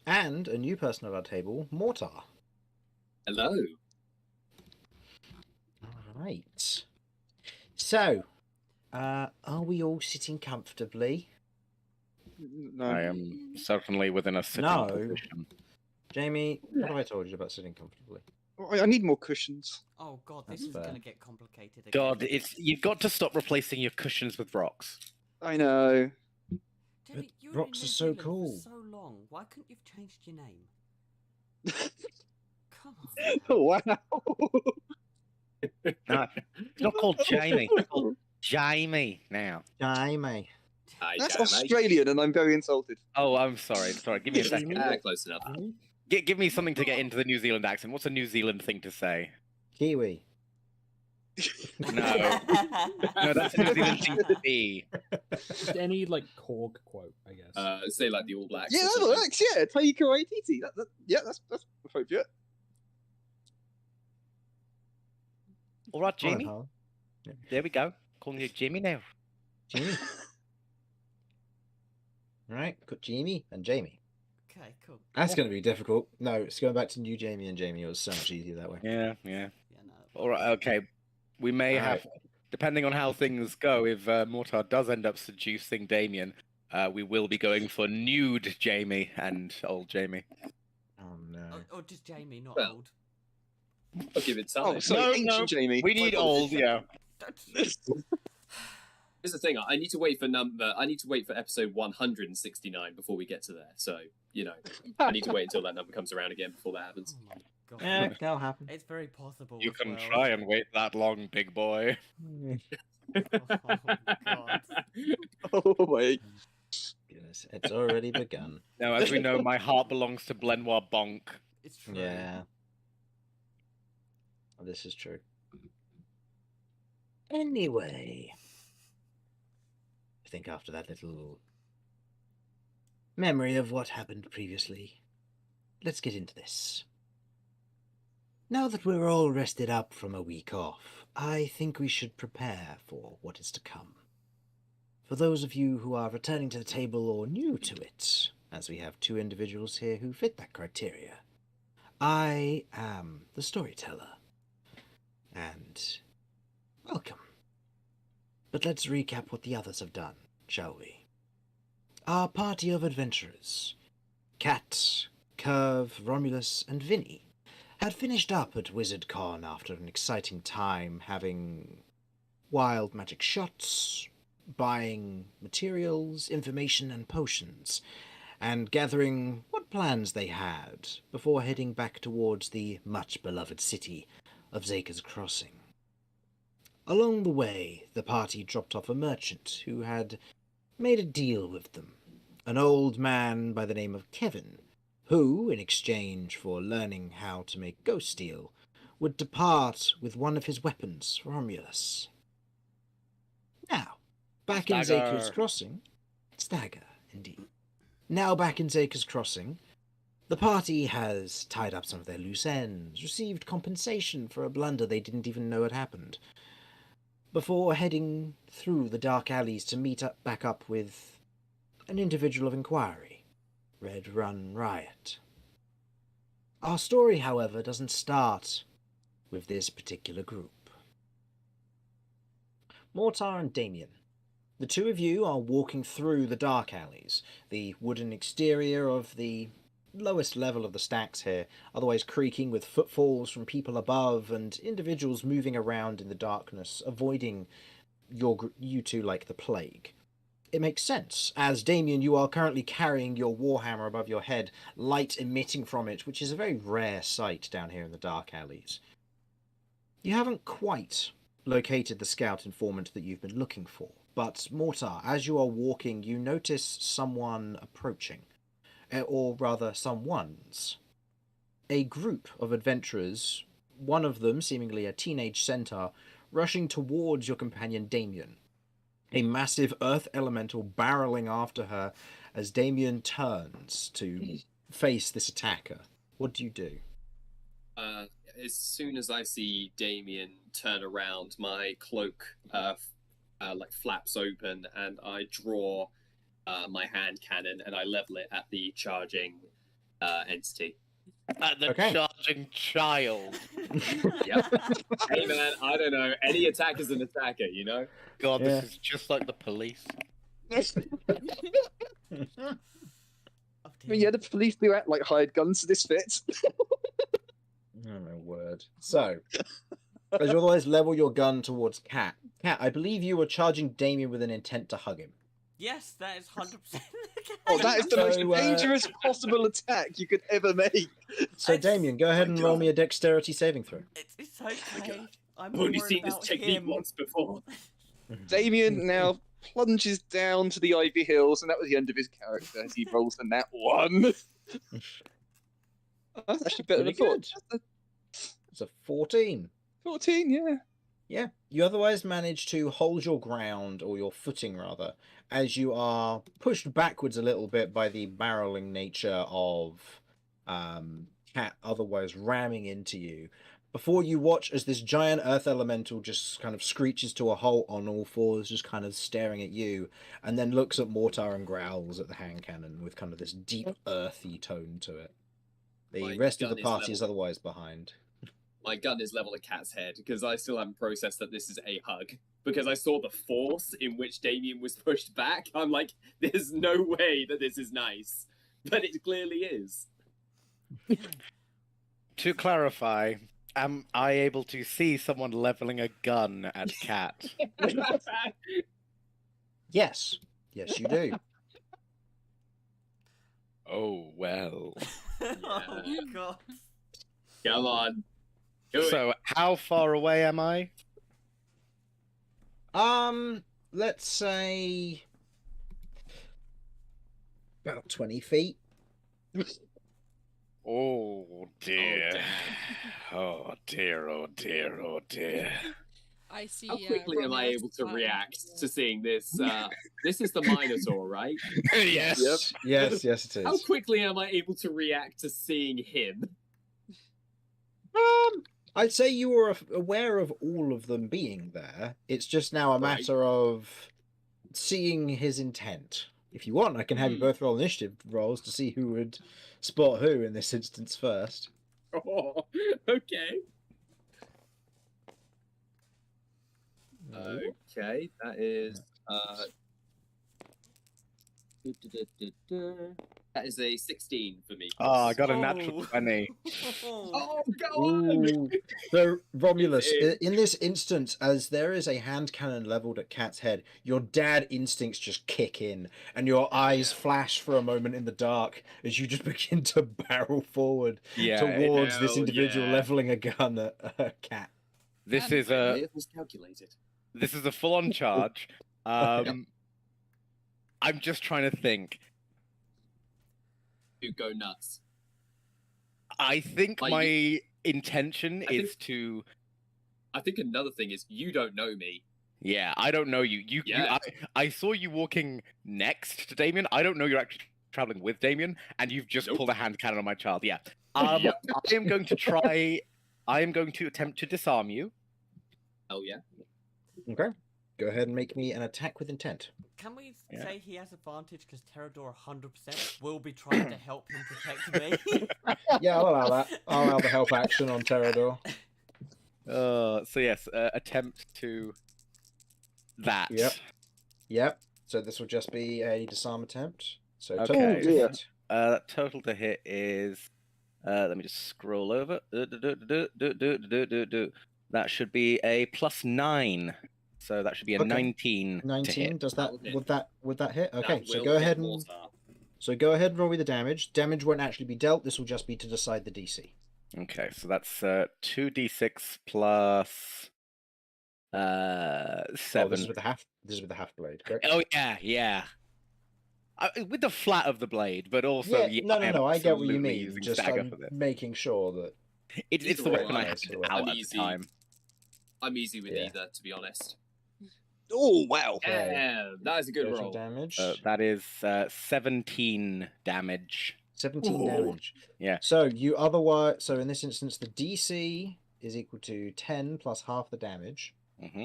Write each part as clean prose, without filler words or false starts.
And a new person at our table, Mortar. Hello. All right. So, are we all sitting comfortably? No. I am certainly within a sitting No. position. Jamie, what have I told you about sitting comfortably? I need more cushions. Oh god, this That's is fair. going to get complicated again. God, you've got to stop replacing your cushions with rocks. I know. Jamie, you were rocks in are New so Zealand cool. for so long. Why couldn't you've changed your name? Come on. Oh, wow. No, it's not called Jamie. It's called Jamie now. Jamie. Hi, That's Jamie. Australian, and I'm very insulted. Oh, I'm sorry. Sorry, give me a second. Close enough. Give me something to get into the New Zealand accent. What's a New Zealand thing to say? Kiwi. No, that's a New Zealand thing to be. Just any like Korg quote, I guess. Say like the All Blacks. Yeah, or that something. works. Yeah, Taika Waititi. Yeah, that's appropriate. All right, Jamie. Hello, There we go. Calling you Jamie now. Jamie. All right, got Jamie and Jamie. Okay, cool. That's going to be difficult. No, it's going back to new Jamie and Jamie. It was so much easier that way. Yeah. Yeah, no. All right. Okay. We may All have, depending on how things go, if Mortar does end up seducing Damien, we will be going for nude Jamie and old Jamie. Oh no. Or just Jamie, not Well, old. I'll give it time. Oh, sorry, ancient Jamie. We need old. Yeah. Here's the thing. I need to wait for episode 169 before we get to there. So I need to wait until that number comes around again before that happens. Oh my god. Yeah, that'll happen. It's very possible. You as can well. try and wait that long, big boy. Oh god. Oh, wait. Goodness, it's already begun. Now, as we know, my heart belongs to Blenoir Bonk. It's true. Yeah. This is true. Anyway, I think after that little memory of what happened previously, let's get into this. Now that we're all rested up from a week off, I think we should prepare for what is to come. For those of you who are returning to the table or new to it, as we have two individuals here who fit that criteria, I am the storyteller. And welcome. But let's recap what the others have done, shall we? Our party of adventurers, Cat, Curve, Romulus, and Vinny, had finished up at WizardCon after an exciting time having wild magic shots, buying materials, information, and potions, and gathering what plans they had before heading back towards the much-beloved city of Zaker's Crossing. Along the way, the party dropped off a merchant who had made a deal with them, an old man by the name of Kevin, who, in exchange for learning how to make ghost steel, would depart with one of his weapons for Romulus. Now, back in Stagger. Zaker's Crossing, Stagger, indeed. Now back in Zaker's Crossing, the party has tied up some of their loose ends, received compensation for a blunder they didn't even know had happened, before heading through the dark alleys to meet back up with an individual of inquiry, Red Run Riot. Our story, however, doesn't start with this particular group. Mortar and Damien. The two of you are walking through the dark alleys, the wooden exterior of the lowest level of the stacks here, otherwise creaking with footfalls from people above and individuals moving around in the darkness, avoiding you two like the plague. It makes sense, as Damien, you are currently carrying your warhammer above your head, light emitting from it, which is a very rare sight down here in the dark alleys. You haven't quite located the scout informant that you've been looking for, but Mortar, as you are walking, you notice someone approaching. Or rather, someone's. A group of adventurers, one of them seemingly a teenage centaur, rushing towards your companion Damien. A massive earth elemental barreling after her as Damien turns to face this attacker. What do you do? As soon as I see Damien turn around, my cloak flaps open, and I draw my hand cannon and I level it at the charging entity. The Okay. charging child. Yep. Hey man, I don't know. Any attack is an attacker, you know? God, Yeah. this is just like the police. Oh, I mean, yeah, the police do act like hired guns, so this fits. Oh my word. So, as you otherwise level your gun towards Cat. Cat, I believe you were charging Damien with an intent to hug him. Yes, that is 100% the case. Oh, that is the most So, dangerous possible attack you could ever make. So, It's- Damien, go ahead and roll me a dexterity saving throw. It's okay. I'm I've only worried seen this about technique him. once before. Damien now plunges down to the Ivy Hills, and that was the end of his character as he rolls the nat 1. Oh, that's actually better than I Pretty thought. good. It's a 14. 14, yeah. Yeah, you otherwise manage to hold your ground, or your footing rather, as you are pushed backwards a little bit by the barreling nature of Cat otherwise ramming into you. Before you watch as this giant earth elemental just kind of screeches to a halt on all fours, just kind of staring at you, and then looks at Mortar and growls at the hand cannon with kind of this deep earthy tone to it. The My rest of the gun is party is level. otherwise behind. My gun is level at Cat's head because I still haven't processed that this is a hug. Because I saw the force in which Damien was pushed back. I'm like, there's no way that this is nice. But it clearly is. To clarify, am I able to see someone leveling a gun at Cat? Yes. Yes, you do. Oh, well. Oh god. Come on. Do it. So, how far away am I? Let's say about 20 feet. Oh, dear. damn. Oh, dear, oh, dear, oh, dear. I see. How quickly am I Romeo's able to fine. react to seeing this? This is the Minotaur, right? Yes. Yep. Yes, yes, it How is. quickly am I able to react to seeing him? I'd say you were aware of all of them being there. It's just now a Right. matter of seeing his intent. If you want, I can have you Hmm. both roll initiative rolls to see who would spot who in this instance first. Oh, okay. Okay, that is that is a 16 for me. Oh, I got a natural Oh. 20. Oh, go on! Ooh. So, Romulus, Big. in this instance, as there is a hand cannon leveled at Cat's head, your dad instincts just kick in, and your eyes flash for a moment in the dark as you just begin to barrel forward Yeah, towards this hell individual yeah. leveling a gun at a cat. this And is My a vehicle's calculated. full-on charge. I'm just trying to think. You go nuts. I think Like, my intention I is think- to. I think another thing is you don't know me. Yeah, I don't know you. Yeah. I saw you walking next to Damien. I don't know you're actually traveling with Damien, and you've just Nope. pulled a hand cannon on my child. Yeah. Yep. I am going to try. I am going to attempt to disarm you. Oh yeah. Okay. Go ahead and make me an attack with intent. Can we Yeah. say he has advantage because Terrador 100% will be trying to help him protect me? Yeah, I'll allow that. I'll allow the help action on Terrador. So yes, attempt to that. Yep. Yep. So this will just be a disarm attempt. So Okay. total Oh, to dear. hit. Total to hit is. Let me just scroll over. That should be a +9. So that should be a Okay. 19. To 19. hit. Does That that will hit. would that hit? Okay, That so will go hit ahead and Mortar. go ahead and roll me the damage. Damage won't actually be dealt. This will just be to decide the DC. Okay, so that's 2d6 plus Oh, 7. this is with the half. This is with the half blade, correct? Oh yeah, yeah. With the flat of the blade, but also No. am I get what you absolutely mean. using Just stagger I'm for this. making sure that It's Either the way, weapon I yeah, had so out I'm at the easy. time. I'm easy with Yeah. either, to be honest. Oh, wow. Okay. Yeah, that is a good total roll. damage. That is 17 damage. 17 Ooh. damage. Yeah. So you otherwise. So in this instance, the DC is equal to 10 plus half the damage. Hmm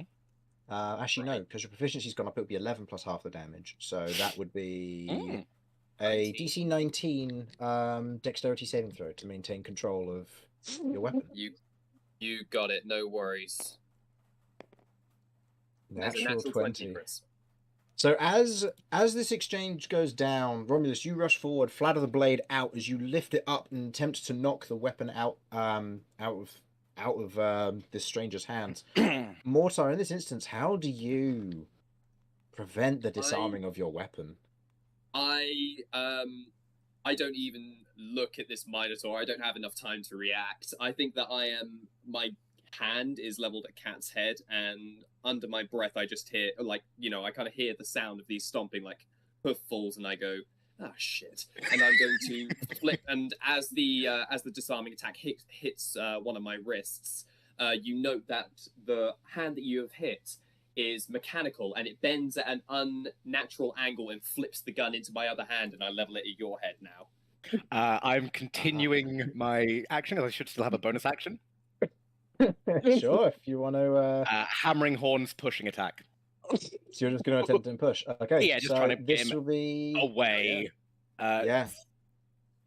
Actually, no, Right. because your proficiency's gone up. It would be 11 plus half the damage. So that would be A 19. DC 19 dexterity saving throw to maintain control of your weapon. You got it. No worries. There's a natural 20, Chris. So as this exchange goes down, Romulus, you rush forward, flatter the blade out as you lift it up and attempt to knock the weapon out of this stranger's hands. Mortar, in this instance, how do you prevent the disarming of your weapon? I don't even look at this Minotaur. I don't have enough time to react. I think that my hand is leveled at Cat's head, and under my breath I just hear, like, I kind of hear the sound of these stomping, like, hoof falls, and I go, ah, shit. And I'm going to flip, and as the disarming attack hits one of my wrists, you note that the hand that you have hit is mechanical, and it bends at an unnatural angle and flips the gun into my other hand, and I level it at your head now. I'm continuing my action, because I should still have a bonus action. Sure, if you want to. Hammering horns, pushing attack. So you're just going to attempt and push. Okay. Yeah, just so trying to get this him will be away. Yeah.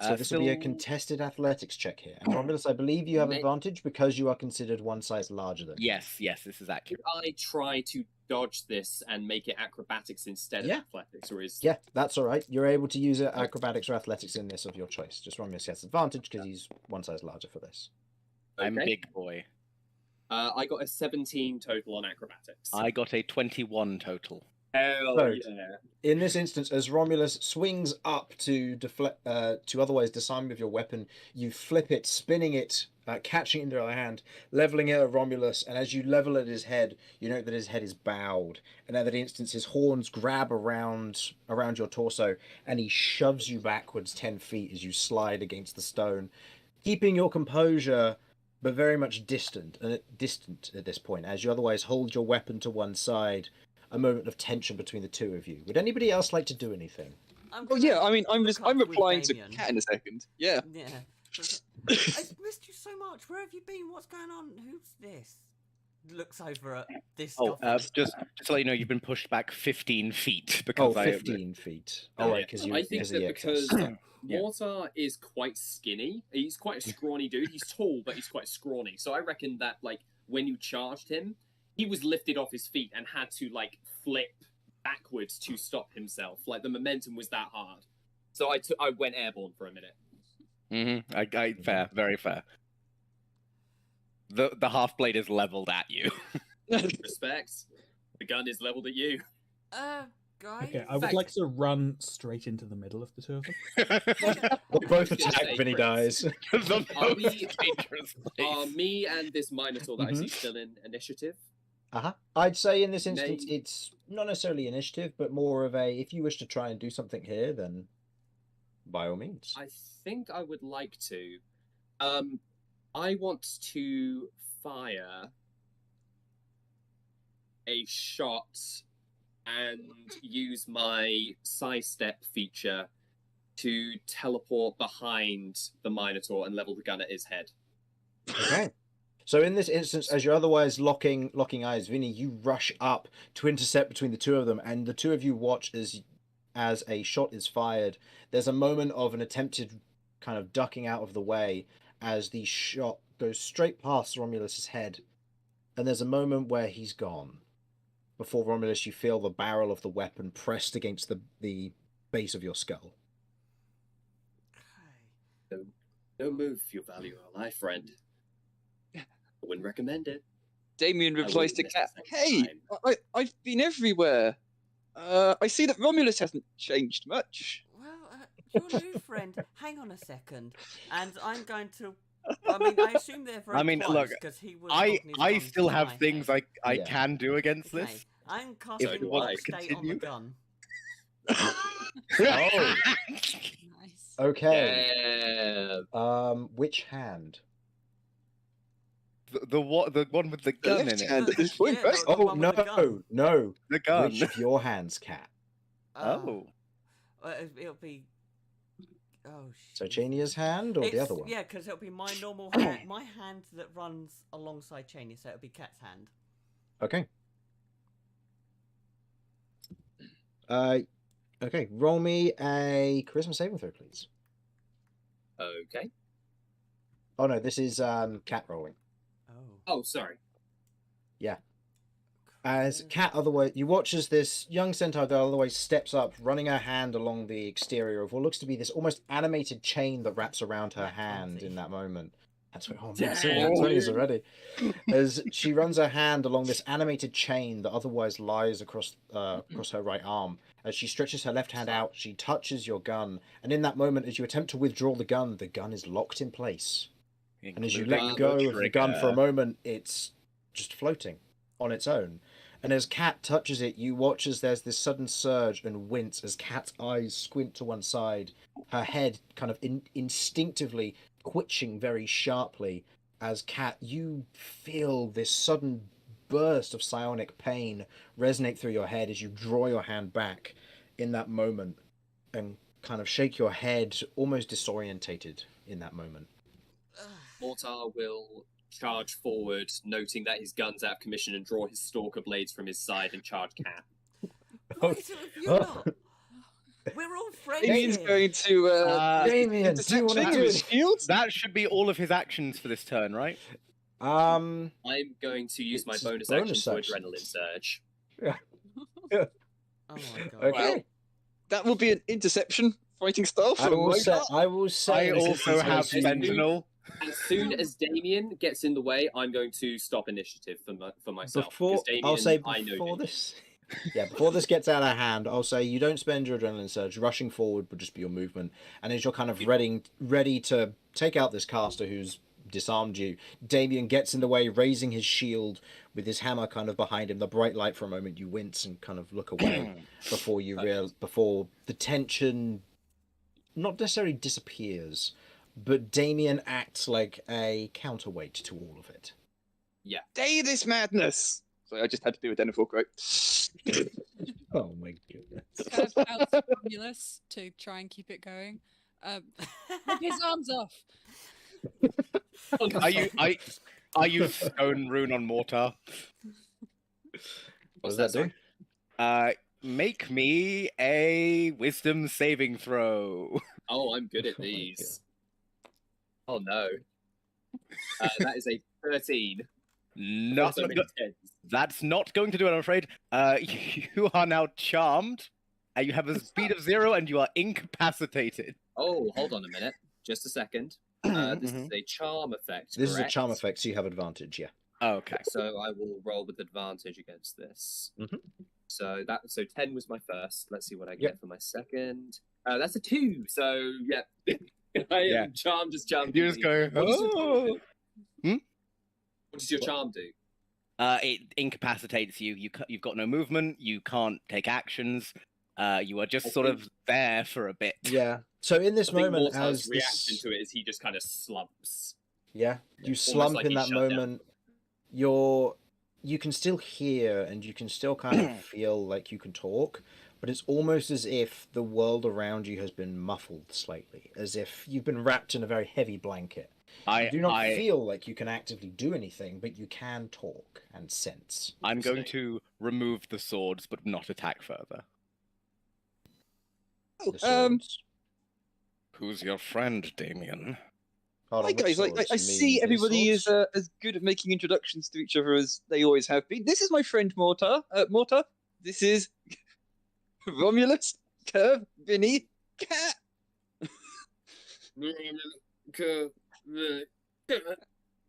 So this will be a still- contested athletics check here. And Romulus, I believe you have May- advantage because you are considered one size larger than. Yes, this is accurate. I try to dodge this and make it acrobatics instead of Yeah. athletics, or is Yeah, that's all right. You're able to use acrobatics or athletics in this of your choice. Just Romulus has advantage because he's one size larger for this. I'm Okay. big boy. I got a 17 total on acrobatics. I got a 21 total. Hell So, yeah! In this instance, as Romulus swings up to deflect, to otherwise disarm with your weapon, you flip it, spinning it, catching it in the other hand, leveling it at Romulus, and as you level at his head, you note that his head is bowed, and at that instance, his horns grab around your torso, and he shoves you backwards 10 feet as you slide against the stone, keeping your composure, but very much distant at this point, as you otherwise hold your weapon to one side. A moment of tension between the two of you. Would anybody else like to do anything? Oh yeah, I mean, I'm look up with replying to Damien. Cat in a second. Yeah. Yeah. I've missed you so much. Where have you been? What's going on? Who's this? Looks over at this Oh, stuff. just to let you know, you've been pushed back 15 feet because 15 feet. Oh, right, because you. I think that because Yeah. Mortar is quite skinny. He's quite a scrawny dude. He's tall, but he's quite scrawny. So I reckon that, like, when you charged him, he was lifted off his feet and had to, like, flip backwards to stop himself. Like, the momentum was that hard. So I went airborne for a minute. Mm-hmm. Fair, very fair. The half blade is leveled at you. Respect. The gun is leveled at you. Guys. Okay, I would Fact. like to run straight into the middle of the two of them. We'll both Just attack say, Vinny Chris. dies. The Are most we- dangerous Are place. me and this Minotaur that I see Mhm. still in initiative? I'd say in this instance, May- it's not necessarily initiative, but more of a if you wish to try and do something here, then by all means. I think I would like to. I want to fire a shot and use my sidestep feature to teleport behind the Minotaur and level the gun at his head. Okay. So in this instance, as you're otherwise locking eyes, Vinny, you rush up to intercept between the two of them, and the two of you watch as a shot is fired. There's a moment of an attempted kind of ducking out of the way as the shot goes straight past Romulus's head, and there's a moment where he's gone. Before Romulus, you feel the barrel of the weapon pressed against the base of your skull. Don't move if you value your life, friend. I wouldn't recommend it. Damien I replies to wouldn't Cat, miss a second "Hey, I've been everywhere. I see that Romulus hasn't changed much." Well, your new friend. Hang on a second, and I'm going to. I mean, I assume they're very I mean, close look, because he was. I holding his gun still to have my things head. I Yeah. can do against Okay, this. I'm So casting do Warp I. State on the Continue. gun. Oh, Nice. okay. Yeah. Which hand? The one with the gun in left it. hand at this point, Yeah, right? the Oh one with the gun. no! The gun. Which of your hands, Cat? Oh. It'll be. Oh shit. So Chania's hand or the other one? Yeah, because it'll be my normal hand, my hand that runs alongside Chania, so it'll be Cat's hand. Okay. Okay, roll me a charisma saving throw, please. Okay. Oh no, this is cat rolling. Oh. Oh, sorry. As Cat, otherwise, you watch as this young centaur girl otherwise steps up, running her hand along the exterior of what looks to be this almost animated chain that wraps around her Nat hand 20. in that moment. That's what, oh man, Damn, so nat 20s dude. already. As she runs her hand along this animated chain that otherwise lies across her right arm. As she stretches her left hand out, she touches your gun, and in that moment, as you attempt to withdraw the gun is locked in place. And as you Including let go of the gun for a trigger. moment, it's just floating on its own. And as Cat touches it, you watch as there's this sudden surge and wince as Cat's eyes squint to one side, her head kind of instinctively twitching very sharply. As Cat, you feel this sudden burst of psionic pain resonate through your head as you draw your hand back in that moment and kind of shake your head, almost disorientated in that moment. Mortar will charge forward, noting that his gun's out of commission, and draw his stalker blades from his side and charge Cat. Why is it with you lot? We're all friends Damien's here. going to Damien, do you want to intercept do with his it? shield. That should be all of his actions for this turn, right? I'm going to use my It's bonus bonus action action. to adrenaline surge. Oh my god. Okay. Well, that will be an interception fighting style I from will say. Mocha. I will say. I this also is have as you- Sentinel. As soon as Damien gets in the way, I'm going to stop initiative for myself. Before because Damien, I'll say I know before Damien. this. Yeah, before this gets out of hand, I'll say you don't spend your adrenaline surge. Rushing forward would just be your movement, and as you're kind of ready to take out this caster who's disarmed you, Damien gets in the way, raising his shield with his hammer kind of behind him. The bright light for a moment, you wince and kind of look away before before the tension not necessarily disappears, but Damien acts like a counterweight to all of it. Day this madness. So I just had to do a Denethor quote. Oh my goodness. Curve out to Romulus to try and keep it going. Rip his arms off. Are you stone rune on mortar? What does that do? Make me a wisdom saving throw. Oh, I'm good at Oh my these. Oh no. That is a 13. Not, So many tens. that's not going to do it, I'm afraid. You are now charmed. You have a speed of 0 and you are incapacitated. Oh, hold on a minute. Just a second. This is a charm effect. This is a correct? charm effect, so you have advantage, yeah. Okay. So I will roll with advantage against this. Mhm. So 10 was my first. Let's see what I get Yep. for my second. That's a 2. So yeah, I am Yeah. charmed as charmed. You just go, What does your charm oh. do? What does your charm do? It incapacitates you. You've got no movement. You can't take actions. You are just sort of there for a bit. Yeah. So in this I think moment, Mortar's as reaction this, to it is he just kind of slumps. yeah, you Almost slump like in he's that shut down. moment. You can still hear and you can still kind of feel like you can talk, but it's almost as if the world around you has been muffled slightly, as if you've been wrapped in a very heavy blanket. You do not feel like you can actively do anything, but you can talk and sense. I'm going to remove the swords, but not attack further. The swords. Who's your friend, Damien? Hold Hi on, which guys, swords? I You see mean these everybody is swords? as good at making introductions to each other as they always have been. This is my friend Mortar. Mortar. This is Romulus, Curve, Vinny, Cat.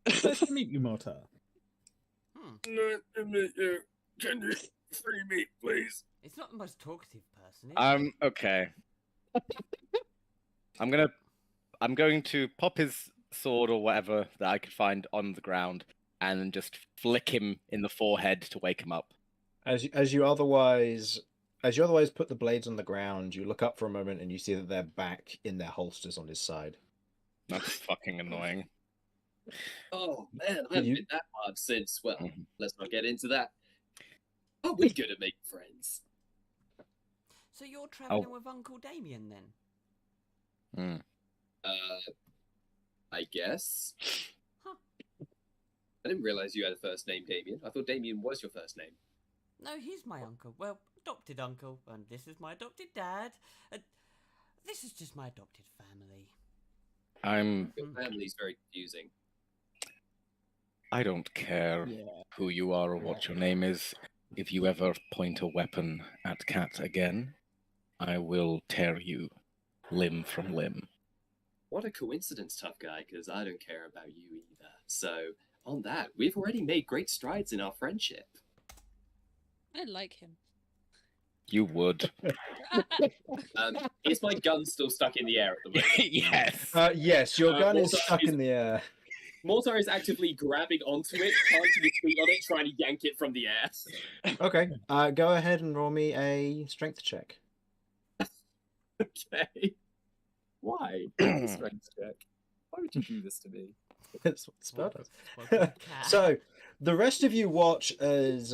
Nice to meet you, Mortar. Can you free me, please? It's not the most talkative person, is it? Okay. I'm going to pop his sword or whatever that I could find on the ground and just flick him in the forehead to wake him up. As you otherwise put the blades on the ground, you look up for a moment and you see that they're back in their holsters on his side. That's fucking annoying. Oh man, I haven't You- been that hard since. Well, Mhm. let's not get into that. Oh, we're good at making friends. So you're travelling with Uncle Damien then? Mm. I guess. Huh. I didn't realize you had a first name, Damien. I thought Damien was your first name. No, he's my uncle. Well, adopted uncle, and this is my adopted dad. This is just my adopted family. Your family's very confusing. I don't care who you are or what your name is. If you ever point a weapon at Cat again, I will tear you limb from limb. What a coincidence, tough guy, because I don't care about you either. So, on that, we've already made great strides in our friendship. I like him. You would. Is my gun still stuck in the air at the moment? Yes. Yes, your gun is Mortar stuck is- in the air. Mortar is actively grabbing onto it, planting his feet on it, trying to yank it from the air. Okay, go ahead and roll me a strength check. Okay. Why? Strength check. Why would you do this to me? That's what the spell does. Welcome to Cat. So, the rest of you watch as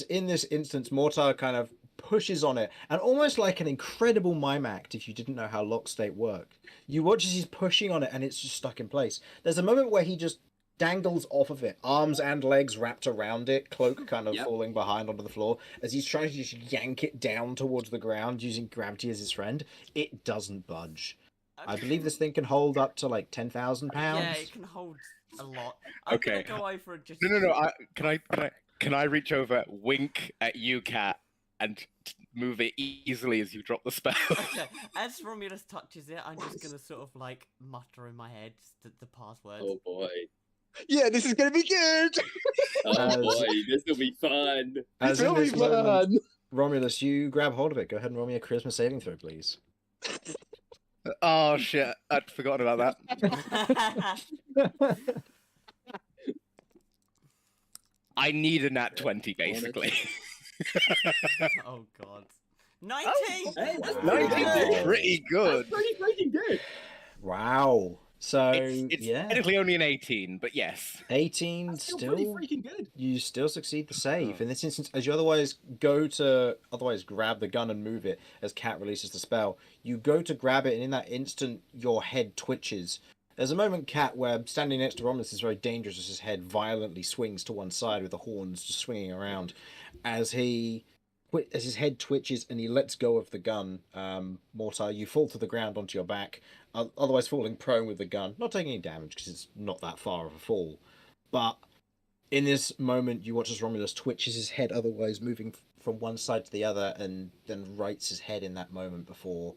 in this instance, Mortar kind of pushes on it, and almost like an incredible mime act, if you didn't know how lock state worked. You watch as he's pushing on it, and it's just stuck in place. There's a moment where he just dangles off of it, arms and legs wrapped around it, cloak kind of falling behind onto the floor, as he's trying to just yank it down towards the ground using gravity as his friend. It doesn't budge. I believe this thing can hold up to like 10,000 pounds. Yeah, it can hold a lot. I'm Okay. gonna go over and just. No. Can I reach over, wink at you, Cat, and move it easily as you drop the spell? Okay, as Romulus touches it, I'm just gonna sort of like mutter in my head the password. Oh boy. Yeah, this is gonna be good. Oh boy, this will be fun. As This in will be this moment, fun. Romulus, you grab hold of it. Go ahead and roll me a charisma saving throw, please. Oh shit! I'd forgotten about that. I need a nat 20, basically. Oh god. 19! Hey, that's 19 is pretty good. That's pretty freaking good. Wow. So It's yeah, technically only an 18, but yes. 18 That's still still. pretty freaking good. You still succeed the save. Oh. In this instance, as you otherwise grab the gun and move it as Cat releases the spell, you go to grab it, and in that instant, your head twitches. There's a moment, Cat, where standing next to Romulus is very dangerous as his head violently swings to one side with the horns just swinging around. As his head twitches and he lets go of the gun, Mortar, you fall to the ground onto your back, otherwise falling prone with the gun. Not taking any damage because it's not that far of a fall. But in this moment, you watch as Romulus twitches his head, otherwise moving from one side to the other, and then rights his head in that moment before.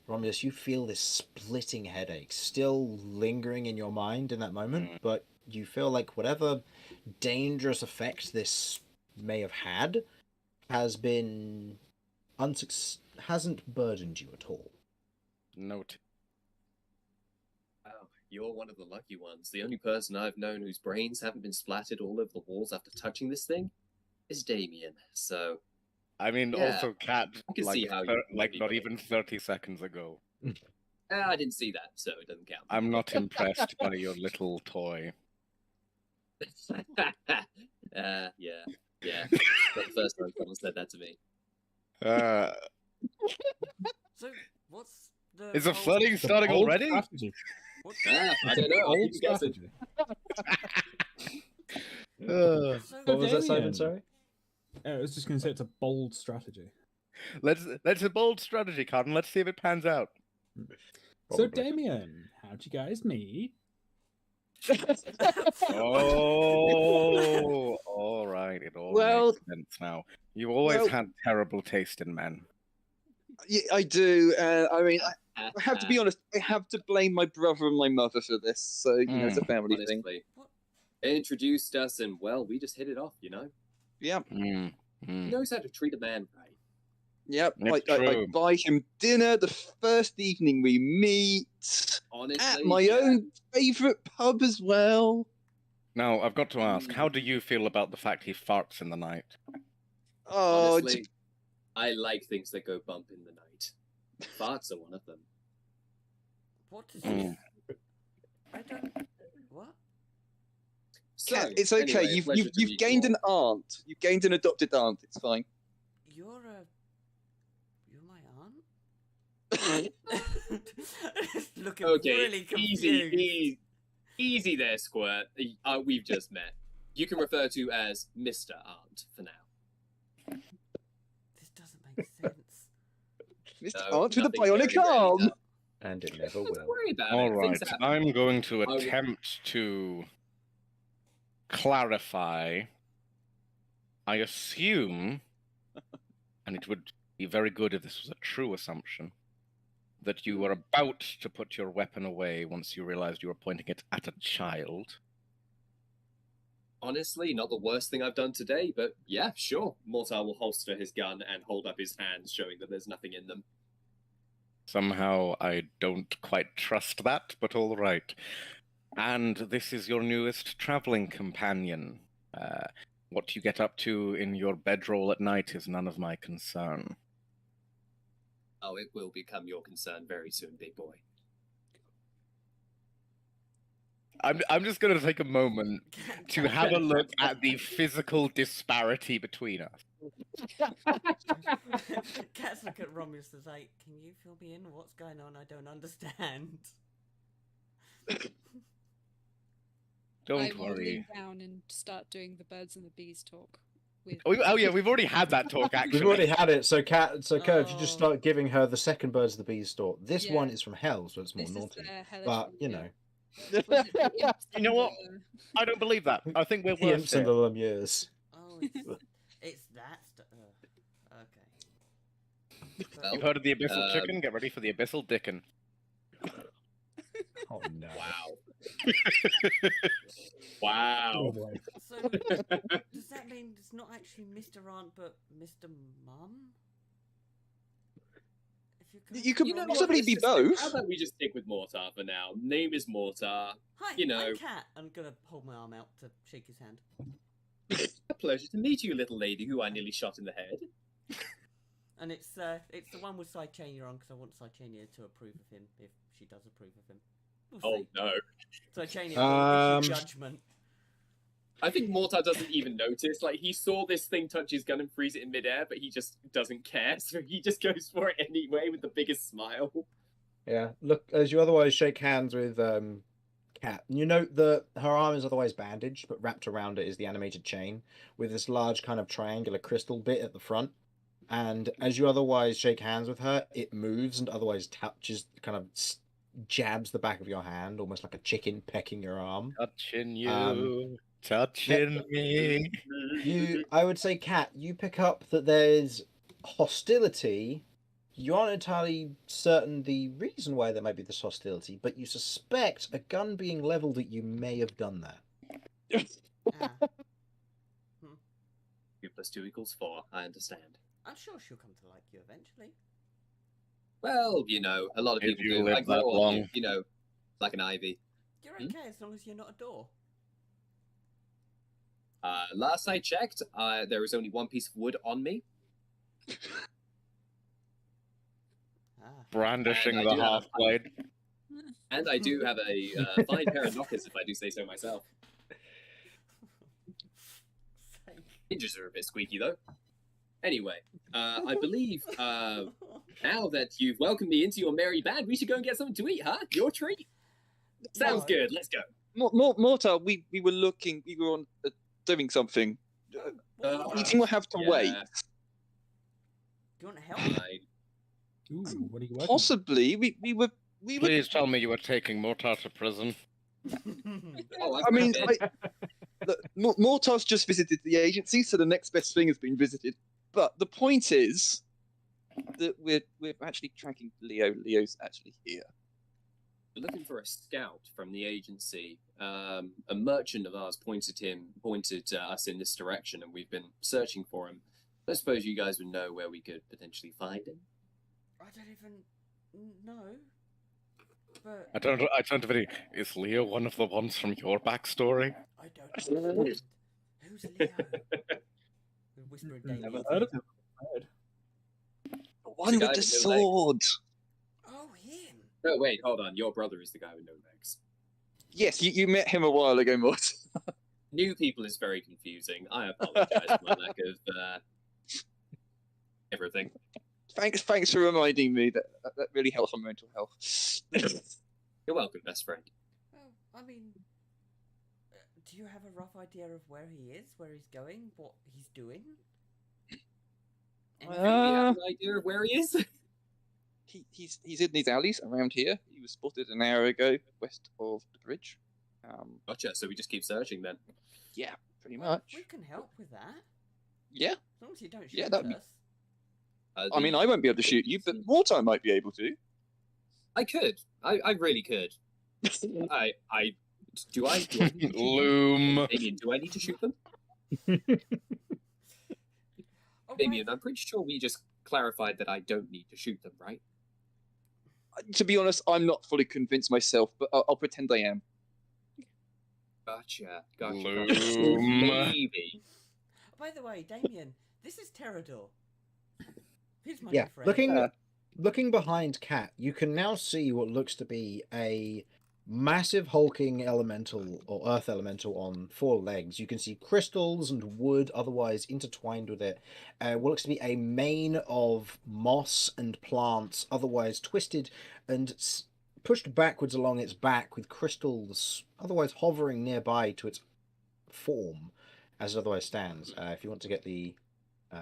Romulus, you feel this splitting headache still lingering in your mind in that moment, but you feel like whatever dangerous effect this may have had has been hasn't burdened you at all. Note. Wow, you're one of the lucky ones. The only person I've known whose brains haven't been splattered all over the walls after touching this thing is Damien. So, I mean, Yeah, also, Cat, I can like, see how you would like be not with even 30 seconds ago. I didn't see that, so it doesn't count. I'm not impressed by your little toy. Yeah. Not the first time someone said that to me. So, what's the. Is the whole- flooding The starting bold already? strategy. What, I don't know. I'll Old keep guessing. strategy. so, What was that, Damien. Simon? Sorry? I was just going to say it's a bold strategy. Let's a bold strategy, Cotton. Let's see if it pans out. So, Probably. Damien, how'd you guys meet? Oh, all right. It all Well- makes sense now. You've always well- had terrible taste in men. Yeah, I do. I mean, I have to be honest. I have to blame my brother and my mother for this. So you know, it's a family thing. Honestly. They introduced us, and well, we just hit it off, you know? Yeah. Mm, He mm. knows how to treat a man right. Yep. It's I true. buy him dinner the first evening we meet Honestly. at my yeah. own favourite pub as well. Now, I've got to ask, how do you feel about the fact he farts in the night? Oh, Honestly, I like things that go bump in the night. Farts are one of them. What does Mm. this. I don't. What? So, Cat, it's okay. anyway, you've pleasure you've to you've meet gained you an all. aunt. You've gained an adopted aunt. It's fine. You're my aunt? It's looking Okay, really easy, confused. easy there, Squirt. We've just met. You can refer to as Mr. Aunt for now. makes sense. Mr. No, Arch with a nothing bionic very rarely arm. does. And it never Don't will. worry about All it. right, Things happen. I'm going to will- attempt to clarify. I assume, and it would be very good if this was a true assumption, that you were about to put your weapon away once you realized you were pointing it at a child. Honestly, not the worst thing I've done today, but yeah, sure. Mortar will holster his gun and hold up his hands, showing that there's nothing in them. Somehow I don't quite trust that, but all right. And this is your newest traveling companion. What you get up to in your bedroll at night is none of my concern. Oh, it will become your concern very soon, big boy. I'm just going to take a moment to have a look at the physical disparity between us. Cats look at Romulus and say, "Can you fill me in? What's going on? I don't understand." Don't I will worry. lean down and start doing the birds and the bees talk. With Oh yeah, we've already had that talk. Actually, We've already had it. So, Curve, if you just Oh. start giving her the second Birds of the Bees talk. This Yeah. one is from hell, so it's more this is naughty. their hellish But one, you yeah. know, Was it the imps You know and what? the- I don't believe that. I think we're the worse imps and here. the Lemures. Oh, it's that stuff. Okay. Well, You've heard of the abyssal Um, chicken? Get ready for the abyssal dickon. Oh no. Wow. Wow. Oh boy. So, does that mean it's not actually Mr. Aunt, but Mr. Mum? If You could You know what? possibly let's be just- both. How about we just stick with Mortar for now? Name is Mortar. Hi, you know- I'm Cat. I'm gonna hold my arm out to shake his hand. A pleasure to meet you, little lady who I nearly shot in the head. And it's the one with Sidechania on because I want Sidechania to approve of him if she does approve of him. We'll Oh see. no. Sidechania will issue Um, judgment. I think Mortar doesn't even notice. Like, he saw this thing touch his gun and freeze it in midair, but he just doesn't care, so he just goes for it anyway with the biggest smile. Yeah. Look, as you otherwise shake hands with Cat, you note that her arm is otherwise bandaged, but wrapped around it is the animated chain with this large kind of triangular crystal bit at the front. And as you otherwise shake hands with her, it moves and otherwise touches, kind of jabs the back of your hand, almost like a chicken pecking your arm. Touching you, Um, touching me. I would say, Cat, you pick up that there's hostility. You aren't entirely certain the reason why there might be this hostility, but you suspect a gun being leveled at you may have done that. Ah, 2 + 2 = 4, I understand. I'm sure she'll come to like you eventually. Well, you know, a lot of If people you do. live I grow that on long. you know, like an ivy. You're Hmm? okay as long as you're not a door. Last I checked, there was only one piece of wood on me. Ah. Brandishing And I the do have a- half blade. And I do have a fine pair of knockers, if I do say so myself. Hinges are a bit squeaky, though. Anyway, I believe now that you've welcomed me into your merry band, we should go and get something to eat, huh? Your treat. Sounds No. good. Let's go. Mortar, we were looking, we were on doing something. Eating will have to wait. Yeah. Do you want to help? I- Ooh, what are you working? Possibly, we were. Please tell me you were taking Mortar to prison. Oh, I mean, been. look, Mortar's just visited the agency, so the next best thing has been visited. But the point is that we're actually tracking Leo. Leo's actually here. We're looking for a scout from the agency. A merchant of ours pointed us in this direction, and we've been searching for him. I suppose you guys would know where we could potentially find him. I don't even know. But I turned to Vinny. Is Leo one of the ones from your backstory? I don't understand. Who's Leo? We whisper in Damien's Never heard ear. of him. Heard. The one guy with the with no legs. sword. Oh, him. Oh wait, hold on. Your brother is the guy with no legs. Yes, you met him a while ago, Mort. New people is very confusing. I apologize for my lack of everything. Thanks for reminding me. That really helps my mental health. You're welcome, best friend. Well, I mean, do you have a rough idea of where he is, where he's going, what he's doing? Do we have an idea of where he is? He's in these alleys around here. He was spotted an hour ago west of the bridge. Gotcha. So we just keep searching then. Yeah, pretty Well, much. we can help with that. Yeah. As long as you don't shoot Yeah, that'd be- us. I mean, I won't be able to shoot you, but Mortar might be able to. I could. I really could. I do I need to shoot them? Loom. Damien, do I need to shoot them? Oh, Damien, right. I'm pretty sure we just clarified that I don't need to shoot them, right? To be honest, I'm not fully convinced myself, but I'll pretend I am. Gotcha. Loom. Maybe. By the way, Damien, this is Terrador. He's my Yeah, new friend. looking behind Cat, you can now see what looks to be a massive hulking elemental or earth elemental on 4 legs. You can see crystals and wood otherwise intertwined with it. What looks to be a mane of moss and plants otherwise twisted and pushed backwards along its back with crystals otherwise hovering nearby to its form as it otherwise stands. If you want to get the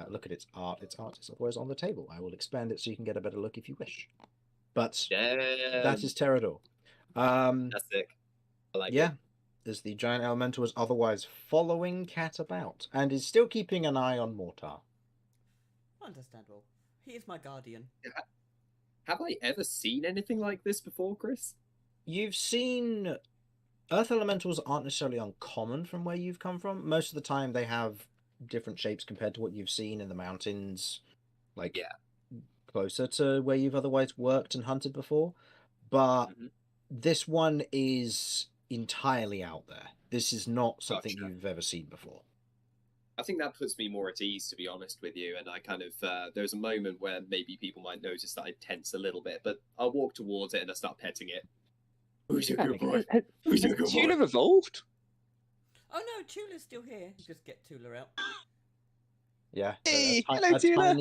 look at its art is otherwise on the table. I will expand it so you can get a better look if you wish. But that is Terrador. That's sick. I like Yeah, it. as the giant elemental is otherwise following Cat about and is still keeping an eye on Mortar. Understandable. He is my guardian. Have I ever seen anything like this before, Chris? You've seen earth elementals aren't necessarily uncommon from where you've come from. Most of the time they have different shapes compared to what you've seen in the mountains, like closer to where you've otherwise worked and hunted before. But this one is entirely out there. This is not something you've ever seen before. I think that puts me more at ease, to be honest with you. And I kind of, there's a moment where maybe people might notice that I tense a little bit, but I'll walk towards it and I start petting it. Who's a good boy? Who's a good boy? Tula evolved? Oh no, Tula's still here. Just get Tula out. Yeah. Hey, hello, Tula.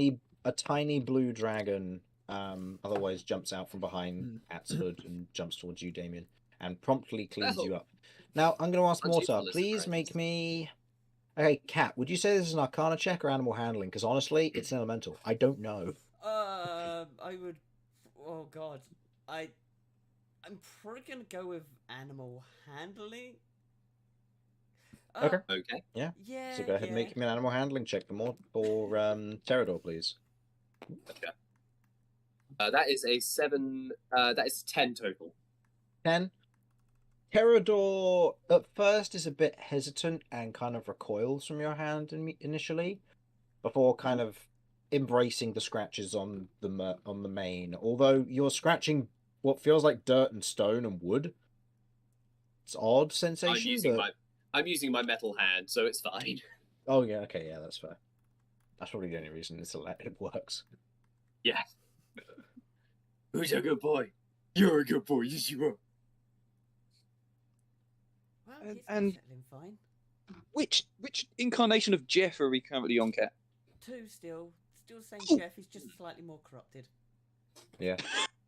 A tiny blue dragon otherwise jumps out from behind Cat's hood and jumps towards you, Damien, and promptly cleans you up. Now, I'm going to ask Mortar, please make me... Okay, Cat, would you say this is an Arcana check or Animal Handling? Because honestly, it's an elemental. I don't know. I would... Oh god. I'm probably going to go with Animal Handling. Okay. Okay. Yeah. Yeah. So go ahead and make me an Animal Handling check for Terrador, please. Okay. That is a 7. That is 10 total. 10. Terrador at first is a bit hesitant and kind of recoils from your hand initially, before kind of embracing the scratches on the mane. Although you're scratching what feels like dirt and stone and wood. It's odd sensation. I'm using my metal hand, so it's fine. Oh yeah, okay, yeah, that's fair. That's probably the only reason it works. Yeah. Who's a good boy? You're a good boy, yes you are. Well, he's and settling fine. which incarnation of Jeff are we currently on, Cat? 2 still. Still the same Jeff, he's just slightly more corrupted. Yeah.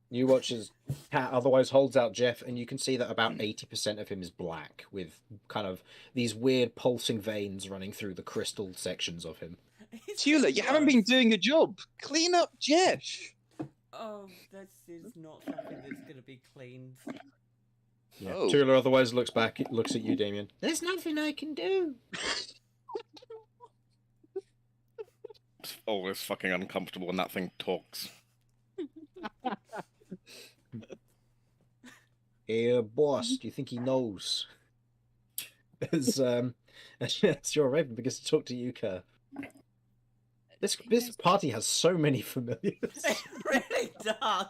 You watch as Cat otherwise holds out Jeff, and you can see that about 80% of him is black, with kind of these weird pulsing veins running through the crystal sections of him. Tula, you haven't been doing your job. Clean up Jeff. Oh, this is not something that's going to be cleaned. Yeah. Oh. Tula otherwise looks at you, Damien. There's nothing I can do. It's always fucking uncomfortable when that thing talks. Hey, boss, do you think he knows? It's your raven because to talk to you, Kerr. This party has so many familiars. It really does.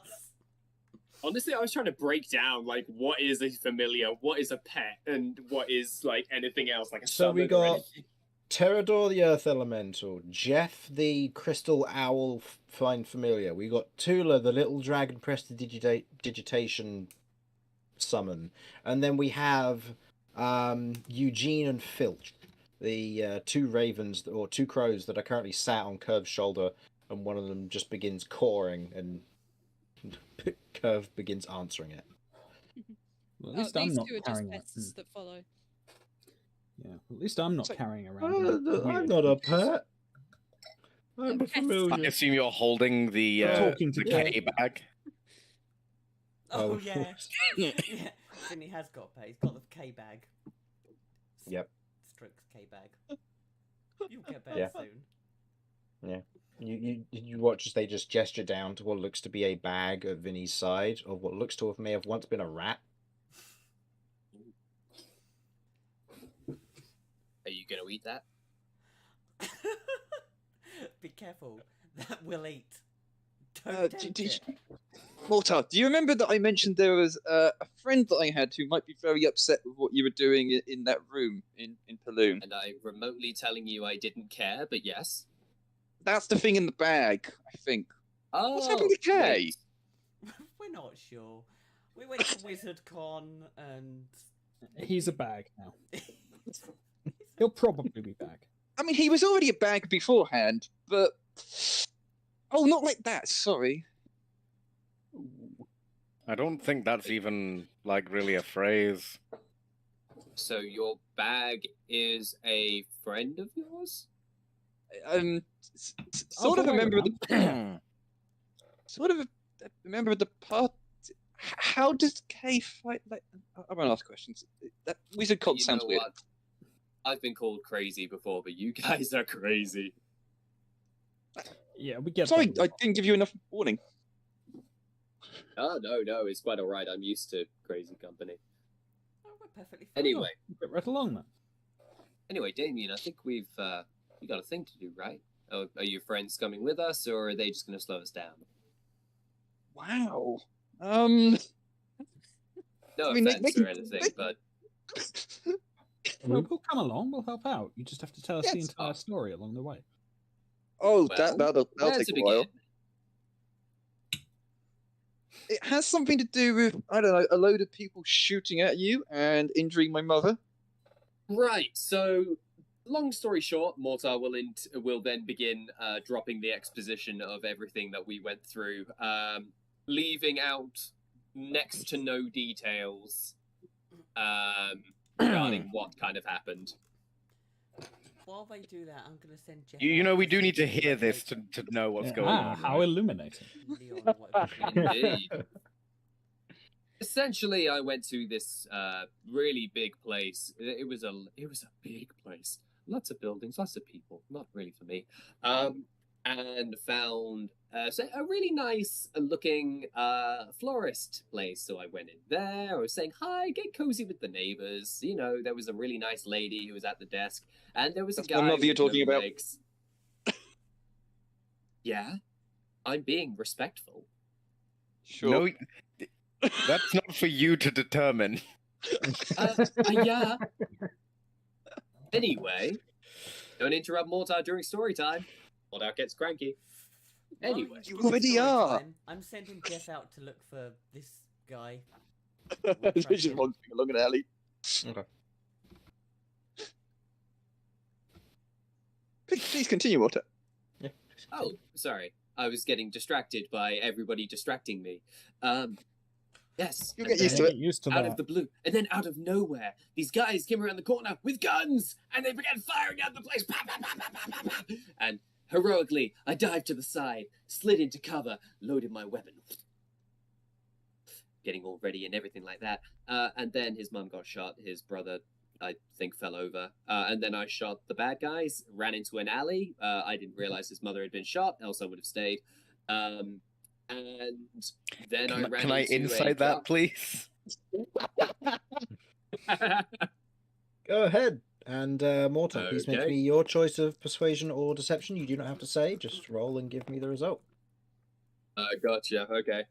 Honestly, I was trying to break down like what is a familiar, what is a pet, and what is like anything else, like a So we summon or got anything. Terrador the Earth Elemental, Jeff the Crystal Owl Find Familiar. We got Tula the Little Dragon Prestidigitation Summon, and then we have Eugene and Filch, the 2 ravens or 2 crows that are currently sat on Curve's shoulder, and one of them just begins cawing, and Curve begins answering it. Well, at least I'm these not 2 are just carrying pests that follow. Yeah, at least I'm not So- carrying around. I'm not a pet. I'm Yes. I familiar. assume you're holding the Talking to K K. bag. Oh, Oh, of yeah. course. Yeah. Finny has got paid. He's got the K bag. Yep. Strokes K bag. You'll get paid Yeah. soon. You watch as they just gesture down to what looks to be a bag at Vinny's side of what looks to have may have once been a rat. Are you going to eat that? Be careful. That will eat. Don't tempt it. Mortar, do you remember that I mentioned there was a friend that I had who might be very upset with what you were doing in that room in Paloon? And I'm remotely telling you I didn't care, but yes. That's the thing in the bag, I think. Oh, What's happened to Kay? wait. We're not sure. We went to WizardCon and He's a bag now. He'll probably be back. I mean, he was already a bag beforehand, but... Oh, not like that, sorry. I don't think that's even like really a phrase. So your bag is a friend of yours? Sort of a away member of with the... Sort of a member of the party. How does Kay fight like... I won't ask questions. That Wizard Cult You sounds know weird. what? I've been called crazy before, but you guys are crazy. Yeah, we get Sorry, that. I didn't give you enough warning. Oh, no, it's quite alright. I'm used to crazy company. oh, we're perfectly fine. Anyway, Get right along then. Damien, I think we got a thing to do, right? Oh, are your friends coming with us, or are they just going to slow us down? Wow. No I mean, offense or anything, but Well, we'll come along. We'll help out. You just have to tell us the Yes. entire story along the way. Oh, well, that'll where take to a while. begin? It has something to do with, I don't know, a load of people shooting at you and injuring my mother. Right. So, long story short, Mortar will then begin dropping the exposition of everything that we went through, leaving out next to no details regarding what kind of happened. While they do that, I'm going to send Jeff. You out know, we to do see need to if he hear can this locate to know what's Yeah. going on. How right? illuminating. Leon or whatever. Indeed. Essentially, I went to this really big place. It was a big place. Lots of buildings, lots of people. Not really for me. And found a really nice looking florist place. So I went in there. I was saying hi, get cozy with the neighbors. You know, there was a really nice lady who was at the desk, and there was That's a my guy. mother you're with no talking about. legs. Yeah, I'm being respectful. Sure. No, that's not for you to determine. Yeah. Anyway, don't interrupt Mortar during story time. Mortar gets cranky. While Anyway. you You do already story are. time, I'm sending Jeff out to look for this guy. It's just wandering along an alley. Okay. Please continue, Walter. Oh, sorry. I was getting distracted by everybody distracting me. Yes. You'll and get used then to Get used to Out that. of the blue. And then out of nowhere, these guys came around the corner with guns! And they began firing at the place! Pop, pop, pop, pop, pop, pop, pop. And heroically, I dived to the side, slid into cover, loaded my weapon. Getting all ready and everything like that. And then his mum got shot. His brother, I think, fell over. And then I shot the bad guys, ran into an alley. I didn't realize his mother had been shot, else I would have stayed. And then I ran Can I into a insight that, drop- please? Go ahead. And Mortar, please make Okay. me your choice of persuasion or deception. You do not have to say, just roll and give me the result. Gotcha. Okay.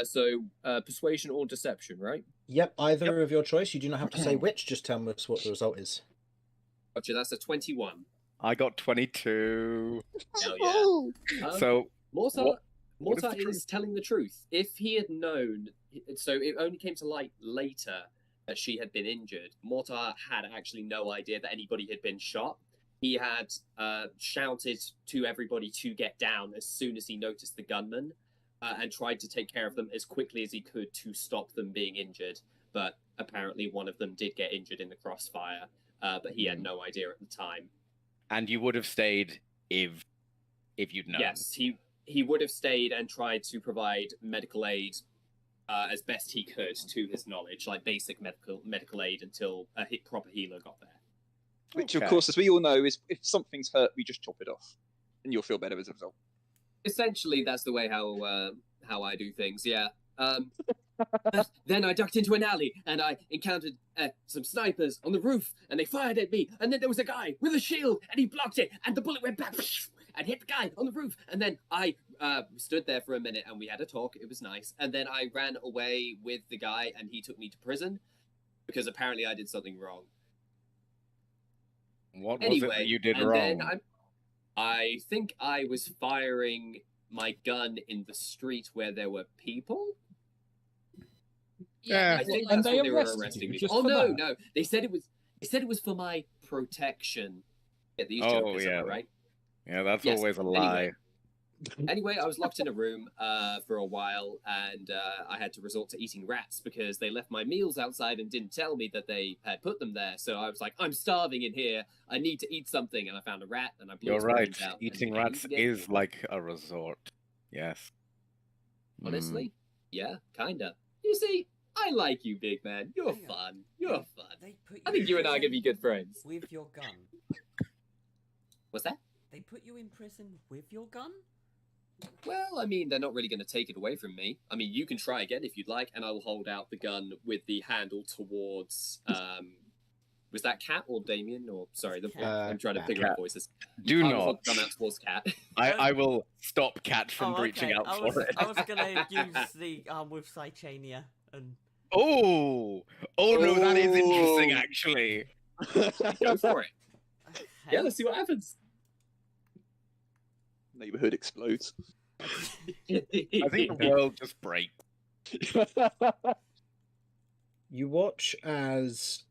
So persuasion or deception, right? Yep, either of your choice. You do not have to say which, just tell us what the result is. Gotcha. That's a 21. I got 22. Hell Oh, yeah. So Mortar, what is Mortar the is telling the truth. If he had known, so it only came to light later that she had been injured. Mortar had actually no idea that anybody had been shot. He had shouted to everybody to get down as soon as he noticed the gunman, and tried to take care of them as quickly as he could to stop them being injured. But apparently one of them did get injured in the crossfire. but he had no idea at the time. And you would have stayed if you'd known. Yes, he would have stayed and tried to provide medical aid as best he could to his knowledge, like basic medical aid until a proper healer got there. Which, of course, as we all know, is if something's hurt, we just chop it off, and you'll feel better as a result. Essentially, that's the way how I do things. Yeah. Then I ducked into an alley and I encountered some snipers on the roof, and they fired at me. And then there was a guy with a shield, and he blocked it, and the bullet went back and hit the guy on the roof. And then I stood there for a minute, and we had a talk. It was nice. And then I ran away with the guy, and he took me to prison because apparently I did something wrong. What was Anyway, it that you did and wrong? then I think I was firing my gun in the street where there were people. Yeah. I think And that's they what they were arrested arresting you me. just Oh for no, that? no! They said it was for my protection. Get these Oh, jokers, am I yeah. right? Yeah, that's Yes, always a anyway. lie. Anyway, I was locked in a room for a while, and I had to resort to eating rats because they left my meals outside and didn't tell me that they had put them there. So I was like, I'm starving in here. I need to eat something, and I found a rat, and I blew You're its right. brains out. and Eating ate it rats again. is like a resort. Yes. Honestly, yeah, kinda. You see, I like you, big man. You're Hang on. fun. You're fun. They put I think you and I are gonna be good friends. with your gun. What's that? They put you in prison with your gun? Well, I mean, they're not really going to take it away from me. I mean, you can try again if you'd like, and I will hold out the gun with the handle towards. Was that Cat or Damien? Or sorry, I'm trying to Cat. figure out voices. Do I will hold not. the gun out towards Cat. I will stop Cat from Oh, reaching okay. out I for was, it. I was gonna use the arm with Cychania and. Oh no, that is interesting Oh. actually. Go for it. Hey, Yeah, let's see what happens. Neighborhood explodes. I think the world just breaks. You watch as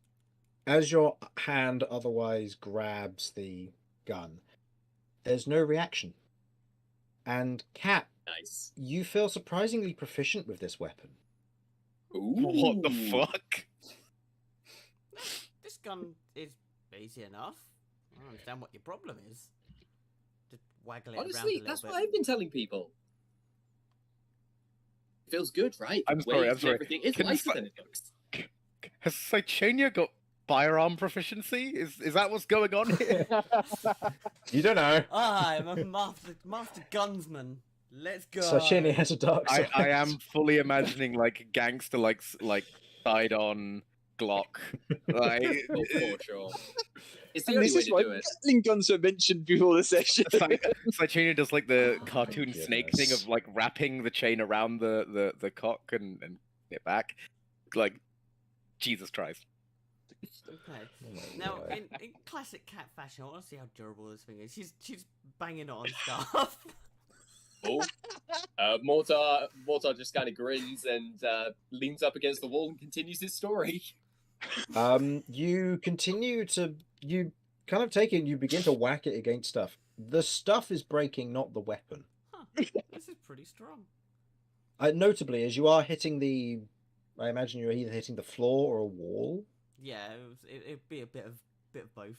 your hand otherwise grabs the gun. There's no reaction. And Cat, Nice. you feel surprisingly proficient with this weapon. Ooh. What the fuck? This gun is easy enough. I don't understand what your problem is. Just waggle it around a Honestly, little that's bit. what I've been telling people. Feels good, right? I'm The sorry, weight I'm and sorry. Everything. It's Can lighter Cy- than it looks. Has Cychania got firearm proficiency? Is that what's going on here? You don't know. I'm a master gunsman. Let's go. Sashini has a dark I side. am fully imagining like gangster like side on Glock. Like Oh, for sure. It's the And only this way is to why do it. Gatling guns were mentioned before the session. Cychania does like the Oh, cartoon snake thing goodness. of like wrapping the chain around the cock and it back. Like Jesus Christ. Okay. Oh my Now, God. in classic Cat fashion, I want to see how durable this thing is. She's banging it on stuff. Oh. Mortar just kind of grins and leans up against the wall and continues his story. You continue to you kind of take it and you begin to whack it against stuff. The stuff is breaking, not the weapon. Huh, this is pretty strong. Notably, as you are hitting I imagine you're either hitting the floor or a wall. Yeah, it'd be a bit of both.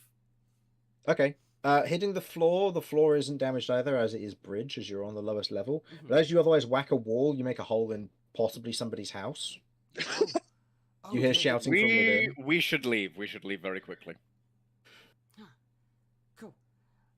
Okay. Hitting the floor isn't damaged either, as it is bridge, as you're on the lowest level. Mhm. But as you otherwise whack a wall, you make a hole in possibly somebody's house. Oh, You hear dear. shouting from within. We should leave. We should leave very quickly. Cool.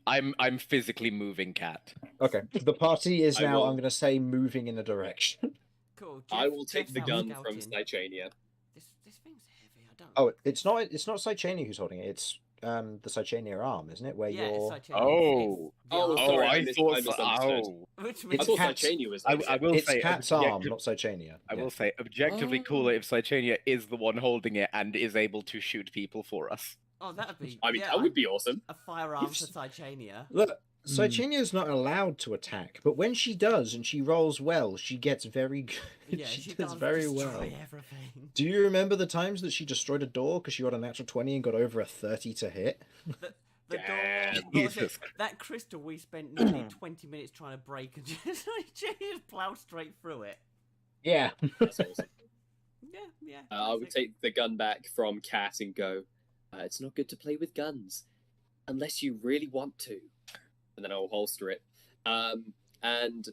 I'm physically moving Cat. Okay. The party is I now, will- I'm going to say, moving in a direction. Cool. I will take Jeff's the out gun from scouting. Cychania. This thing's heavy. I don't. Oh, it's not Cychania who's holding it. It's the Cychania arm, isn't it? Where yeah, you're. it's Oh. the Oh, arm. sorry, I I thought. misunderstood. Oh, Which I means thought Cat's- Cychania was. I will It's say. Cat's arm, not Cychania. I Yeah. will say, objectively Oh. cooler if Cychania is the one holding it and is able to shoot people for us. oh, that'd be. I mean, yeah, that would be awesome. a firearm for Yes. Cychania. Look, Cychinia's not allowed to attack, but when she does and she rolls well, she gets very good. Yeah, she she does does very destroy well. everything. Do you remember the times that she destroyed a door because she got a natural 20 and got over a 30 to hit? The Damn. door. what was Jesus. it? That crystal we spent nearly 20 minutes trying to break and just plowed straight through it. Yeah. That's awesome. Yeah, yeah. I would classic. take the gun back from Cat and go. It's not good to play with guns unless you really want to. And then I'll holster it. And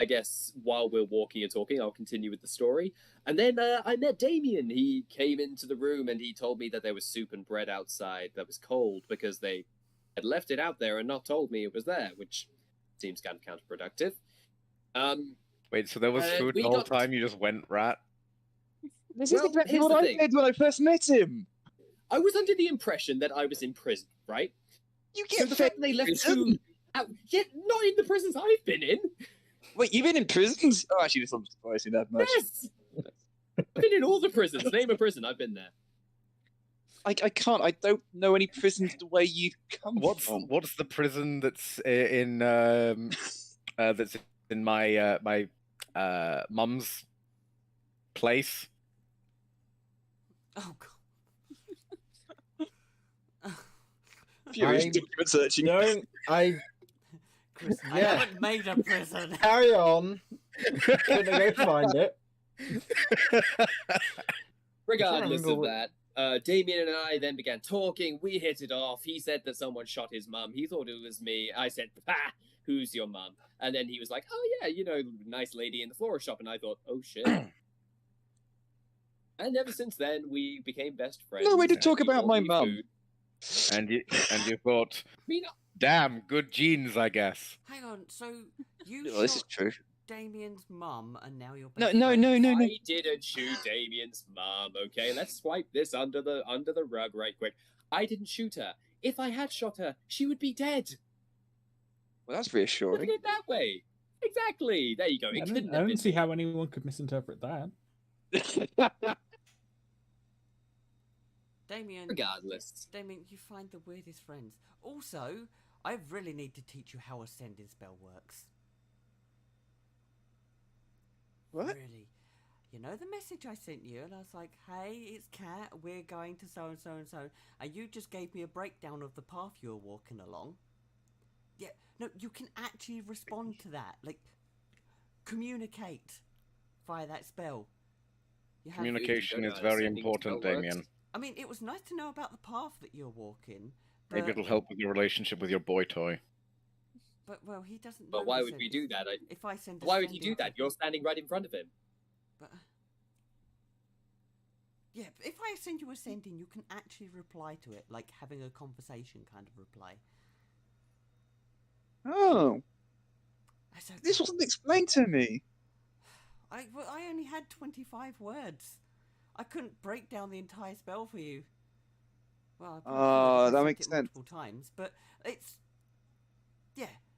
I guess while we're walking and talking, I'll continue with the story. And then I met Damien. He came into the room and he told me that there was soup and bread outside that was cold because they had left it out there and not told me it was there, which seems kind of counterproductive. Wait, so there was food the whole time? You just went rat? This is exactly what I did when I first met him. I was under the impression that I was in prison, right? You So get the fed fact that they left prison? food out, yet not in the prisons I've been in. Wait, you've been in prisons? Oh, actually, this doesn't surprise me that much. Yes, I've been in all the prisons. Name a prison, I've been there. I can't. I don't know any prisons the way you come from. What's the prison that's in my my mum's place? Oh, God. Furious document searching. Chris, I Yeah. haven't made a prison. carry on. Gonna go find it. Regardless of Triangle. that, Damien and I then began talking. We hit it off. He said that someone shot his mum. He thought it was me. I said, "Ha! Who's your mum?" And then he was like, "Oh yeah, you know, nice lady in the florist shop." And I thought, "Oh shit." And ever since then, we became best friends. No way to and talk we about all my eat mum. food. And you thought, I mean, damn, good genes, I guess. Hang on, so you Oh, this is shot true. Damien's mum, and now you're No, best no, friends? no, no, no. I didn't shoot Damien's mum. Okay, let's swipe this under the rug right quick. I didn't shoot her. If I had shot her, she would be dead. Well, that's Look at reassuring. it that way. Exactly. There you go. I It don't, couldn't I have don't been see me. how anyone could misinterpret that. Damien, Regardless. Damien, you find the weirdest friends. Also, I really need to teach you how a sending spell works. What? Really. You know the message I sent you, and I was like, "Hey, it's Kat. We're going to so and so and so," and you just gave me a breakdown of the path you were walking along. Yeah, no, you can actually respond to that, like communicate via that spell. You have, Communication don't is know how very sending important, spell works. Damien. I mean, it was nice to know about the path that you're walking. Maybe but- it'll help with your relationship with your boy toy. But well, he doesn't. know But why the would we sending do that? If I send, a Why would he sending do that? to- You're standing right in front of him. But yeah, if I send you a sending, you can actually reply to it, like having a conversation kind of reply. Oh, So this wasn't explained to me. I only had 25 words. I couldn't break down the entire spell for you. Well, I probably could if I That sent makes it sense. multiple times, but it's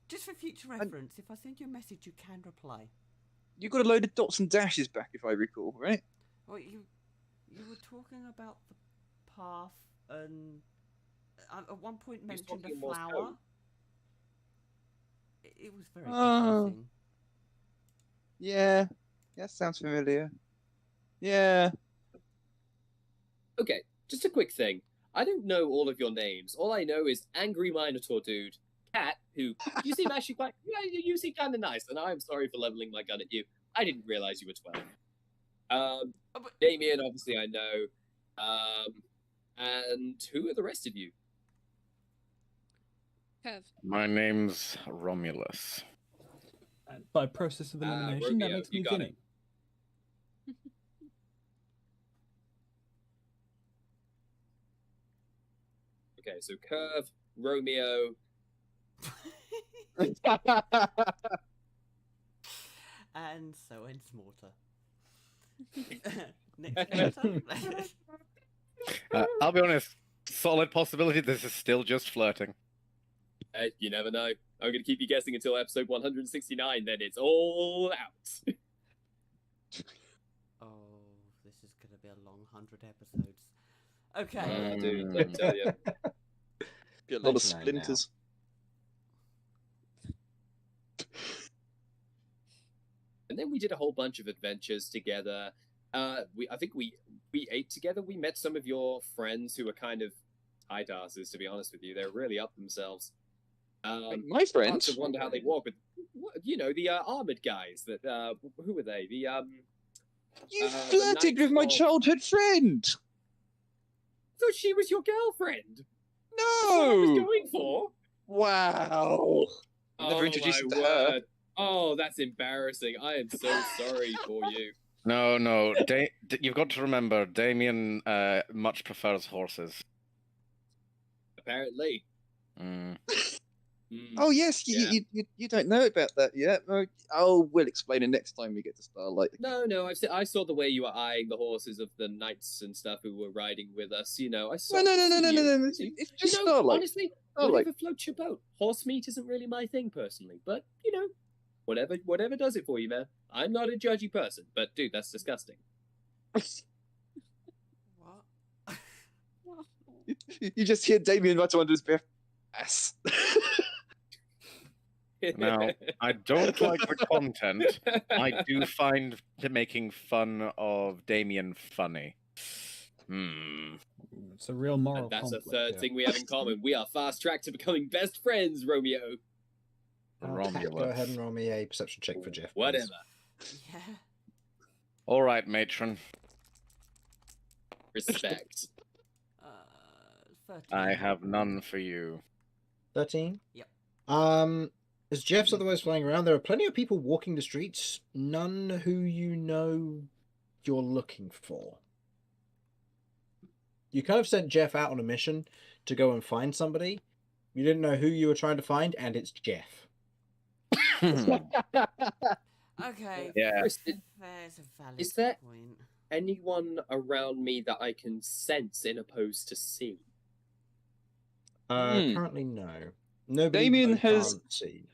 just for future reference. If I send you a message, you can reply. You got a load of dots and dashes back, if I recall, right? Well, you were talking about the path, and at one point mentioned a talking Morse flower. code. It was very Oh. confusing. Yeah, sounds familiar. Yeah. Okay, just a quick thing. I don't know all of your names. All I know is Angry Minotaur Dude, Cat, who you seem actually quite, you seem kind of nice, and I'm sorry for leveling my gun at you. I didn't realize you were 12. Damien, obviously I know. And who are the rest of you? Kev. My name's Romulus. And by process of elimination, that Romeo, makes you me got Vinny. Okay, so Curve, Romeo. And so ends Mortar. Next turn. I'll be honest, solid possibility this is still just flirting. Hey, you never know. I'm going to keep you guessing until episode 169, then it's all out. Oh, this is going to be a long 100 episodes. Okay. Dude, let me tell you. Be a lot of 99 now. splinters. And then we did a whole bunch of adventures together. I think we ate together. We met some of your friends who were kind of tight asses, to be honest with you. They're really up themselves. My Hard friends. to wonder how they walk with, the armored guys. That who were they? You the flirted Knights with my of- childhood friend. thought she was your girlfriend. That's what I was No! going for. Wow. Never introduced my him to her. word. Oh, that's embarrassing. I am so sorry for you. No, no. You've got to remember, Damien much prefers horses. Apparently. Mm. Oh yes, Yeah. you don't know about that yet. Oh, we'll explain it next time we get to Starlight. No, I saw the way you were eyeing the horses of the knights and stuff who were riding with us. You know, I saw. No. You. It's just You know, Starlight. honestly, Starlight. whatever floats your boat. Horse meat isn't really my thing personally, but you know, whatever does it for you, man. I'm not a judgy person, but dude, that's disgusting. What? You just hear Damien mutter under his breath. Ass. Now, I don't like the content. I do find making fun of Damien funny. It's a real moral And that's conflict. a third here. thing we have in common. We are fast tracked to becoming best friends, Romeo. Pat, Romulus. go ahead and roll me a perception check for Jeff. please. Whatever. Yeah. All right, matron. Respect. 13. I have none for you. 13? Yep. As Jeff's otherwise flying around, there are plenty of people walking the streets, none who you know you're looking for. You kind of sent Jeff out on a mission to go and find somebody. You didn't know who you were trying to find, and it's Jeff. Okay. Yeah. There's a valid Is there- point. Anyone around me that I can sense in opposed to see? Currently, no. Nobody Damien you has- can't see.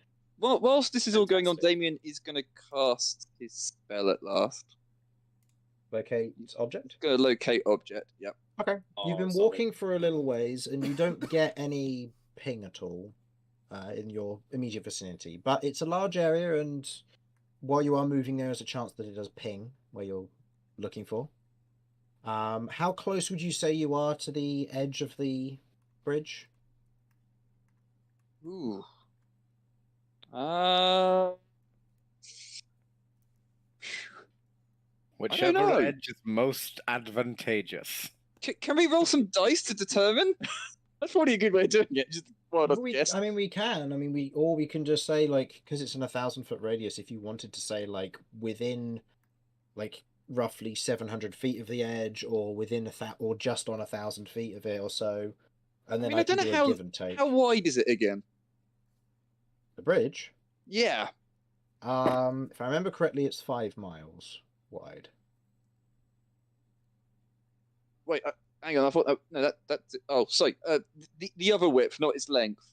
Well, whilst this is all going on, Fantastic. Damien is going to cast his spell at last. Locate object? Go locate object. Yep. Okay. You've been solid. walking for a little ways, and you don't get any ping at all in your immediate vicinity. But it's a large area, and while you are moving, there is a chance that it does ping where you're looking for. How close would you say you are to the edge of the bridge? Ooh. Whichever know. edge is most advantageous. Can we roll some dice to determine? That's probably a good way of doing it. Just wild We guess. can. We can just say, like, because it's in 1,000-foot radius. If you wanted to say, like, within, like, roughly 700 feet of the edge, or within or just on 1,000 feet of it, or so, and then I can don't do know a give and take. How wide is it again? The bridge. Yeah. If I remember correctly, it's 5 miles wide. Wait, hang on. I thought no, that's oh, sorry. The other width, not its length.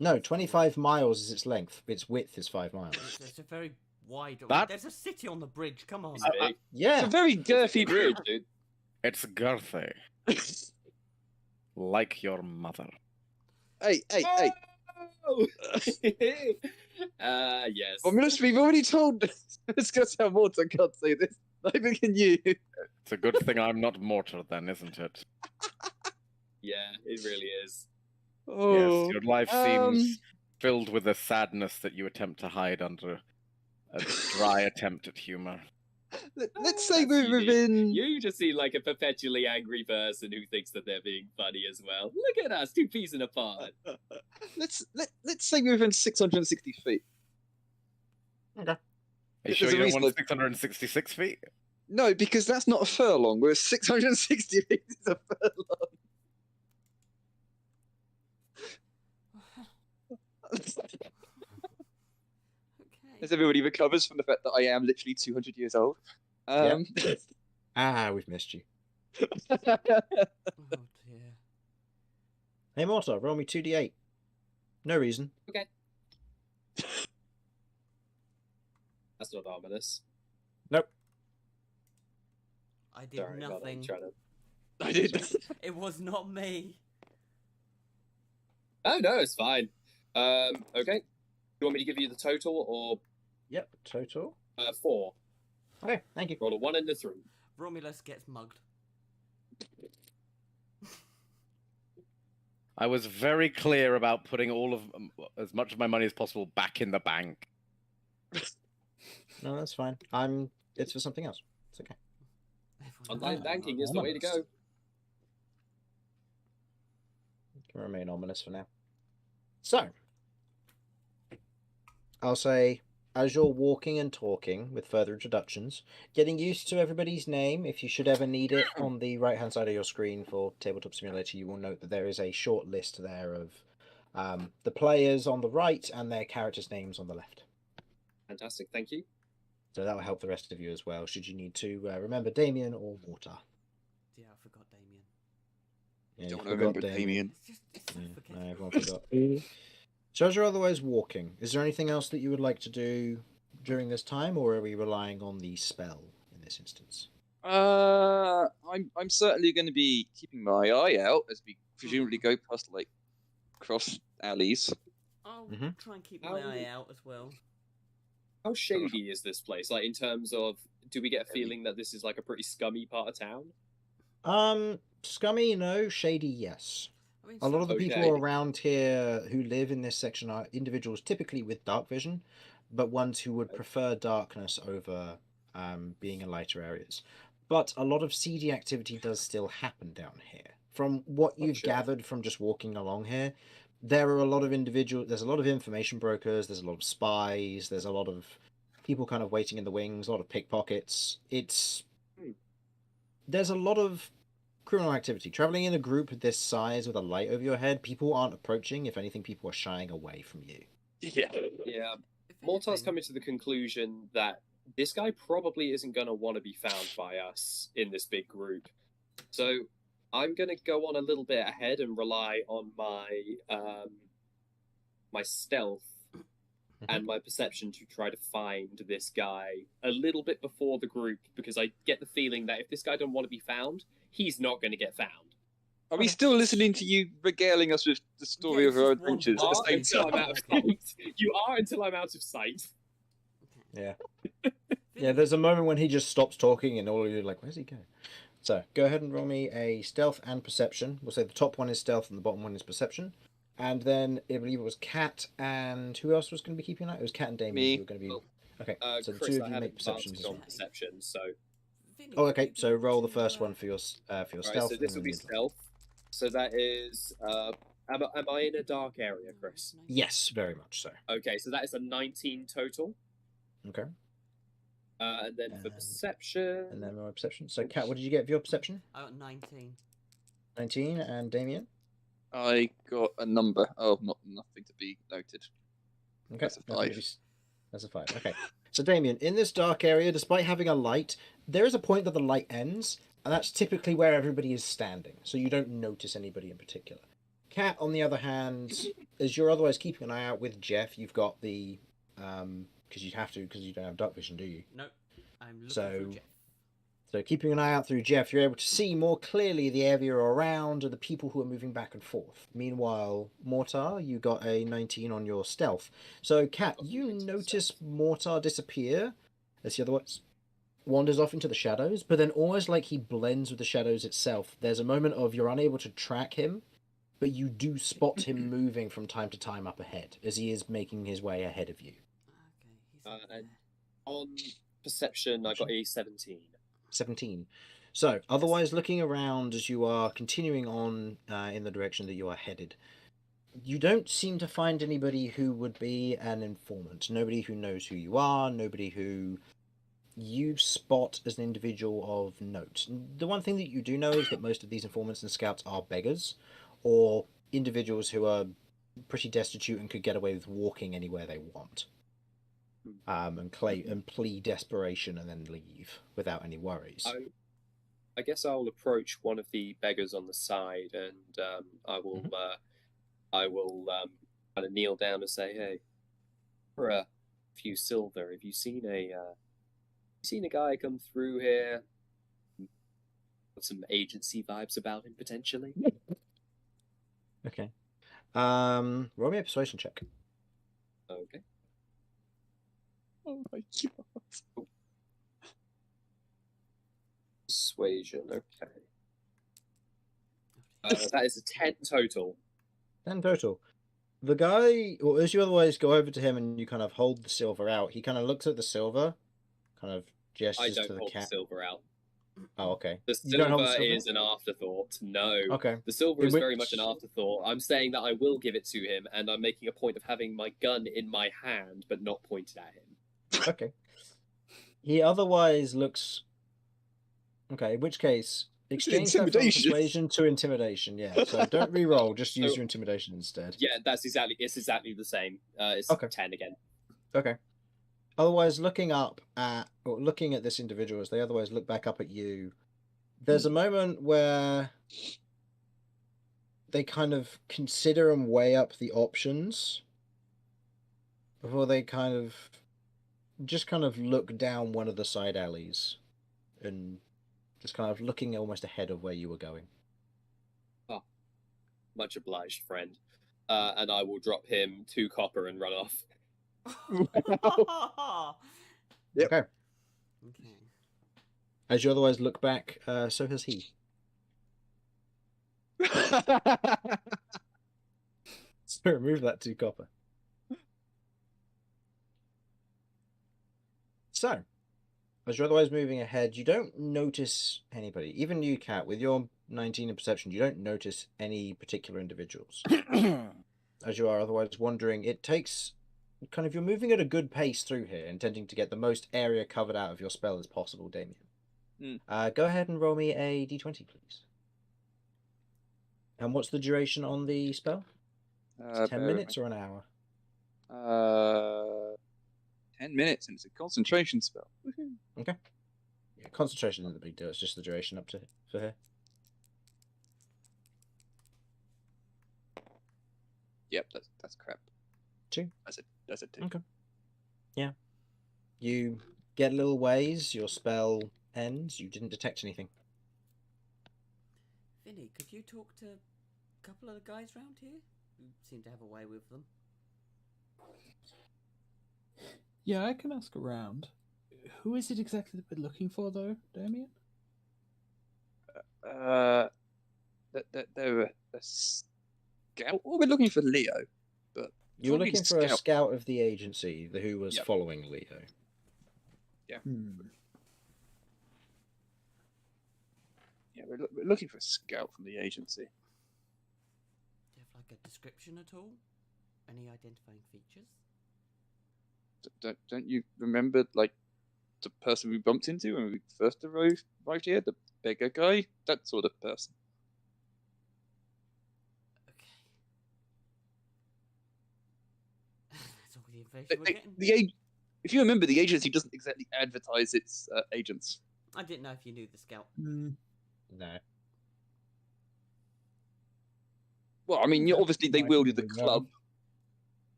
No, 25 miles is its length. Its width is 5 miles. It's a very wide. That- There's a city on the bridge. Come on. It's big. Yeah. It's a very girthy Bridge, bridge. dude. It's girthy, like your mother. Hey. Oh! Yes. Romulus, we've already told. It's going to sound more. I can't say this. Not even can you. It's a good thing I'm not mortar, then, isn't it? Yeah, it really is. Oh. Yes, your life seems filled with a sadness that you attempt to hide under a dry attempt at humor. Let's say That's we're unique. within. You just seem like a perpetually angry person who thinks that they're being funny as well. Look at us, two peas in a pod. Let's say we're within 660 feet. Okay. Are you There's sure a you don't reason want that- 666 feet? No, because that's not a furlong. We're 660 feet is a furlong. Okay. As everybody recovers from the fact that I am literally 200 years old. We've missed you. Oh dear. Hey, Mortar, roll me 2d8. No reason. That's not ominous. Nope. I did Sorry, God, I'm nothing. trying to... I did. It was not me. Oh, no, it's fine. Okay. You want me to give you the total or Yep, total. 4? Okay, thank you. Roll a 1 and a 3. Romulus gets mugged. I was very clear about putting all of as much of my money as possible back in the bank. No, that's fine. It's for something else. It's okay. Online Oh, banking is the way to go. Can remain ominous for now. So, I'll say, as you're walking and talking with further introductions, getting used to everybody's name. If you should ever need it, on the right-hand side of your screen for Tabletop Simulator, you will note that there is a short list there of the players on the right and their characters' names on the left. Fantastic, thank you. So that will help the rest of you as well, should you need to remember Damien or Water. Yeah, I forgot Damien. Yeah, Don't you remember forgot Damien. It's so forgettable. Everyone forgot. So as you're otherwise walking, is there anything else that you would like to do during this time, or are we relying on the spell in this instance? I'm certainly going to be keeping my eye out as we presumably go past like cross alleys. I'll Mhm. try and keep my eye out as well. How shady is this place? Like, in terms of, do we get a feeling that this is like a pretty scummy part of town? Scummy, no. Shady, yes. I mean, A lot of the Okay. people around here who live in this section are individuals typically with dark vision, but ones who would prefer darkness over being in lighter areas. But a lot of seedy activity does still happen down here. From what you've Gotcha. gathered from just walking along here, there are a lot of there's a lot of information brokers, there's a lot of spies, there's a lot of people kind of waiting in the wings, a lot of pickpockets. There's a lot of criminal activity. Traveling in a group this size with a light over your head, people aren't approaching. If anything, people are shying away from you. Yeah. Yeah. if Mortar's anything- coming to the conclusion that this guy probably isn't going to want to be found by us in this big group. So I'm going to go on a little bit ahead and rely on my my stealth and my perception to try to find this guy a little bit before the group, because I get the feeling that if this guy don't want to be found, he's not going to get found. Are we still listening to you regaling us with the story Yeah, of our it's just one adventures at the part. same Until I'm time? out of sight. You are until I'm out of sight. Yeah. Yeah, there's a moment when he just stops talking and all of you are like, where's he going? So, go ahead and roll me a stealth and perception. We'll say the top one is stealth and the bottom one is perception. And then I believe it was Kat and who else was going to be keeping an eye? It was Kat and Damien Me. who were going to be... Well, Okay, so the Chris, two of I you have make perceptions advantage as on well. perception, so... Vinny, Oh, would okay, you be so able roll the to, first one for your stealth. Right, and so this then will be the- stealth. So that is... am I in a dark area, Chris? Yes, very much so. Okay, so that is a 19 total. Okay, And then for And- perception... and then roll perception. So, Kat, what did you get for your perception? I got 19. 19, and Damien? I got a number. Oh, nothing to be noted. Okay, That's a nothing to 5. be That's a 5. Okay. So, Damien, in this dark area, despite having a light, there is a point that the light ends, and that's typically where everybody is standing, so you don't notice anybody in particular. Kat, on the other hand, as you're otherwise keeping an eye out with Jeff, you've got the... because you have to, because you don't have dark vision, do you? Nope. I'm looking So- for Jeff. So keeping an eye out through Jeff, you're able to see more clearly the area around and the people who are moving back and forth. Meanwhile, Mortar, you got a 19 on your stealth. So, Kat, you notice Mortar disappear as he otherwise wanders off into the shadows, but then almost like he blends with the shadows itself. There's a moment of you're unable to track him, but you do spot him moving from time to time up ahead as he is making his way ahead of you. Okay, he's up and- there. On perception, I got a 17. 17. So, otherwise, looking around as you are continuing on in the direction that you are headed, you don't seem to find anybody who would be an informant. Nobody who knows who you are, nobody who you spot as an individual of note. The one thing that you do know is that most of these informants and scouts are beggars, or individuals who are pretty destitute and could get away with walking anywhere they want. And plead desperation and then leave without any worries. I guess I'll approach one of the beggars on the side, and I will kind of kneel down and say, "Hey, for a few silver, have you seen a guy come through here with some agency vibes about him potentially?" Okay. Roll me a persuasion check. Okay. Oh my god. Persuasion. Okay. That is a 10 total. 10 total. The guy, or as you otherwise go over to him and you kind of hold the silver out, he kind of looks at the silver, kind of I gestures don't to the hold cat. silver out. Oh, okay. The You don't hold the silver silver? is an afterthought. No. Okay. The silver In is very much an which- afterthought. I'm saying that I will give it to him, and I'm making a point of having my gun in my hand, but not pointed at him. Okay. He otherwise looks. Okay, in which case, exchange that from Intimidation. persuasion to intimidation. Yeah, so don't re-roll. Just use So- your intimidation instead. Yeah, it's exactly the same. It's Okay. 10 again. Okay. Otherwise, looking at this individual as they otherwise look back up at you, there's a moment where they kind of consider and weigh up the options before they kind of look down one of the side alleys and just kind of looking almost ahead of where you were going. Much obliged, friend. And I will drop him 2 copper and run off. Yep. Okay. Okay. As you otherwise look back, so has he. So remove that 2 copper. So, as you're otherwise moving ahead, you don't notice anybody. Even you, Cat, with your 19 in perception, you don't notice any particular individuals. As you are otherwise wandering, it takes kind of, you're moving at a good pace through here, intending to get the most area covered out of your spell as possible, Damien. Go ahead and roll me a d20, please. And what's the duration on the spell? 10 minutes or an hour? 10 minutes, and it's a concentration spell. Okay. Yeah, concentration isn't the big deal. It's just the duration up to for here. Yep, that's crap. 2. That's a 2. Okay. Yeah. You get a little ways. Your spell ends. You didn't detect anything. Vinny, could you talk to a couple of the guys round here? You seem to have a way with them. Yeah, I can ask around. Who is it exactly that we're looking for, though, Damien? They're a scout. Well, we're looking for Leo, but You were probably looking for a scout of the agency who was Yep. following Leo. Yeah, we're looking for a scout from the agency. Do you have like a description at all? Any identifying features? Don't you remember, like, the person we bumped into when we first arrived here? The beggar guy? That sort of person. Okay. That's all the information we're getting. If you remember, the agency doesn't exactly advertise its agents. I didn't know if you knew the scout. No. Well, I mean, obviously they Might wielded the be, yeah. club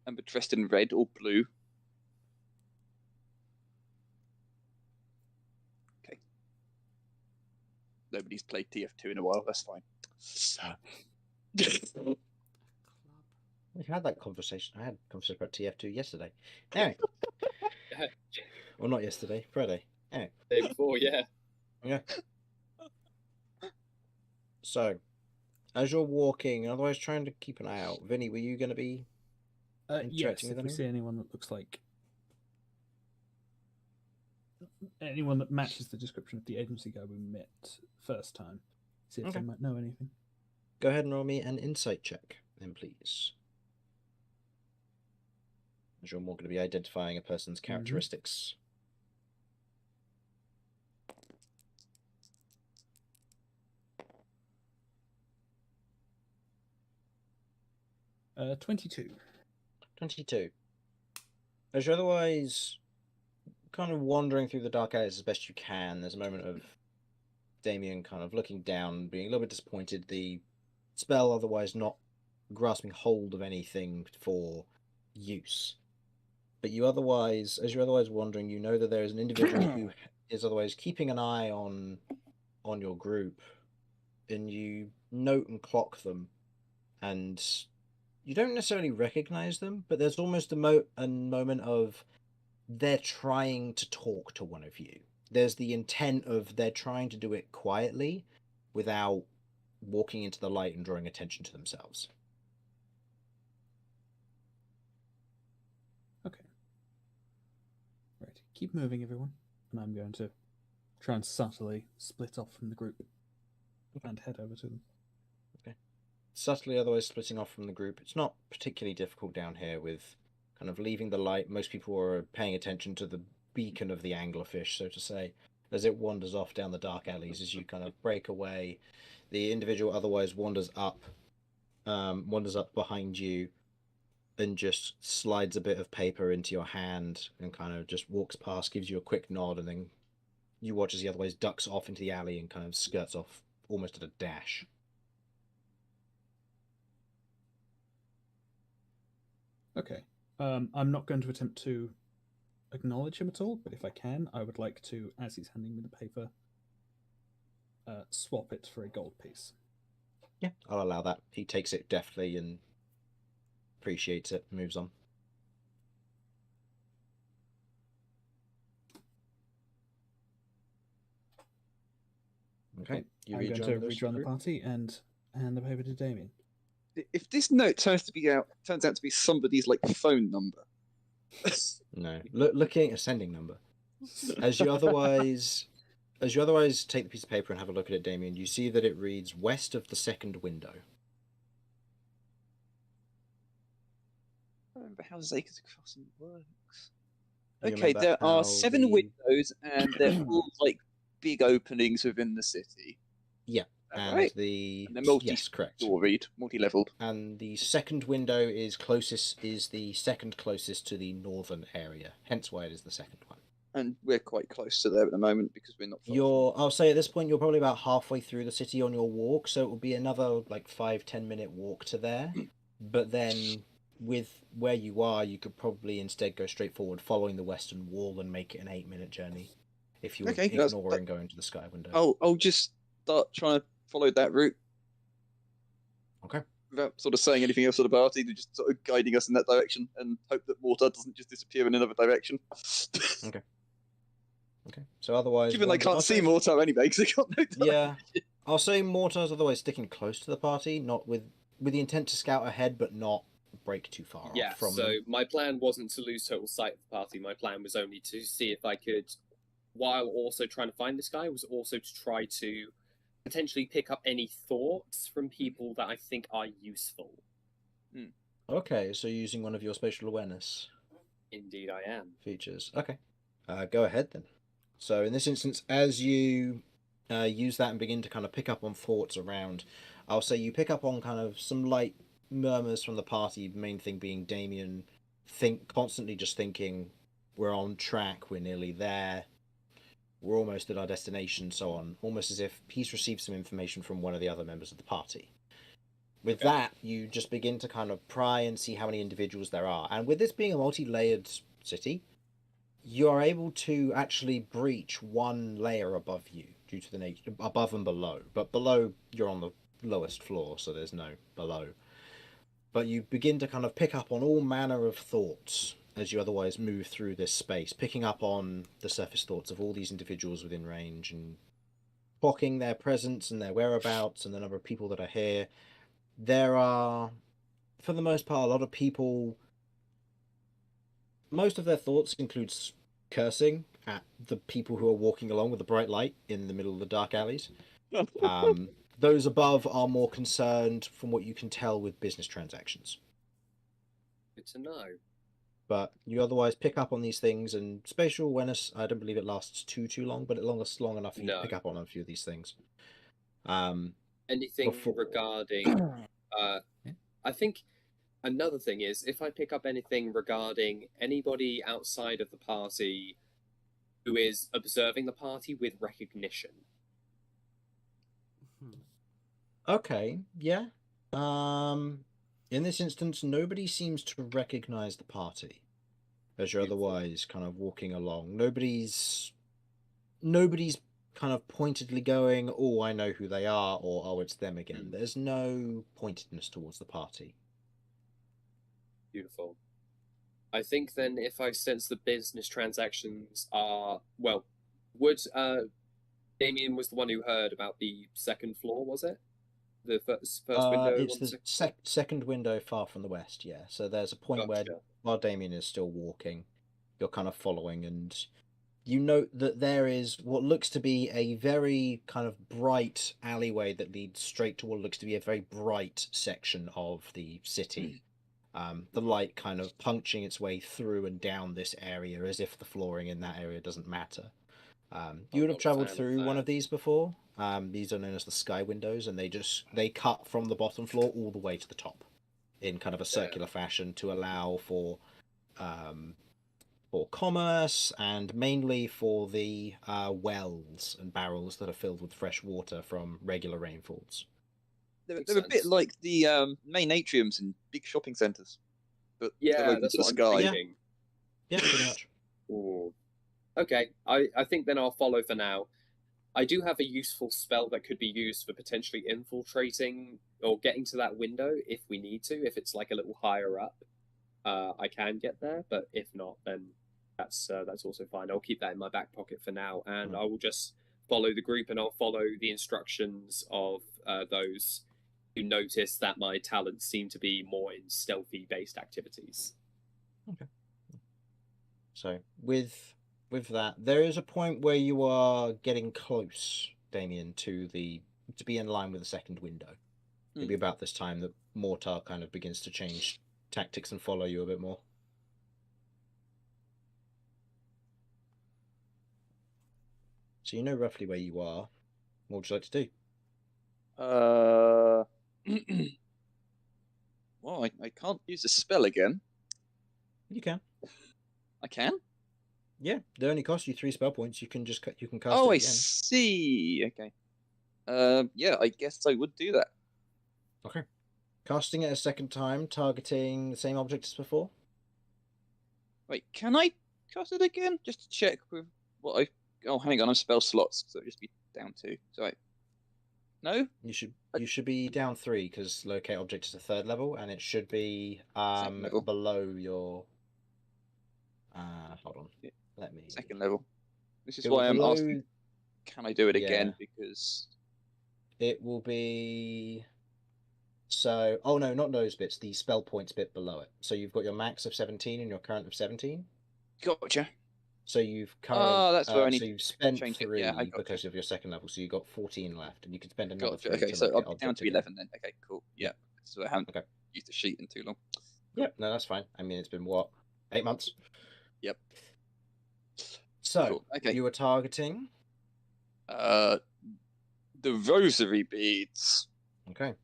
and were dressed in red or blue. Okay. Nobody's played TF2 in a while. That's fine. Club. We had that conversation. I had a conversation about TF2 yesterday. Anyway. Well, not yesterday. Friday. Anyway. Day before, yeah. Yeah. So, as you're walking, otherwise trying to keep an eye out, Vinny, were you going to be Yes, interacting if with we anyone? see anyone that looks like anyone that matches the description of the agency guy we met first time, see if Okay. they might know anything. Go ahead and roll me an insight check, then, please. As you're more going to be identifying a person's characteristics. 22. 22. As you're otherwise kind of wandering through the dark alleys as best you can, there's a moment of Damien kind of looking down, being a little bit disappointed, the spell otherwise not grasping hold of anything for use. But you otherwise, as you're otherwise wandering, you know that there is an individual who is otherwise keeping an eye on your group, and you note and clock them, and you don't necessarily recognize them, but there's almost a moment of they're trying to talk to one of you. There's the intent of they're trying to do it quietly without walking into the light and drawing attention to themselves. Okay. Right. Keep moving, everyone. And I'm going to try and subtly split off from the group and head over to them. Subtly otherwise splitting off from the group. It's not particularly difficult down here with kind of leaving the light. Most people are paying attention to the beacon of the anglerfish, so to say, as it wanders off down the dark alleys as you kind of break away. The individual otherwise wanders up behind you and just slides a bit of paper into your hand and kind of just walks past, gives you a quick nod, and then you watch as he otherwise ducks off into the alley and kind of skirts off almost at a dash. Okay. I'm not going to attempt to acknowledge him at all, but if I can, I would like to, as he's handing me the paper, swap it for a gold piece. Yeah, I'll allow that. He takes it deftly and appreciates it, moves on. Okay, I'm going to rejoin the party and hand the paper to Damien. If this note turns out to be somebody's like phone number. No, looking at ascending number. As you otherwise take the piece of paper and have a look at it, Damien, you see that it reads west of the second window. I don't remember how Zaker's Crossing works. You Okay, remember there how are 7 the- windows, and they're all like big openings within the city. Yeah, And and they're yes, correct. Storied, multi-leveled. And the second window is the second closest to the northern area, hence why it is the second one. And we're quite close to there at the moment because we're not. I'll say at this point you're probably about halfway through the city on your walk, so it will be another like 5-10 minute walk to there. But then with where you are, you could probably instead go straight forward following the western wall and make it an 8-minute journey if you were ignoring going to the sky window. I'll just start trying to follow that route. Okay. Without sort of saying anything else to the party, they're just sort of guiding us in that direction and hope that water doesn't just disappear in another direction. Okay. So otherwise, Given I can't see Mortar anyway, because I can't know. Yeah, I'll say Mortar's otherwise sticking close to the party, not with the intent to scout ahead, but not break too far off from so them. my plan wasn't to lose total sight of the party. My plan was only to see if I could, while also trying to find this guy, was also to try to potentially pick up any thoughts from people that I think are useful. Okay, so using one of your spatial awareness Indeed, I am. features. Okay, go ahead then. So in this instance, as you use that and begin to kind of pick up on thoughts around, I'll say you pick up on kind of some light murmurs from the party, the main thing being Damien constantly just thinking, we're on track, we're nearly there, we're almost at our destination, so on, almost as if he's received some information from one of the other members of the party. With that, you just begin to kind of pry and see how many individuals there are. And with this being a multi-layered city, you are able to actually breach one layer above you due to the nature above and below. But below, you're on the lowest floor, so there's no below. But you begin to kind of pick up on all manner of thoughts as you otherwise move through this space, picking up on the surface thoughts of all these individuals within range and clocking their presence and their whereabouts and the number of people that are here. There are, for the most part, a lot of people. Most of their thoughts includes cursing at the people who are walking along with the bright light in the middle of the dark alleys. Those above are more concerned, from what you can tell, with business transactions. Good to know. But you otherwise pick up on these things, and spatial awareness, I don't believe it lasts too long, but it lasts long enough for you to pick up on a few of these things. Anything regarding... I think another thing is, if I pick up anything regarding anybody outside of the party who is observing the party with recognition. Okay, yeah. In this instance, nobody seems to recognize the party as you're otherwise kind of walking along. Nobody's kind of pointedly going, oh, I know who they are, or oh, it's them again. There's no pointedness towards the party. Beautiful. I think then if I sense the business transactions are, well, Damien was the one who heard about the second floor, was it? The first window? It's the second window far from the west, yeah. So there's a point where, while Damien is still walking, you're kind of following, and you note that there is what looks to be a very kind of bright alleyway that leads straight to what looks to be a very bright section of the city. The light kind of punching its way through and down this area as if the flooring in that area doesn't matter. You would have not a travelled fan of through one that. of these before. These are known as the sky windows, and they cut from the bottom floor all the way to the top in kind of a circular fashion to allow for commerce and mainly for the wells and barrels that are filled with fresh water from regular rainfalls. They're Makes a bit sense. like the main atriums in big shopping centres, but they're Yeah, open that's to the what sky. I'm Yeah. thinking. Yeah, pretty much. Ooh. Okay, I think then I'll follow for now. I do have a useful spell that could be used for potentially infiltrating or getting to that window if we need to. If it's like a little higher up, I can get there. But if not, then that's also fine. I'll keep that in my back pocket for now, and I will just follow the group, and I'll follow the instructions of those who notice that my talents seem to be more in stealthy-based activities. Okay. So with that, there is a point where you are getting close, Damien, to be in line with the second window. It'll be about this time that Mortar kind of begins to change tactics and follow you a bit more. So you know roughly where you are. What would you like to do? Well, I can't use the spell again. You can. I can? Yeah, they only cost you 3 spell points. You can just cast Oh, it I again. see. Okay. Yeah, I guess I would do that. Okay. Casting it a second time, targeting the same object as before. Wait, can I cast it again? Just to check with what I... Oh, hang on, I'm spell slots, so it'll just be down 2. Sorry. No? You should be down 3 because locate object is a 3rd level, and it should be Second level. below your. Hold on. Yeah. Let me. Second level. This is It will why I'm below- asking, can I do it Yeah. again? Because... It will be. So, oh no, not those bits. The spell points bit below it. So you've got your max of 17 and your current of 17. Gotcha. So you've current. Oh, that's where I need so to you've spent change it. 3 Yeah, I gotcha. because of your second level. So you got 14 left, and you can spend another Gotcha. 3 Okay, to so locate I'll be down object to again. 11 then. Okay, cool. Yeah. So I haven't used the sheet in too long. Yep, no, that's fine. I mean, it's been what, 8 months? Yep. So Cool. Okay. you were targeting. The rosary beads. Okay.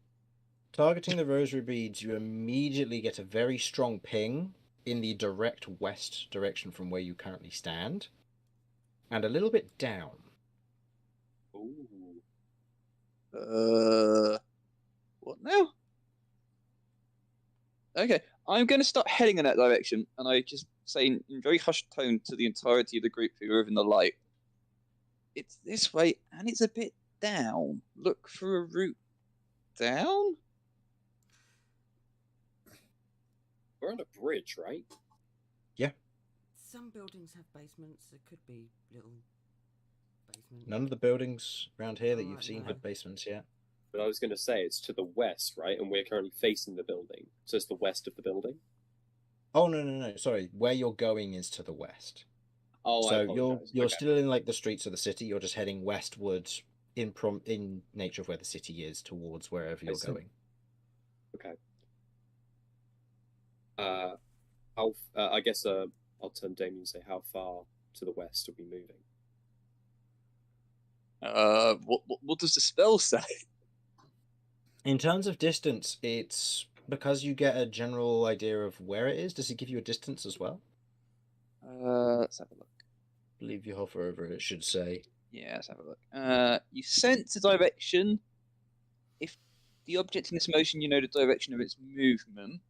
Targeting the rosary beads, you immediately get a very strong ping in the direct west direction from where you currently stand, and a little bit down. Ooh. What now? Okay, I'm going to start heading in that direction, and I just say in very hushed tone to the entirety of the group who are in the light, it's this way, and it's a bit down. Look for a route down? We're on a bridge, right? Some buildings have basements. There could be little basements. None of the buildings around here that Oh, you've right, seen no. have basements yet. But I was going to say it's to the west, right? And we're currently facing the building, so it's the west of the building. Oh no! Sorry, where you're going is to the west. Oh, I So apologize. you're Okay. still in like the streets of the city. You're just heading westward in nature of where the city is towards wherever you're see. going. Okay. I guess I'll turn Damien and say, how far to the west are we moving? What does the spell say? In terms of distance, it's because you get a general idea of where it is. Does it give you a distance as well? Let's have a look. I believe you hover over it. It should say. Yeah, let's have a look. You sense a direction. If the object in this motion, you know the direction of its movement.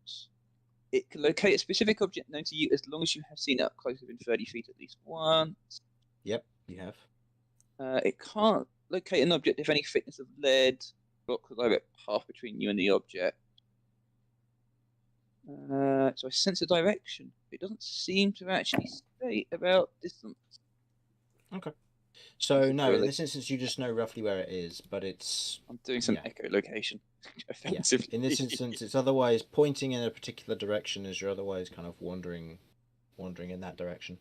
It can locate a specific object known to you as long as you have seen it up close within 30 feet at least once. Yep, you have. It can't locate an object if any thickness of lead block the direct path between you and the object. So I sense a direction. It doesn't seem to actually state about distance. Okay. So no, in Really? this instance, you just know roughly where it is, but it's I'm doing some Yeah. echolocation. yeah. Offensively. In this instance, it's otherwise pointing in a particular direction as you're otherwise kind of wandering in that direction.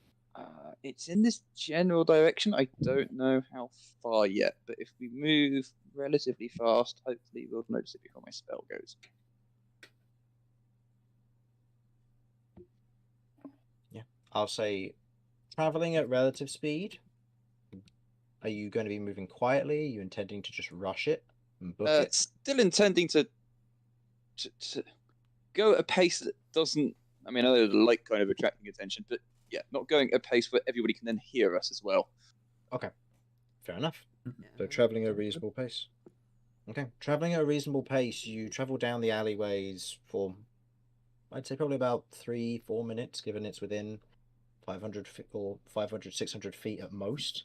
It's in this general direction. I don't know how far yet, but if we move relatively fast, hopefully we'll notice it before my spell goes. Yeah, I'll say traveling at relative speed. Are you going to be moving quietly? Are you intending to just rush it and book it? Still intending to go at a pace that doesn't. I mean, I know the light kind of attracting attention, but yeah, not going at a pace where everybody can then hear us as well. Okay, fair enough. Yeah. So traveling at a reasonable pace. Okay, traveling at a reasonable pace, you travel down the alleyways for, I'd say, probably about 3-4 minutes, given it's within 500 or 500, 600 feet at most.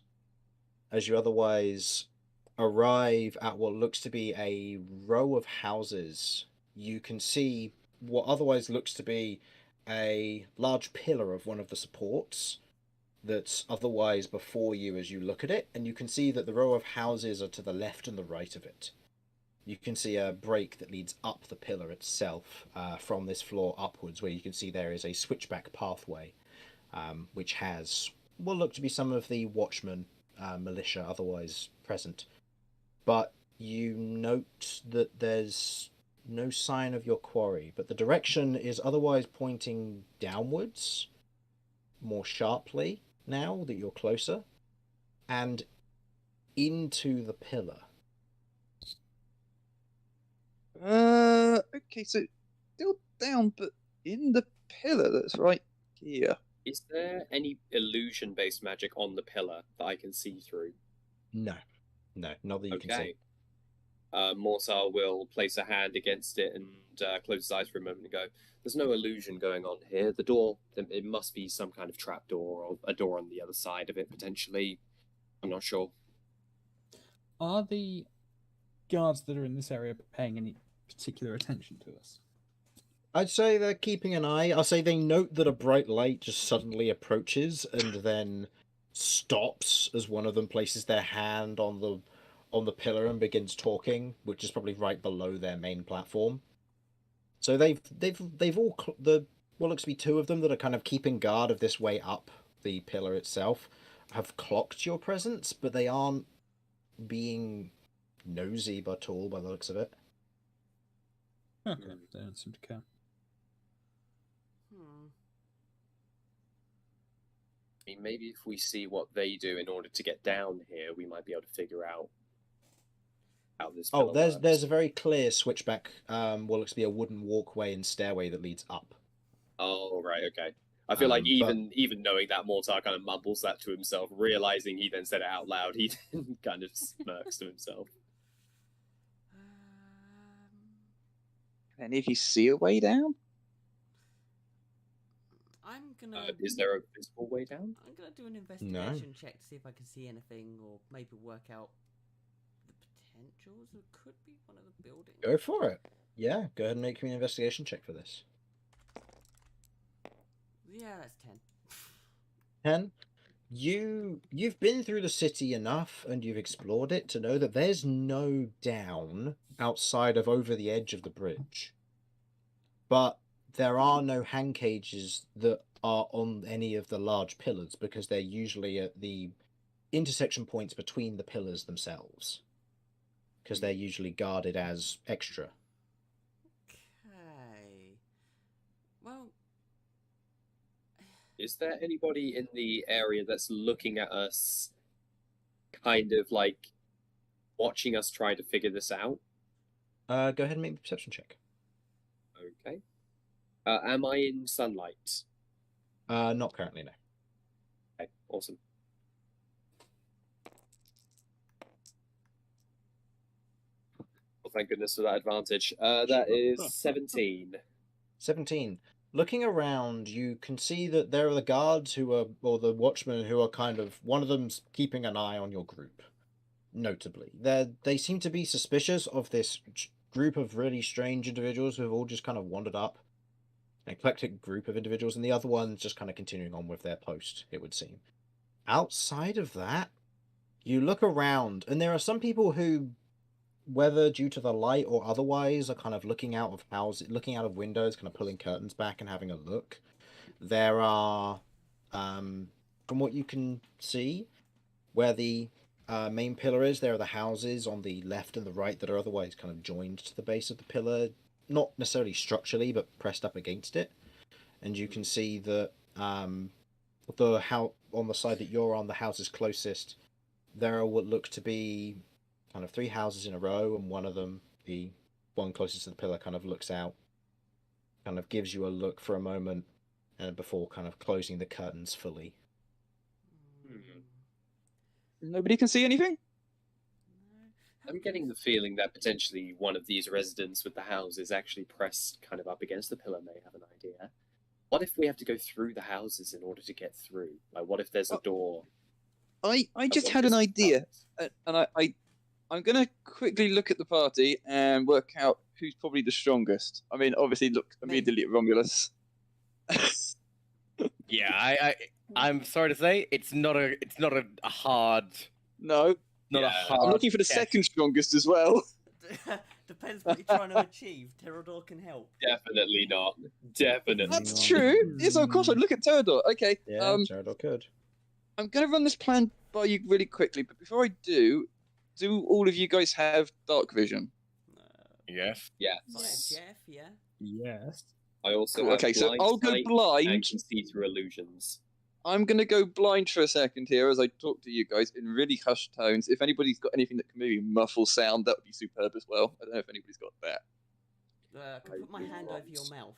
As you otherwise arrive at what looks to be a row of houses, you can see what otherwise looks to be a large pillar of one of the supports that's otherwise before you as you look at it, and you can see that the row of houses are to the left and the right of it. You can see a break that leads up the pillar itself from this floor upwards, where you can see there is a switchback pathway, which has what look to be some of the watchmen, militia otherwise present. But you note that there's no sign of your quarry, but the direction is otherwise pointing downwards more sharply now that you're closer, and into the pillar. Okay, so still down, but in the pillar that's right here. Is there any illusion-based magic on the pillar that I can see through? No, not that you can see. Mortar will place a hand against it and close his eyes for a moment and go, there's no illusion going on here. The door, it must be some kind of trap door or a door on the other side of it, potentially. I'm not sure. Are the guards that are in this area paying any particular attention to us? I'd say they're keeping an eye. I'll say they note that a bright light just suddenly approaches and then stops as one of them places their hand on the pillar and begins talking, which is probably right below their main platform. So they've all what looks to be two of them that are kind of keeping guard of this way up the pillar itself have clocked your presence, but they aren't being nosy at all by the looks of it. Okay, they don't seem to care. I mean, maybe if we see what they do in order to get down here, we might be able to figure out how this. Oh, there's a very clear switchback. What looks to be a wooden walkway and stairway that leads up. Oh, right, okay. I feel like even knowing that, Mortar kind of mumbles that to himself, realizing he then said it out loud. He then kind of smirks to himself. Any of you see a way down? I'm gonna. Is there a visible way down? I'm gonna do an investigation check to see if I can see anything, or maybe work out the potentials. It could be one of the buildings. Go for it. Yeah, go ahead and make me an investigation check for this. Yeah, that's 10. 10. You've been through the city enough and you've explored it to know that there's no down outside of over the edge of the bridge. But there are no hang cages that are on any of the large pillars because they're usually at the intersection points between the pillars themselves. Because they're usually guarded as extra. Okay. Well, is there anybody in the area that's looking at us, kind of like watching us try to figure this out? Go ahead and make the perception check. Okay. Am I in sunlight? Not currently, no. Okay, awesome. Well, thank goodness for that advantage. That is 17. 17. Looking around, you can see that there are the guards who are, or the watchmen who are kind of, one of them's keeping an eye on your group, notably. They seem to be suspicious of this group of really strange individuals who have all just kind of wandered up. An eclectic group of individuals, and the other one's just kind of continuing on with their post, it would seem. Outside of that, you look around, and there are some people who, whether due to the light or otherwise, are kind of looking out of houses, looking out of windows, kind of pulling curtains back and having a look. There are from what you can see, where the main pillar is, there are the houses on the left and the right that are otherwise kind of joined to the base of the pillar, not necessarily structurally, but pressed up against it. And you can see that the house on the side that you're on, the houses closest, there are what look to be kind of 3 houses in a row, and one of them, the one closest to the pillar, kind of looks out, kind of gives you a look for a moment, and before kind of closing the curtains fully. Nobody can see anything? I'm getting the feeling that potentially one of these residents with the houses actually pressed kind of up against the pillar may have an idea. What if we have to go through the houses in order to get through? Like, what if there's a door? I just had an idea, and I'm going to quickly look at the party and work out who's probably the strongest. I mean, obviously, look immediately at Romulus. Yeah, I'm sorry to say, it's not a hard. No, not a hard. I'm looking for the second strongest as well. Depends what you're trying to achieve. Pterodor can help. Definitely not. Definitely That's not. true. Yes, of course. I'd look at Pterodor. Okay. Yeah, Pterodor could. I'm going to run this plan by you really quickly, but before I do all of you guys have dark vision? Yes. Yes. Jeff, yeah. Yes. I also Cool. have Okay, so blind I'll go sight blind. and can see through illusions. I'm going to go blind for a second here as I talk to you guys in really hushed tones. If anybody's got anything that can maybe muffle sound, that would be superb as well. I don't know if anybody's got that. Can I put my hand over your mouth?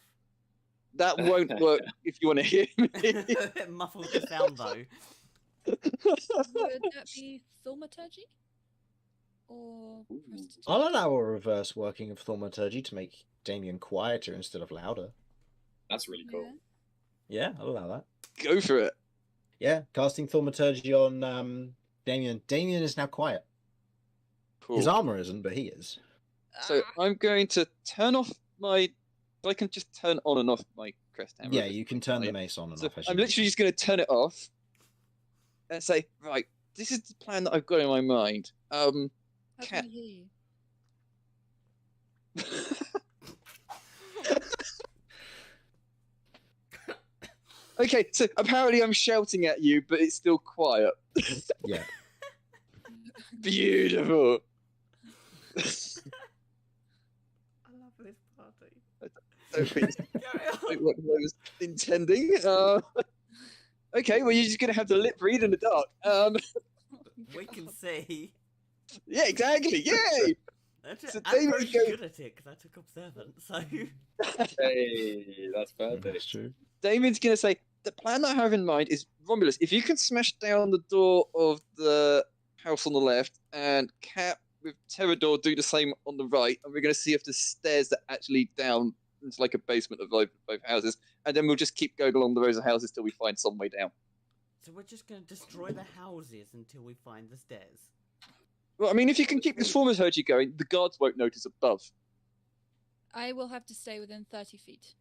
That won't work if you want to hear me. It muffles the sound though. Would that be thaumaturgy? Or prestidigitation? I'll allow a reverse working of thaumaturgy to make Damien quieter instead of louder. That's really cool. Yeah, I'll allow that. Go for it. Yeah, casting thaumaturgy on Damien. Damien is now quiet. Cool. His armor isn't, but he is. So I'm going to turn off my. I can just turn on and off my crest hammer. Yeah, you can turn the mace on and So off. As I'm you literally need just going to turn it off and say, right, this is the plan that I've got in my mind. How Cat. can I hear you? Okay, so apparently I'm shouting at you, but it's still quiet. Yeah. Beautiful. I love this party. Don't think what I was intending. Okay, well, you're just going to have to lip read in the dark. We can see. Yeah, exactly. Yay! Actually, So I'm David very goes- good at it because I took observant. So Hey, that's perfect. That's true. Damien's going to say, the plan I have in mind is, Romulus, if you can smash down the door of the house on the left, and Cat with Pterodor do the same on the right, and we're going to see if the stairs that actually down into like a basement of both houses, and then we'll just keep going along the rows of houses till we find some way down. So we're just going to destroy the houses until we find the stairs. Well, I mean, if you can keep this thaumaturgy going, the guards won't notice above. I will have to stay within 30 feet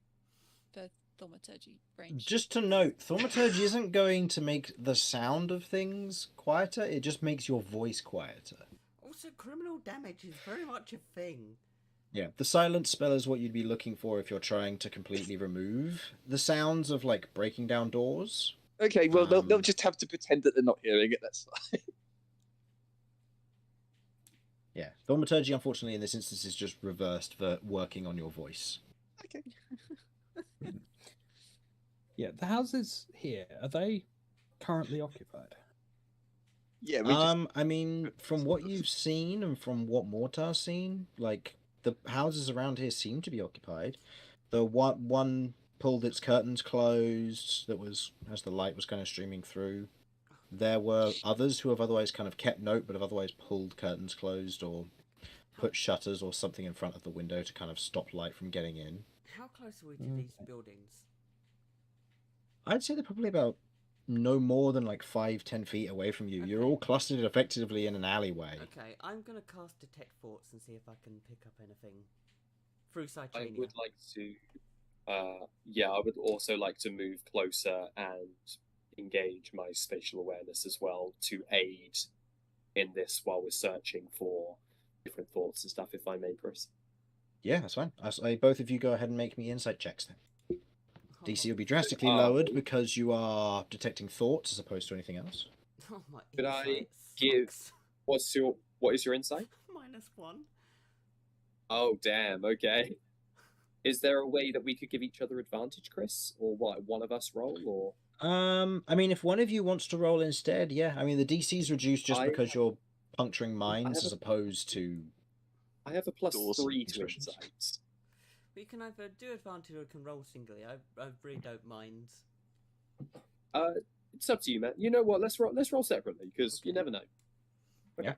for thaumaturgy range. Just to note, thaumaturgy isn't going to make the sound of things quieter, it just makes your voice quieter. Also, criminal damage is very much a thing. Yeah, the silence spell is what you'd be looking for if you're trying to completely remove the sounds of, like, breaking down doors. Okay, well, they'll just have to pretend that they're not hearing it, that's fine. Yeah, thaumaturgy, unfortunately, in this instance is just reversed for working on your voice. Okay. Yeah, the houses here, are they currently occupied? Yeah, we just... I mean, from what you've seen and from what Mortar's seen, like, the houses around here seem to be occupied. The one pulled its curtains closed that was, as the light was kind of streaming through. There were others who have otherwise kind of kept note, but have otherwise pulled curtains closed or put shutters or something in front of the window to kind of stop light from getting in. How close are we to these buildings? I'd say they're probably about no more than like 5-10 feet away from you. Okay. You're all clustered effectively in an alleyway. Okay, I'm going to cast Detect Thoughts and see if I can pick up anything through I Cytrania. would like to. I would also like to move closer and engage my spatial awareness as well to aid in this while we're searching for different thoughts and stuff, if I may, Chris. Yeah, that's fine. I say both of you go ahead and make me insight checks then. DC will be drastically Oh. lowered because you are detecting thoughts as opposed to anything else. Oh, my Could I insight give- sucks. What is your insight? -1. Oh damn. Okay. Is there a way that we could give each other advantage, Chris, or what? One of us roll, or I mean, if one of you wants to roll instead, yeah. I mean, the DC's reduced just I because you're puncturing minds have as opposed to. I have a +3 to expressions. insight. We can either do advantage or we can roll singly. I really don't mind. It's up to you, man. You know what? Let's roll separately because you Okay. never know. Okay.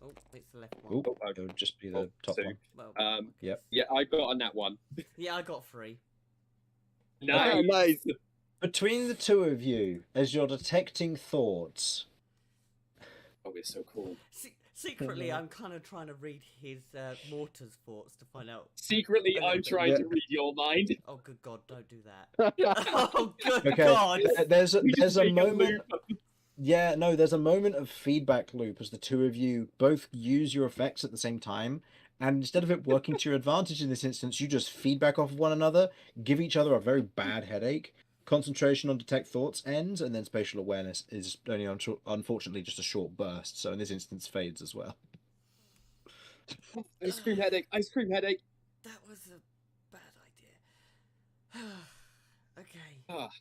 Oh, it's the left one. Oop, Oh, it would just be the top two. one. Well, Yep. Yeah, I got on that one. Yeah, I got 3. Nice. Nice. Between the two of you, as you're detecting thoughts, Oh, it's so cool. Secretly, I'm kind of trying to read his Mortar's thoughts to find out. Secretly, A little I'm bit. trying to read your mind. Oh, good God, don't do that. Oh, good okay, God. there's We just a make moment. loop. Yeah, no, there's a moment of feedback loop as the two of you both use your effects at the same time, and instead of it working to your advantage in this instance, you just feedback off of one another, give each other a very bad headache. Concentration on detect thoughts ends, and then spatial awareness is only unfortunately just a short burst. So in this instance, fades as well. Ice cream headache. Ice cream headache. That was a bad idea. Okay. Ah,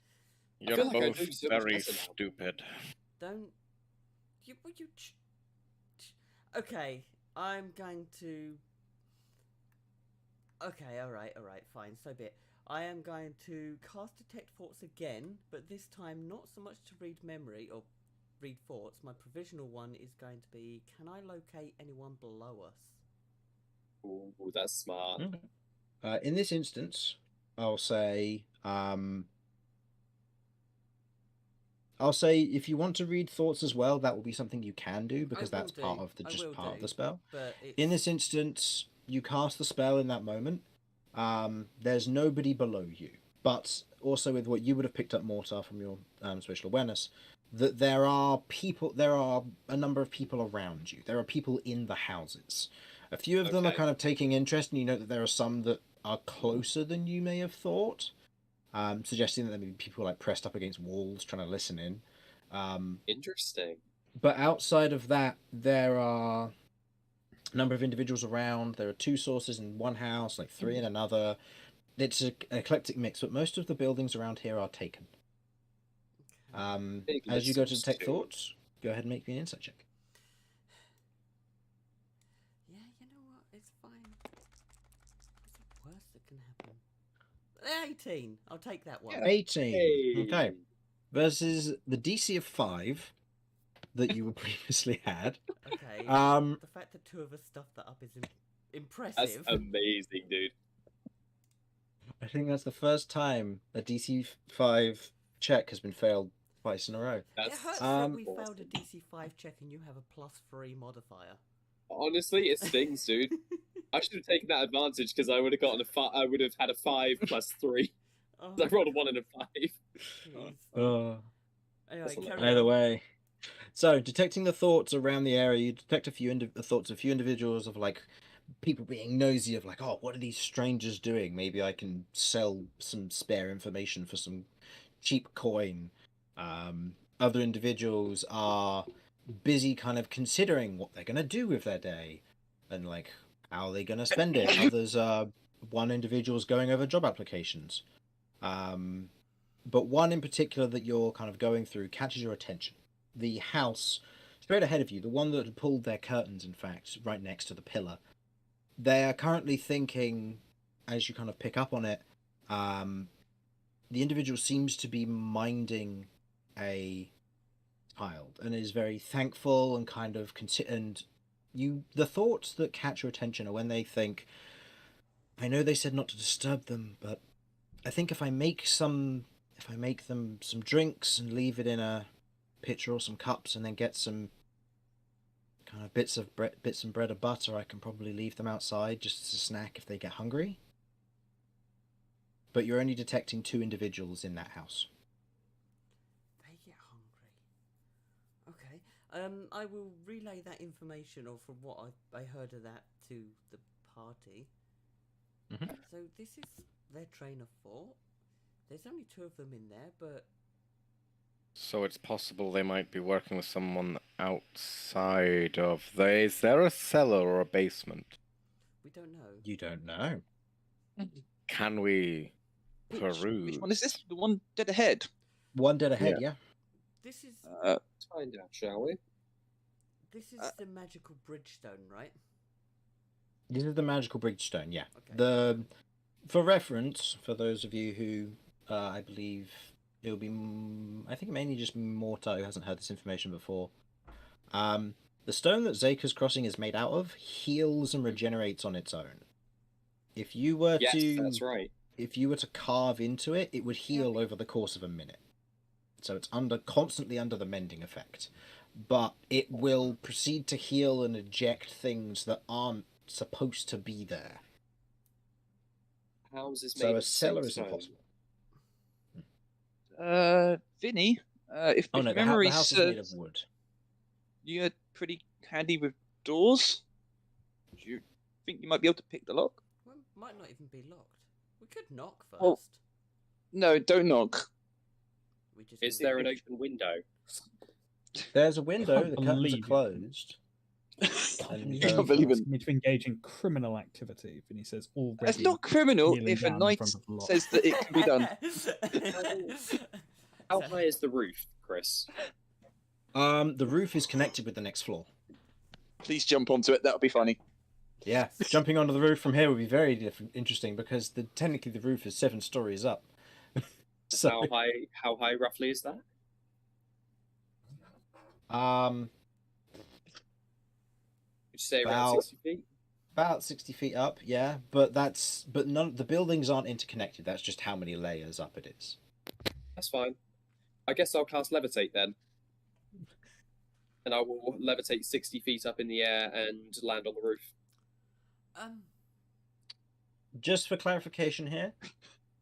You're feel like I both know so much very better now. stupid. Don't. Okay, I'm going to. Okay, alright, fine, so be it. I am going to cast Detect Thoughts again, but this time not so much to read memory or read thoughts. My provisional one is going to be, can I locate anyone below us? Ooh, that's smart. In this instance, I'll say if you want to read thoughts as well, that will be something you can do because that's part of the spell. But In this instance, you cast the spell in that moment. There's nobody below you, but also with what you would have picked up, Mortar, from your spatial awareness, that there are a number of people around you. There are people in the houses. A few of them are Okay. kind of taking interest, and you know that there are some that are closer than you may have thought, suggesting that there may be people like pressed up against walls trying to listen in. Interesting. But outside of that, there are a number of individuals around. There are 2 sources in one house, like 3 in another. It's an eclectic mix, but most of the buildings around here are taken. Big As you go to list detect too. thoughts, go ahead and make me an insight check. yeah, you know what? It's fine. What's the worst that can happen? 18. I'll take that one. 18. Hey. Okay. Versus the DC of 5 that you previously had. Okay. Um, The fact that 2 of us stuffed that up is That's impressive. amazing, dude. I think that's the first time a DC 5 check has been failed twice in a row. It That's hurts that we awesome. failed a DC 5 check and you have a +3 modifier. Honestly, it stings, dude. I should have taken that advantage because I would have gotten I would have had a 5 + 3. Oh, I rolled a 1 and a 5. jeez. Anyway, That's carry Either on. way. So, detecting the thoughts around the area, you detect a few thoughts of a few individuals of like people being nosy of like, oh, what are these strangers doing? Maybe I can sell some spare information for some cheap coin. Other individuals are busy kind of considering what they're going to do with their day and like how they're going to spend it. Others are, one individual's going over job applications. But one in particular that you're kind of going through catches your attention. The house straight ahead of you, the one that had pulled their curtains, in fact, right next to the pillar. They're currently thinking, as you kind of pick up on it, the individual seems to be minding a child and is very thankful and kind of the thoughts that catch your attention are when they think, I know they said not to disturb them, but I think if I make them some drinks and leave it in a pitcher or some cups and then get some kind of bits and bread or butter, I can probably leave them outside just as a snack if they get hungry. But you're only detecting 2 individuals in that house. They get hungry. Okay. I will relay that information, or from what I heard of that, to the party. Mhm. So this is their train of thought. There's only 2 of them in there, but So it's possible they might be working with someone outside of there. Is there a cellar or a basement? we don't know. You don't know. Can we peruse? Which one is this? The one dead ahead? One dead ahead, yeah. This is Let's find out, shall we? the magical bridgestone, right? This is the magical bridgestone, yeah. Okay. For reference, for those of you who, I believe, it'll be, I think mainly just Mortar who hasn't heard this information before. The stone that Zaka's crossing is made out of heals and regenerates on its own. If you were Yes, to, that's right. if you were to carve into it, it would heal over the course of a minute. So it's constantly under the mending effect, but it will proceed to heal and eject things that aren't supposed to be there. How's this made So of a cellar the is same impossible. Vinny, if Oh no, memory the house is made of serves, wood. you're pretty handy with doors. Do you think you might be able to pick the lock? Well, it might not even be locked. We could knock first. Well, No, don't knock. We just Is need- there an open window? There's a window. can't The curtains are believe it. closed. You can't believe it. me to engage in criminal activity, and he says already. It's not criminal kneeling if a down in knight front of the lock. says that it can be done. How high is the roof, Chris? The roof is connected with the next floor. Please jump onto it. That'll be funny. Yeah, jumping onto the roof from here would be very interesting because technically the roof is 7 stories up. So, How high roughly is that? Would you say around About- 60 feet? about 60 feet up, yeah, but none. The buildings aren't interconnected. That's just how many layers up it is. That's fine. I guess I'll cast levitate then. And I will levitate 60 feet up in the air and land on the roof. Just for clarification here,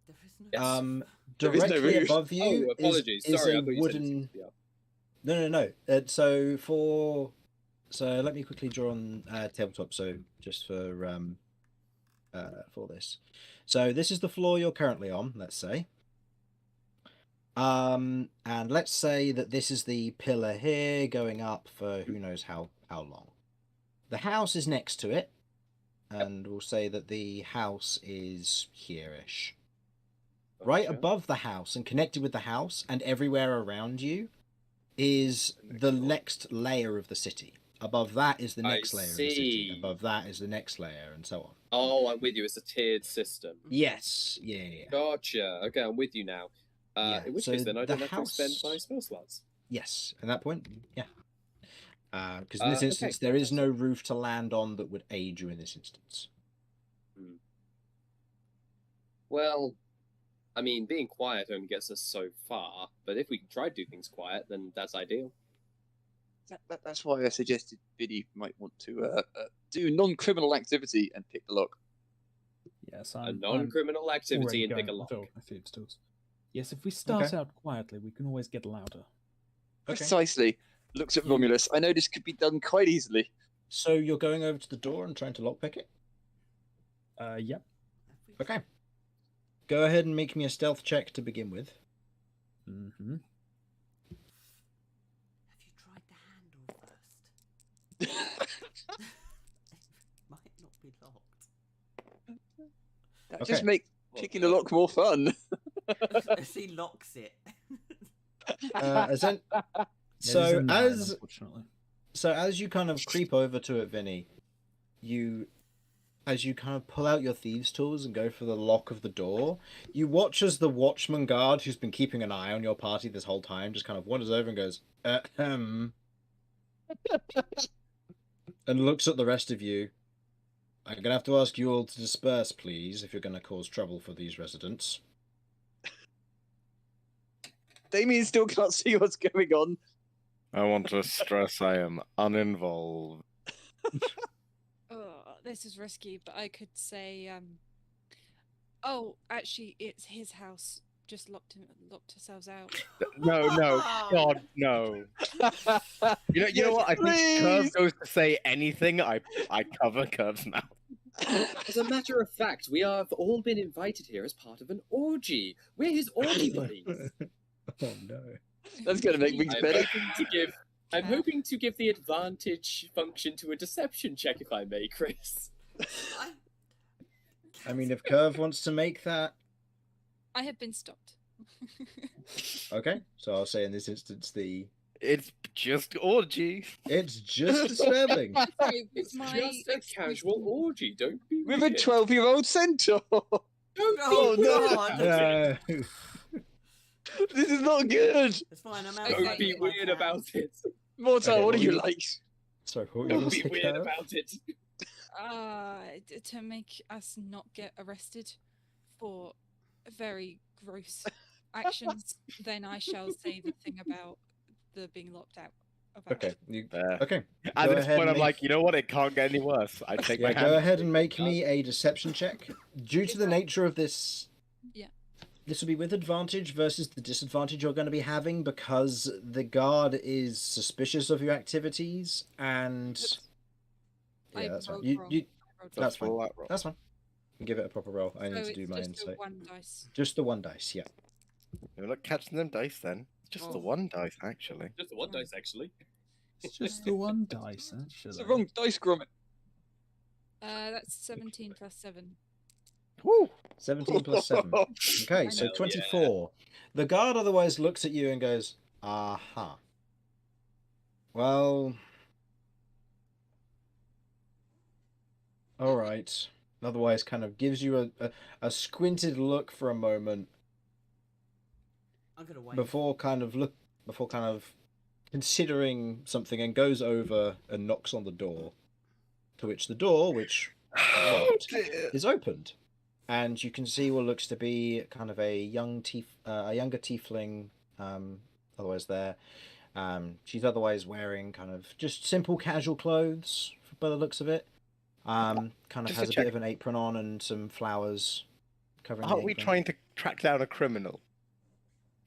There is no. Yes. There is no directly roof. above you Oh, apologies. is Sorry, a I thought you said wooden. 60 up. No. So let me quickly draw on tabletop. So just for this. So this is the floor you're currently on. Let's say. And let's say that this is the pillar here going up for who knows how long. The house is next to it, and we'll say that the house is here-ish. Right Gotcha. above the house and connected with the house and everywhere around you is the next layer of the city. Above that is the I next layer of the city. see. Above that is the next layer, and so on. Oh, I'm with you. It's a tiered system. Yes, yeah. Gotcha. Okay, I'm with you now. Yeah, In which so case, then I don't the have to expend house- my spell slots. Yes, at that point, yeah. Because in this Okay, instance, there is no roof to land on that would aid you in this instance. Well, I mean, being quiet only gets us so far, but if we can try to do things quiet, then that's ideal. That's why I suggested Vinny might want to do non-criminal activity and pick the lock. Yes, A I'm non-criminal activity already and pick a going lock. to build my thieves' tools. Yes, if we start Okay. out quietly, we can always get louder. Precisely. Looks at Romulus. I know this could be done quite easily. So you're going over to the door and trying to lockpick it? Yep. Okay. Go ahead and make me a stealth check to begin with. Mm-hmm. Have you tried the handle first? It might not be locked. That Okay. just makes picking the lock more fun. She locks it. So as Unfortunately. as you kind of creep over to it, Vinny, as you kind of pull out your thieves' tools and go for the lock of the door, you watch as the watchman guard, who's been keeping an eye on your party this whole time, just kind of wanders over and goes, and looks at the rest of you. I'm gonna have to ask you all to disperse, please, if you're gonna cause trouble for these residents. Damien still can't see what's going on. I want to stress I am uninvolved. Oh, this is risky, but I could say, oh, actually, it's his house. Just locked ourselves out. No, God, no. You know Yes, what? I think please. Curve goes to say anything. I cover Curve's mouth. As a matter of fact, we have all been invited here as part of an orgy. We're his orgy buddies. Oh no. That's gonna make things better. I'm hoping to give the advantage function to a deception check, if I may, Chris. I mean, if Curve wants to make that, I have been stopped. okay. So I'll say in this instance, It's just orgy. it's just disturbing. Sorry, It's my just a casual orgy. Don't be With a weird. 12-year-old centaur. Don't Oh, be no. No. This is not good. It's fine, I'm Okay. outside. Don't be with my weird cat. about it. Mortal, Okay, what are well, you you- like? Sorry, what were you Don't gonna be say, weird Curve? about it. To make us not get arrested for very gross actions, then I shall say the thing about the being locked out. Okay. There. Okay. At Go this ahead point, and I'm make- like, you know what? It can't get any worse. I take my Yeah, hand. go ahead and make me a deception check. Due to Is the that- nature of this, Yeah. this will be with advantage versus the disadvantage you're going to be having because the guard is suspicious of your activities and. I Yeah, that's fine. rolled You, wrong. you, I rolled that's wrong. fine. That's fine. Give it a proper roll. I need So to do it's my just a insight. one dice. Just the one dice, yeah. You're not catching them dice then. It's just the Oh. one dice, actually. Just the one dice, actually. It's just the one dice, It's actually. the wrong dice, Gromit. That's 17 plus 7. Woo! 17 plus 7. Okay, so Hell 24. The guard otherwise looks at you and goes, aha. Well. Alright. Otherwise, kind of gives you a squinted look for a moment I'm gonna wait. before kind of considering something and goes over and knocks on the door. To which the door, which locked, is opened. And you can see what looks to be kind of a younger tiefling, otherwise there. She's otherwise wearing kind of just simple casual clothes by the looks of it. Kind of Just has to a check. bit of an apron on and some flowers covering Aren't the we apron. trying to track down a criminal?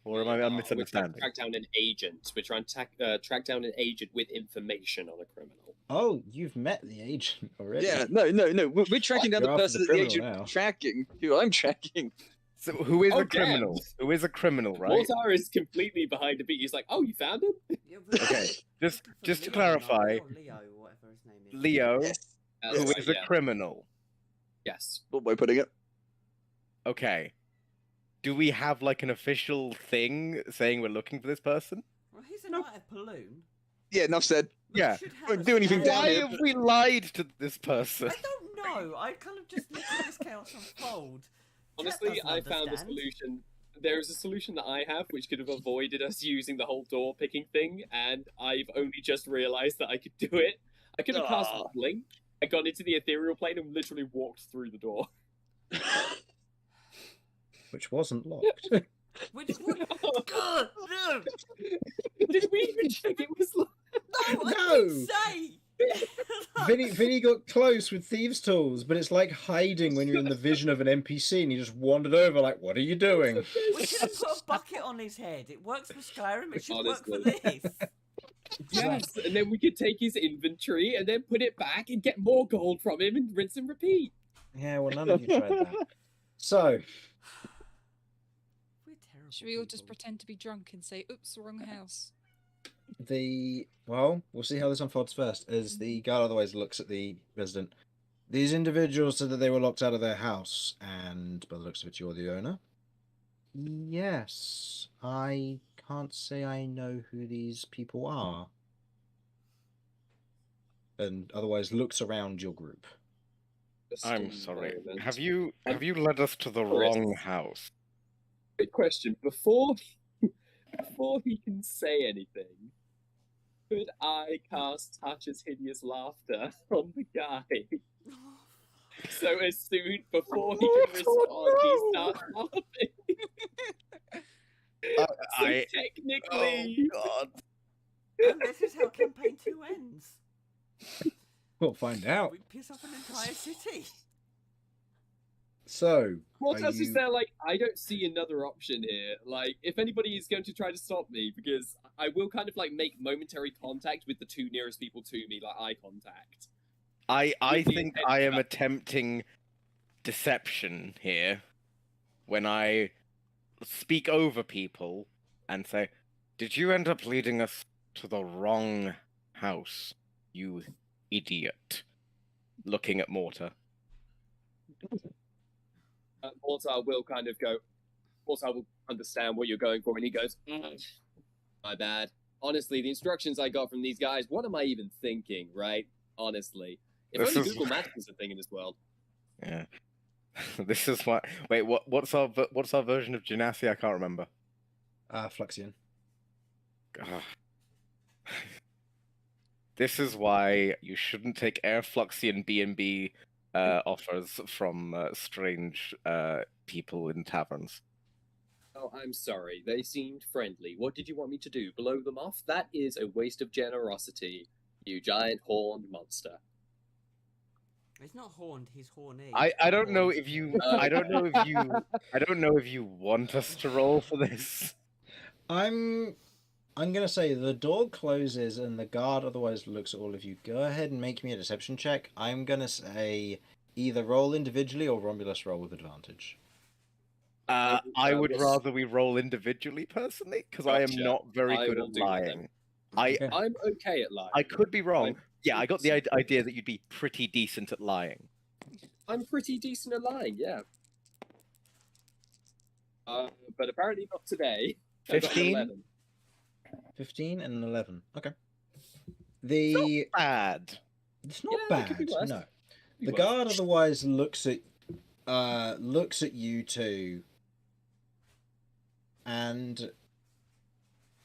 Or am I We're trying to misunderstanding? track down an agent. We're trying to track down an agent with information on a criminal. Oh, you've met the agent already. Yeah, no. We're tracking down You're the after the person that the criminal agent now. is tracking. Who I'm tracking. So who is Oh, a criminal? damn. Who is a criminal, right? Mortar is completely behind the beat. He's like, "Oh, you found him?" Yeah, but- Okay, just For to Leo, clarify, or Leo, whatever his name is. Leo, who That's is right, a yeah. criminal. Yes. What way putting it? Okay. Do we have like an official thing saying we're looking for this person? Well, he's a knight of Paloon. Yeah, enough said. We Yeah. should have Won't a do anything down standard- Why here. have we lied to this person? I don't know. I kind of just let this chaos unfold. Honestly, doesn't I found a understand. solution. There is a solution that I have which could have avoided us using the whole door picking thing, and I've only just realized that I could do it. I could have cast Ah. Blink. I got into the ethereal plane and literally walked through the door. Which wasn't locked. Which would... God, no! Did we even check it was locked? No, I No! didn't say! Vinny got close with thieves' tools, but it's like hiding when you're in the vision of an NPC and you just wandered over like, what are you doing? We should have put a bucket on his head. It works for Skyrim, it should Honestly. work for this. Yes, and then we could take his inventory and then put it back and get more gold from him and rinse and repeat. Yeah, well, none of you tried that. So, We're terrible Should we all just people. pretend to be drunk and say, oops, wrong house? we'll see how this unfolds first, as the guard otherwise looks at the resident. These individuals said that they were locked out of their house, and by the looks of it, you're the owner. Yes, I can't say I know who these people are. And otherwise looks around your group. Just I'm a sorry. moment. Have you led us to the Chris. wrong house? Quick question. Before he can say anything, could I cast Touch's Hideous Laughter on the guy? So as soon before he can respond, he starts laughing. So I technically, God. And this is how campaign 2 ends. We'll find out. We piss off an entire city. So, what are else is you- there? Like, I don't see another option here. Like, if anybody is going to try to stop me, because I will kind of like make momentary contact with the two nearest people to me, like eye contact. I think I am attempting deception here when I speak over people and say, "Did you end up leading us to the wrong house, you idiot?" Looking at Mortar. Mortar will kind of go. Mortar will understand what you're going for, and he goes, "My bad. Honestly, the instructions I got from these guys. What am I even thinking? Right? Honestly, if This only is- Google Maps was a thing in this world." Yeah. This is what. Wait, what's our version of Genasi? I can't remember. Fluxion. Ugh. This is why you shouldn't take Air Fluxion B&B offers from strange people in taverns. Oh, I'm sorry. They seemed friendly. What did you want me to do? Blow them off? That is a waste of generosity, you giant horned monster. He's not horned. He's horny. I don't know Horned. if you I don't know if you want us to roll for this. I'm gonna say the door closes and the guard otherwise looks at all of you. Go ahead and make me a deception check. I'm gonna say either roll individually or Romulus roll with advantage. I would rather we roll individually, personally, because I am Gotcha. not very I good will at do that lying. Okay. I'm okay at lying. I could be wrong. I'm Yeah, I got the decent. idea that you'd be pretty decent at lying. I'm pretty decent at lying, yeah. But apparently not today. I got an 15? 11. 15 and an 11. Okay. The Bad. It's not Yeah, it could be bad. worse. No. Could be The worse. guard otherwise looks at you two and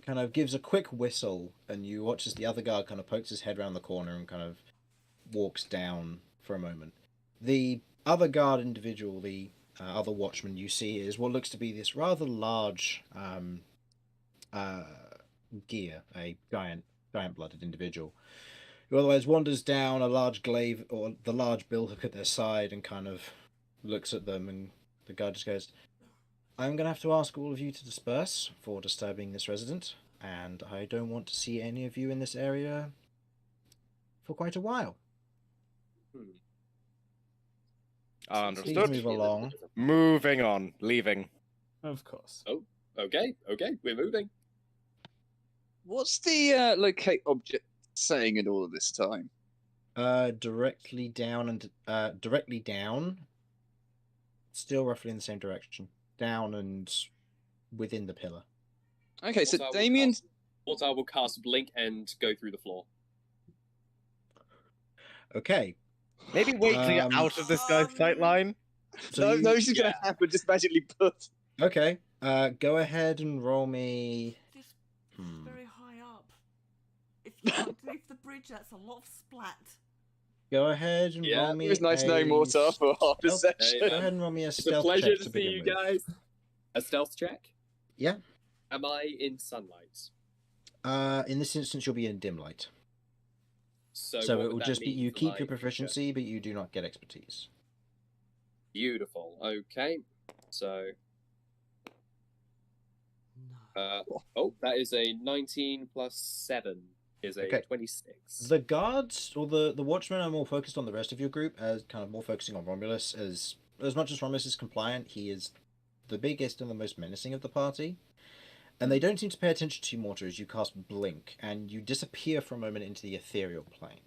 kind of gives a quick whistle, and you watch as the other guard kind of pokes his head around the corner and kind of walks down for a moment. The other guard individual, the other watchman you see, is what looks to be this rather large gear, a giant-blooded individual, who otherwise wanders down a large glaive or the large billhook at their side and kind of looks at them, and the guard just goes, "I'm going to have to ask all of you to disperse for disturbing this resident, and I don't want to see any of you in this area for quite a while." Understood. Please move along. Moving on. Leaving. Of course. Okay, we're moving. What's the locate object saying in all of this time? Directly down. Still roughly in the same direction. Down and within the pillar. Okay, so Mortar will Damien. Mortar will cast Blink and go through the floor. Okay. Maybe wait till you're out of this guy's sight line. So no, this is going to happen. Just magically put. Okay. Go ahead and roll me. This is very high up. If you underneath the bridge, that's a lot of splat. Go ahead and roll me. It was nice knowing Mortar for half a section. Go ahead and roll me a It's a stealth pleasure check to to see begin you with. guys. A stealth check? Yeah. Am I in sunlight? In this instance, you'll be in dim light. So So what it would will that just be mean you for keep my your future? proficiency, but you do not get expertise. Beautiful. Okay. So, No. that is a 19 plus 7 is a Okay. 26. The guards or the watchmen are more focused on the rest of your group, as kind of more focusing on Romulus. As much as Romulus is compliant, he is the biggest and the most menacing of the party. And they don't seem to pay attention to you, Mortar, as you cast Blink, and you disappear for a moment into the ethereal plane.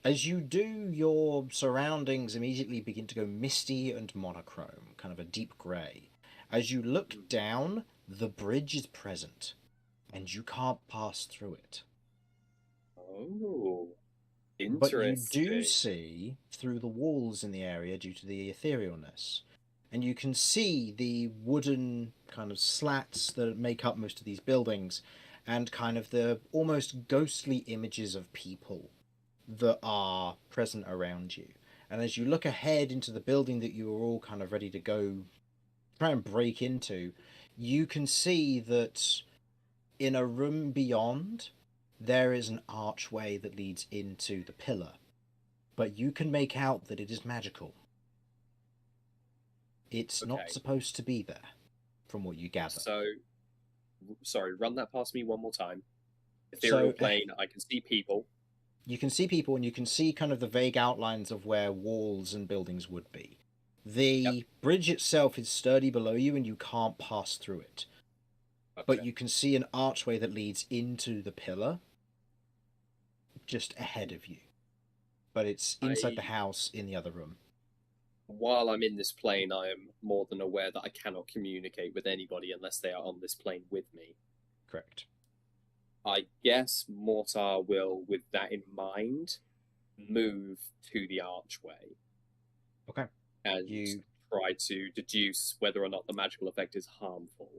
As you do, your surroundings immediately begin to go misty and monochrome, kind of a deep grey. As you look down, the bridge is present, and you can't pass through it. Oh, But you interesting. do see through the walls in the area due to the etherealness. And you can see the wooden kind of slats that make up most of these buildings, and kind of the almost ghostly images of people that are present around you. And as you look ahead into the building that you are all kind of ready to go try and break into, you can see that in a room beyond, there is an archway that leads into the pillar. But you can make out that it is magical. It's Okay. not supposed to be there, from what you gather. So, sorry, run that past me one more time. Ethereal So- plane, I can see people. You can see people, and you can see kind of the vague outlines of where walls and buildings would be. The bridge itself is sturdy below you, and you can't pass through it. But you can see an archway that leads into the pillar just ahead of you. But it's inside the house in the other room. While I'm in this plane, I am more than aware that I cannot communicate with anybody unless they are on this plane with me. Correct. I guess Mortar will, with that in mind, move to the archway. Okay. And try to deduce whether or not the magical effect is harmful.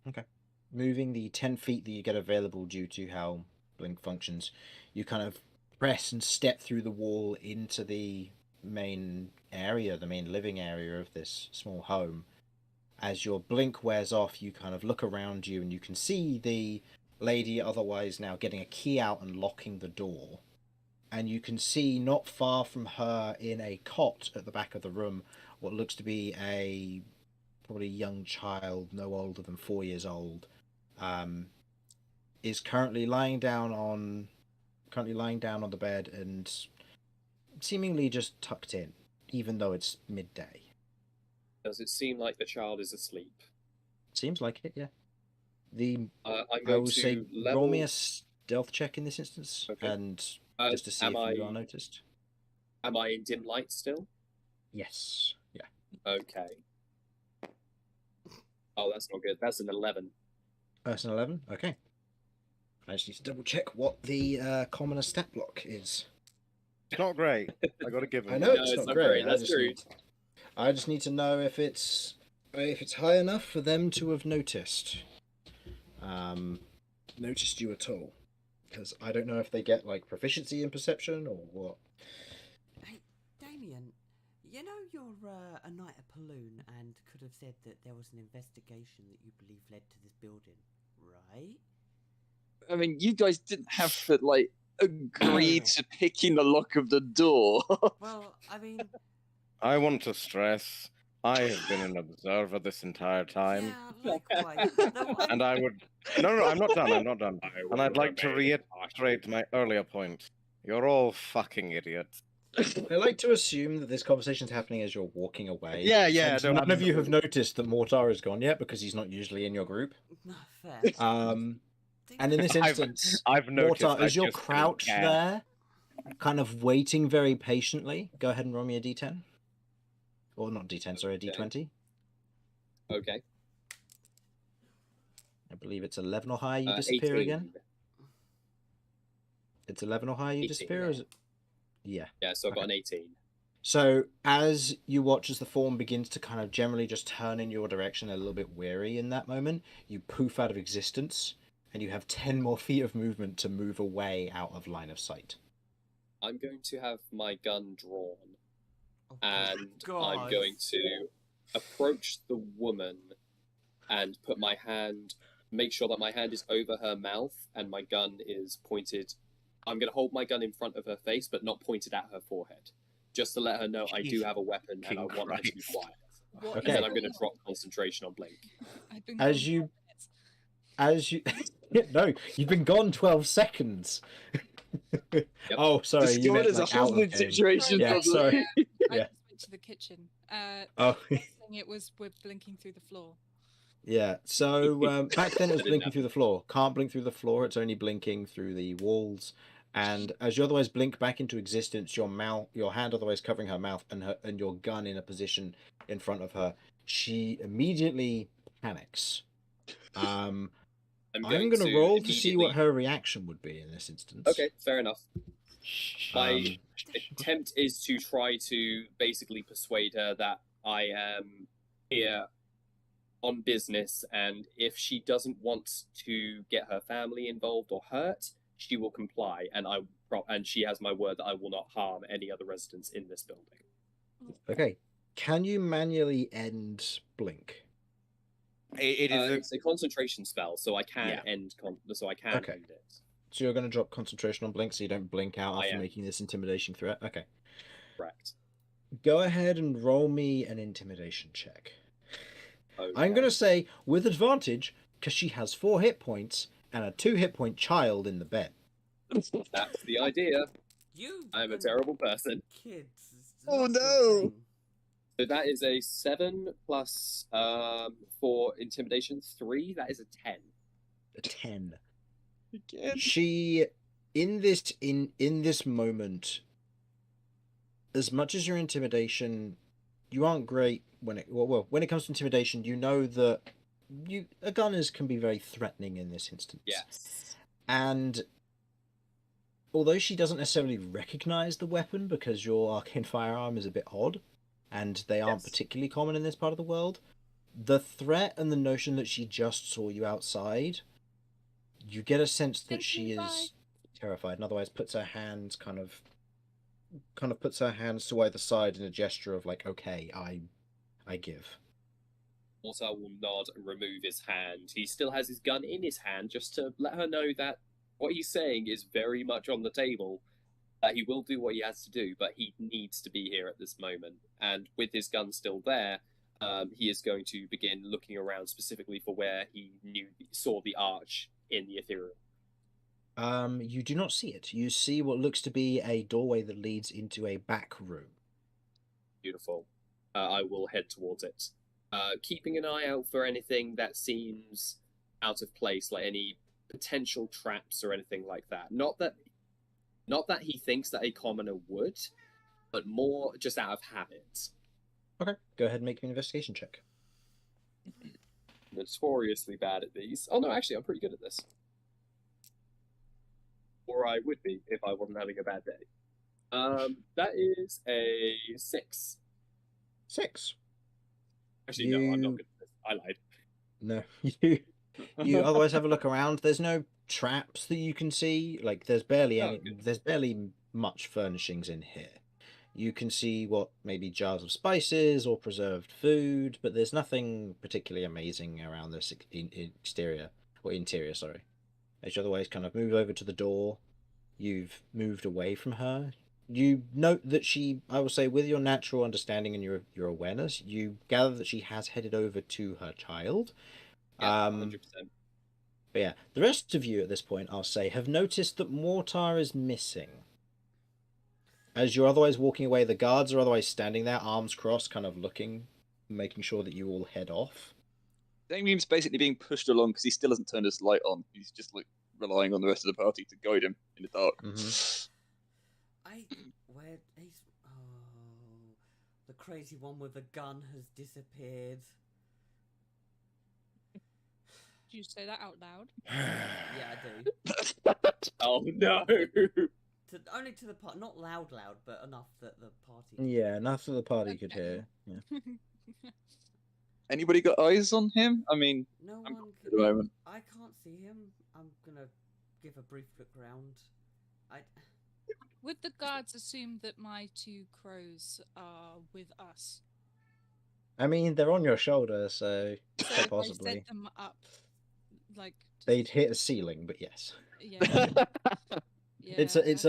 Okay. Moving the 10 feet that you get available due to how Blink functions, you kind of press and step through the wall into the main area, the main living area of this small home. As your blink wears off, you kind of look around you and you can see the lady otherwise now getting a key out and locking the door. And you can see not far from her in a cot at the back of the room what looks to be a probably young child, no older than 4 years old, is currently lying down on the bed and seemingly just tucked in, even though it's midday. Does it seem like the child is asleep? Seems like it, yeah. I'm I going will to say level... roll me a stealth check in this instance, Okay. and just to see if you are noticed. Am I in dim light still? Yes. Yeah. Okay. Oh, that's not good. That's an 11. That's an 11? Okay. I just need to double check what the commoner stat block is. It's not great. I got to give him. I know No, it's it's not not great. great. That's true. I just need to know if it's high enough for them to have noticed you at all. Because I don't know if they get like proficiency in perception or what. Hey, Damien, you know you're a knight of Paloon and could have said that there was an investigation that you believe led to this building, right? I mean, you guys didn't have to, like, agree to picking the lock of the door. Well, I mean... I want to stress, I have been an observer this entire time. Yeah, likewise. No, And I would... No, I'm not done. And I'd like to reiterate my earlier point. You're all fucking idiots. I like to assume that this conversation's happening as you're walking away. Yeah. And none of you have noticed that Mortar is gone yet because he's not usually in your group. No, fair. And in this instance, I've noticed. Mortar, as you're crouched there, kind of waiting very patiently, go ahead and roll me a d10. Or not d10, sorry, a d20. Okay. I believe it's 11 or higher, you disappear 18. again. It's 11 or higher, you 18, disappear, or is it? Yeah. Yeah, so I've got an 18. So, as you watch as the form begins to kind of generally just turn in your direction a little bit weary in that moment, you poof out of existence, and you have 10 more feet of movement to move away out of line of sight. I'm going to have my gun drawn, Oh, and God. I'm going to approach the woman and put my hand, make sure that my hand is over her mouth and my gun is pointed. I'm going to hold my gun in front of her face, but not pointed at her forehead, just to let her know I do have a weapon and I want her to be quiet. What And Okay. then I'm going to drop concentration on Blink. I've been As gone you- 4 minutes. No, you've been gone 12 seconds. Oh, sorry, This you meant is a like out of hostage game. situation. Yeah, doesn't sorry. it? I Yeah. just went to the kitchen. Oh, Saying it was we're blinking through the floor. yeah. So back then it was I didn't blinking know. through the floor. Can't blink through the floor. It's only blinking through the walls. And as you otherwise blink back into existence, your hand otherwise covering her mouth, and your gun in a position in front of her, she immediately panics. I'm going to roll to see what her reaction would be in this instance. Okay, fair enough. My Um, attempt is to try to basically persuade her that I am here on business, and if she doesn't want to get her family involved or hurt, she will comply, and she has my word that I will not harm any other residents in this building. Okay. Can you manually end blink? It is It's a concentration spell, so I can Yeah. end Okay. end it. So you're going to drop concentration on blink so you don't blink out I after am. making this intimidation threat? Okay. Correct. Go ahead and roll me an intimidation check. Okay. I'm going to say with advantage because she has 4 hit points and a 2 hit point child in the bed. That's the idea. You. I'm a and terrible person. Kids. is Oh, not a good no. thing. So that is a 7 plus for intimidation 3. That is a 10. A 10. Again. She, in this moment, as much as your intimidation, you aren't great when when it comes to intimidation, you know that a gun can be very threatening in this instance. Yes. And although she doesn't necessarily recognize the weapon because your arcane firearm is a bit odd, and they aren't Yes. particularly common in this part of the world, the threat and the notion that she just saw you outside, you get a sense that Thank she you, bye. is terrified, and otherwise puts her hands kind of puts her hands to either side in a gesture of like, okay, I give. Mortar will nod and remove his hand. He still has his gun in his hand just to let her know that what he's saying is very much on the table. He will do what he has to do, but he needs to be here at this moment. And with his gun still there, he is going to begin looking around specifically for where he saw the arch in the ethereal. You do not see it. You see what looks to be a doorway that leads into a back room. Beautiful. I will head towards it. Keeping an eye out for anything that seems out of place, like any potential traps or anything like that. Not that he thinks that a commoner would, but more just out of habit. Okay, go ahead and make an investigation check. Notoriously bad at these. Oh no, actually, I'm pretty good at this. Or I would be if I wasn't having a bad day. That is a 6. 6. Actually, no, I'm not good at this. I lied. No, you otherwise have a look around. There's no traps that you can see. Like there's barely Oh, good. there's barely much furnishings in here. You can see what maybe jars of spices or preserved food, but there's nothing particularly amazing around this exterior or interior. Sorry. As you otherwise kind of move over to the door, you've moved away from her. You note that she, I will say, with your natural understanding and your awareness, you gather that she has headed over to her child. Yeah, 100%. But yeah, the rest of you at this point, I'll say, have noticed that Mortar is missing. As you're otherwise walking away, the guards are otherwise standing there, arms crossed, kind of looking, making sure that you all head off. Damien's basically being pushed along because he still hasn't turned his light on. He's just like relying on the rest of the party to guide him in the dark. The crazy one with the gun has disappeared. Did you say that out loud? Yeah, I do. Oh no! Only to the part, not loud, but enough that the party. Yeah, enough that the party could hear. Yeah. Anybody got eyes on him? I mean, No I'm one at the moment. I can't see him. I'm gonna give a brief look around. Would the guards assume that my 2 crows are with us? I mean, they're on your shoulder, so So quite if I possibly. set them up, like They'd hit a ceiling, but yes. yeah. It's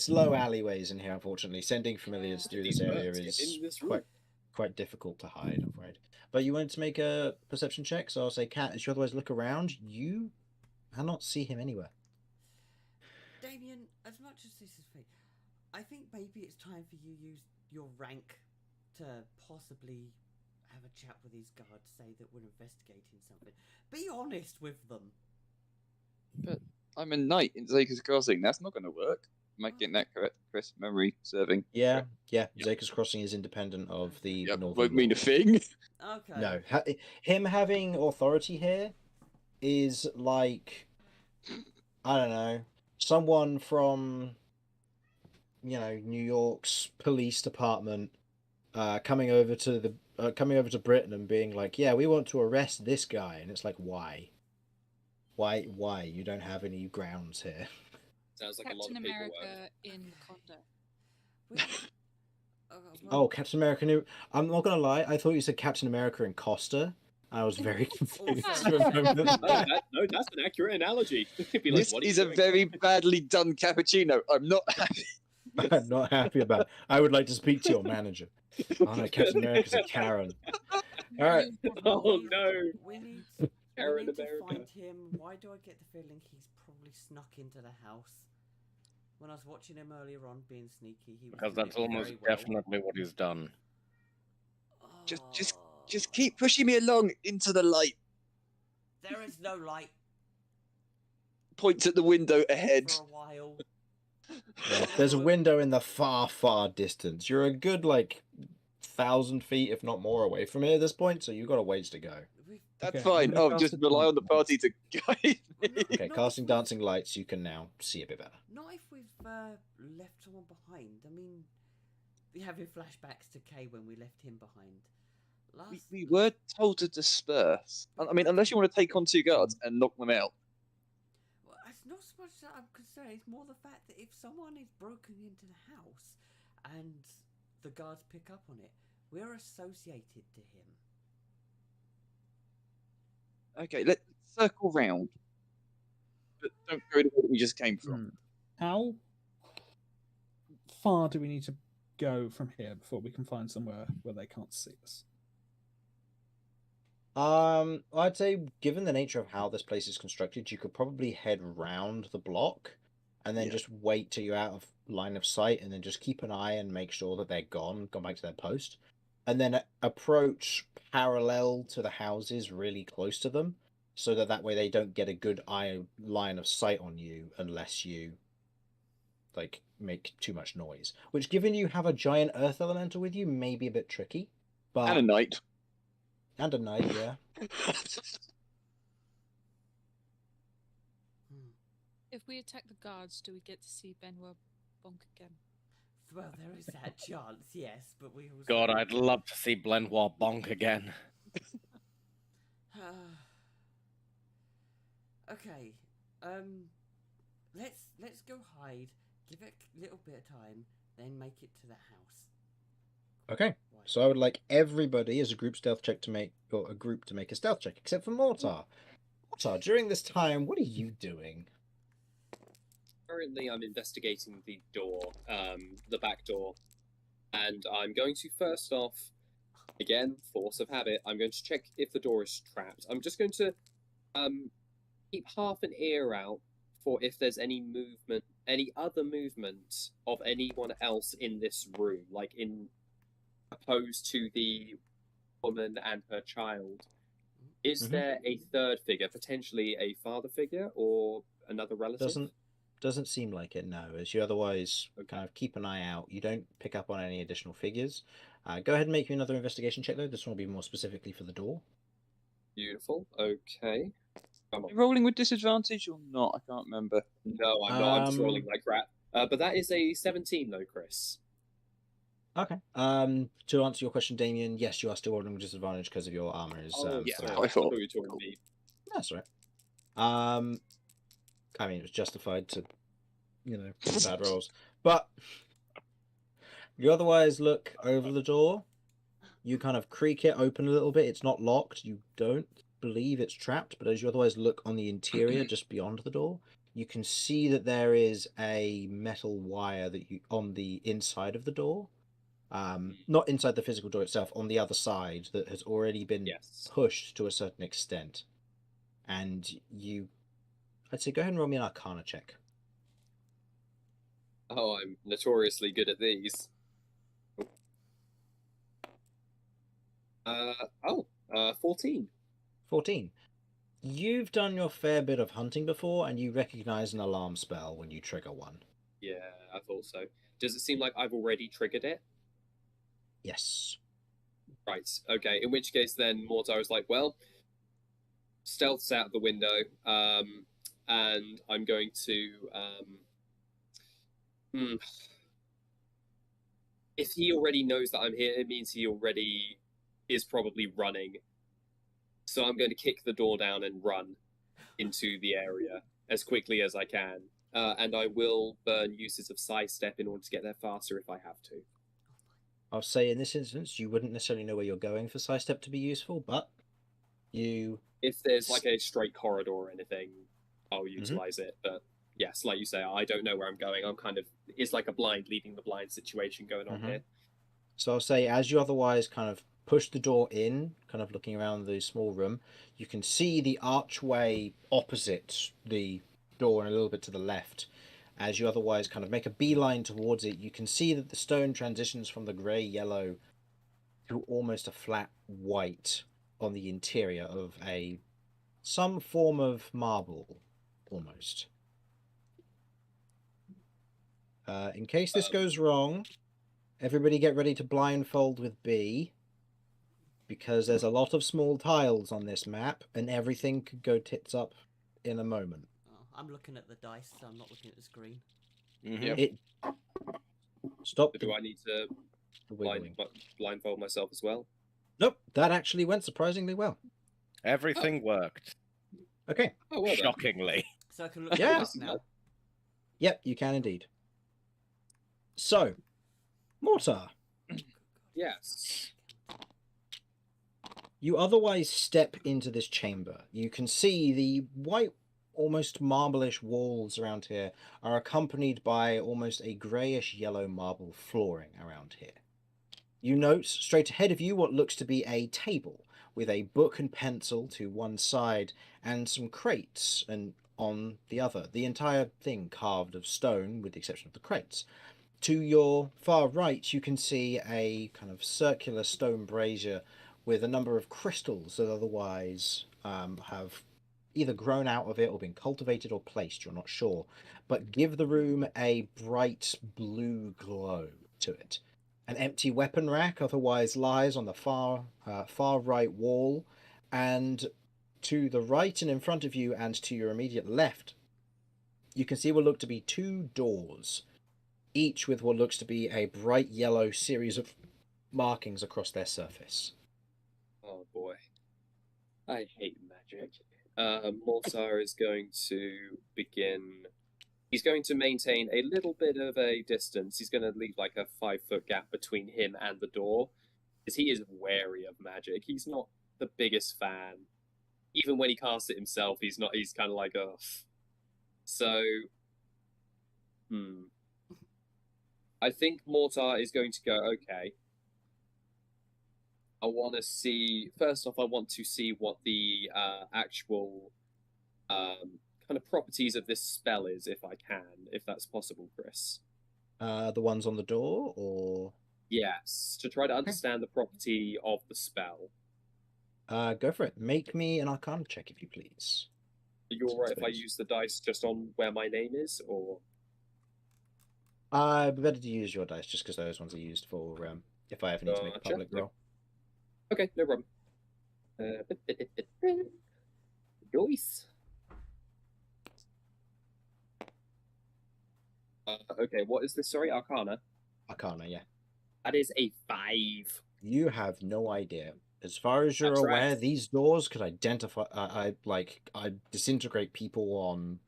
low alleyways in here, unfortunately. Sending familiars through this These area birds get is in this room. quite difficult to hide, I'm afraid. But you wanted to make a perception check, so I'll say, Kat, as you otherwise look around, you cannot see him anywhere. Damien, as much as this is fake, I think maybe it's time for you to use your rank to possibly have a chat with these guards, say that we're investigating something. Be honest with them. But I'm a knight in Zaka's Crossing. That's not going to work. Am I getting that correct, Chris? Memory serving. Yeah. Zaka's Crossing is independent of the Yep, Northern won't mean a Law. thing. Okay. No, him having authority here is like, I don't know, someone from, New York's police department coming over to Britain and being like, yeah, we want to arrest this guy, and it's like, why? Why? You don't have any grounds here. Sounds like a lot Captain of paperwork. America in Wakanda. Oh, Captain America. I'm not gonna lie. I thought you said Captain America in Costa. I was very confused. Also- for a moment. No, that's an accurate analogy. Be like, This what are is you a doing? very badly done cappuccino. I'm not happy. I'm not happy about it. I would like to speak to your manager. Oh no, Captain America's a Karen. All right. Oh no! We need Karen to America. find him. Why do I get the feeling he's probably snuck into the house? When I was watching him earlier on being sneaky, he was Because doing that's it almost very well. definitely what he's done. Just keep pushing me along into the light. There is no light Points at the window ahead. for a while. Yeah, there's a window in the far, far distance. You're a good, 1,000 feet, if not more, away from here at this point, so you've got a ways to go. That's Okay, fine. I'm gonna Oh, cast just a rely on the dark party to guide me. Okay, Not casting if we've- dancing lights, you can now see a bit better. Not if we've left someone behind. I mean, we having flashbacks to Kay when we left him behind. We were told to disperse. I mean, unless you want to take on 2 guards and knock them out. Well, it's not so much that I'm concerned. It's more the fact that if someone is broken into the house and the guards pick up on it, we're associated to him. Okay, let's circle round. But don't go the way that we just came from. How far do we need to go from here before we can find somewhere where they can't see us? I'd say, given the nature of how this place is constructed, you could probably head round the block and then just wait till you're out of line of sight and then just keep an eye and make sure that they're gone back to their post. And then approach parallel to the houses, really close to them, so that way they don't get a good line of sight on you unless you, make too much noise. Which, given you have a giant earth elemental with you, may be a bit tricky. But... And a knight. And a knight, yeah. If we attack the guards, do we get to see Benoit bonk again? Well, there is that chance, yes, but we also... God, I'd love to see Blenoir bonk again. Okay, let's go hide, give it a little bit of time, then make it to the house. Okay, Right. so I would like everybody as a group stealth check to make, or a group to make a stealth check, except for Mortar. Mortar, during this time, what are you doing? Currently, I'm investigating the door, the back door, and I'm going to first off, again, force of habit, I'm going to check if the door is trapped. I'm just going to keep half an ear out for if there's any movement, any other movement of anyone else in this room, like in opposed to the woman and her child. Is there a third figure, potentially a father figure or another relative? Doesn't seem like it, no. As you otherwise kind of keep an eye out, you don't pick up on any additional figures. Go ahead and make me another investigation check, though. This one will be more specifically for the door. Beautiful. Okay. Come on. Rolling with disadvantage or not? I can't remember. No, I'm not. I'm just rolling like crap. But that is a 17, though, Chris. Okay. To answer your question, Damien, yes, you are still rolling with disadvantage because of your armor is. yeah, so- I thought. you were talking to me. That's right. I mean, it was justified to, bad rolls. But you otherwise look over the door. You kind of creak it open a little bit. It's not locked. You don't believe it's trapped, but as you otherwise look on the interior, just beyond the door, you can see that there is a metal wire on the inside of the door. Not inside the physical door itself, on the other side, that has already been pushed to a certain extent. And I'd say go ahead and roll me an Arcana check. Oh, I'm notoriously good at these. 14. 14. You've done your fair bit of hunting before, and you recognize an alarm spell when you trigger one. Yeah, I thought so. Does it seem like I've already triggered it? Yes. Right, okay. In which case, then, Mortar is like, well, stealth's out the window, and I'm going to... If he already knows that I'm here, it means he already is probably running. So I'm going to kick the door down and run into the area as quickly as I can. And I will burn uses of sidestep in order to get there faster if I have to. I'll say in this instance, you wouldn't necessarily know where you're going for sidestep to be useful, but you... If there's like a straight corridor or anything, I'll utilize it. But yes, like you say, I don't know where I'm going. I'm kind of... It's like a blind leading the blind situation going on here. So I'll say, as you otherwise kind of push the door in, kind of looking around the small room, you can see the archway opposite the door and a little bit to the left. as you otherwise kind of make a beeline towards it, you can see that the stone transitions from the grey-yellow to almost a flat white on the interior of some form of marble, almost. In case this goes wrong, everybody get ready to blindfold with B, because there's a lot of small tiles on this map, and everything could go tits up in a moment. Oh, I'm looking at the dice, so I'm not looking at the screen. Mhm. It stop. Do I need to blindfold myself as well? Nope, that actually went surprisingly well. Everything worked. Okay. Oh, well done. Shockingly. So I can look at Yeah. the dice now. Yep, you can indeed. So, Mortar, Yes. you otherwise step into this chamber. You can see the white, almost marblish walls around here are accompanied by almost a greyish yellow marble flooring around here. You note straight ahead of you what looks to be a table with a book and pencil to one side and some crates and on the other. The entire thing carved of stone with the exception of the crates. To your far right, you can see a kind of circular stone brazier with a number of crystals that otherwise have either grown out of it or been cultivated or placed, you're not sure, but give the room a bright blue glow to it. An empty weapon rack otherwise lies on the far right wall, and to the right and in front of you and to your immediate left, you can see what look to be two doors, each with what looks to be a bright yellow series of markings across their surface. Oh boy. I hate magic. Mortar is going to begin. He's going to maintain a little bit of a distance. He's going to leave like a 5-foot gap between him and the door, because he is wary of magic. He's not the biggest fan. Even when he casts it himself, he's not. He's kind of like, ugh. So, I think Mortar is going to go, okay. I want to see, first off, I want to see what the actual kind of properties of this spell is, if I can, if that's possible, Chris. The ones on the door, or? Yes, to try to understand the property of the spell. Go for it. Make me an Arcana check, if you please. Are you alright if I use the dice just on where my name is, or? Better to use your dice, just because those ones are used for if I ever need to make a public roll. Okay, no problem. Dice. Okay, what is this? Sorry, Arcana? Arcana, yeah. That is a 5. You have no idea. As far as you're aware, these doors could identify. I disintegrate people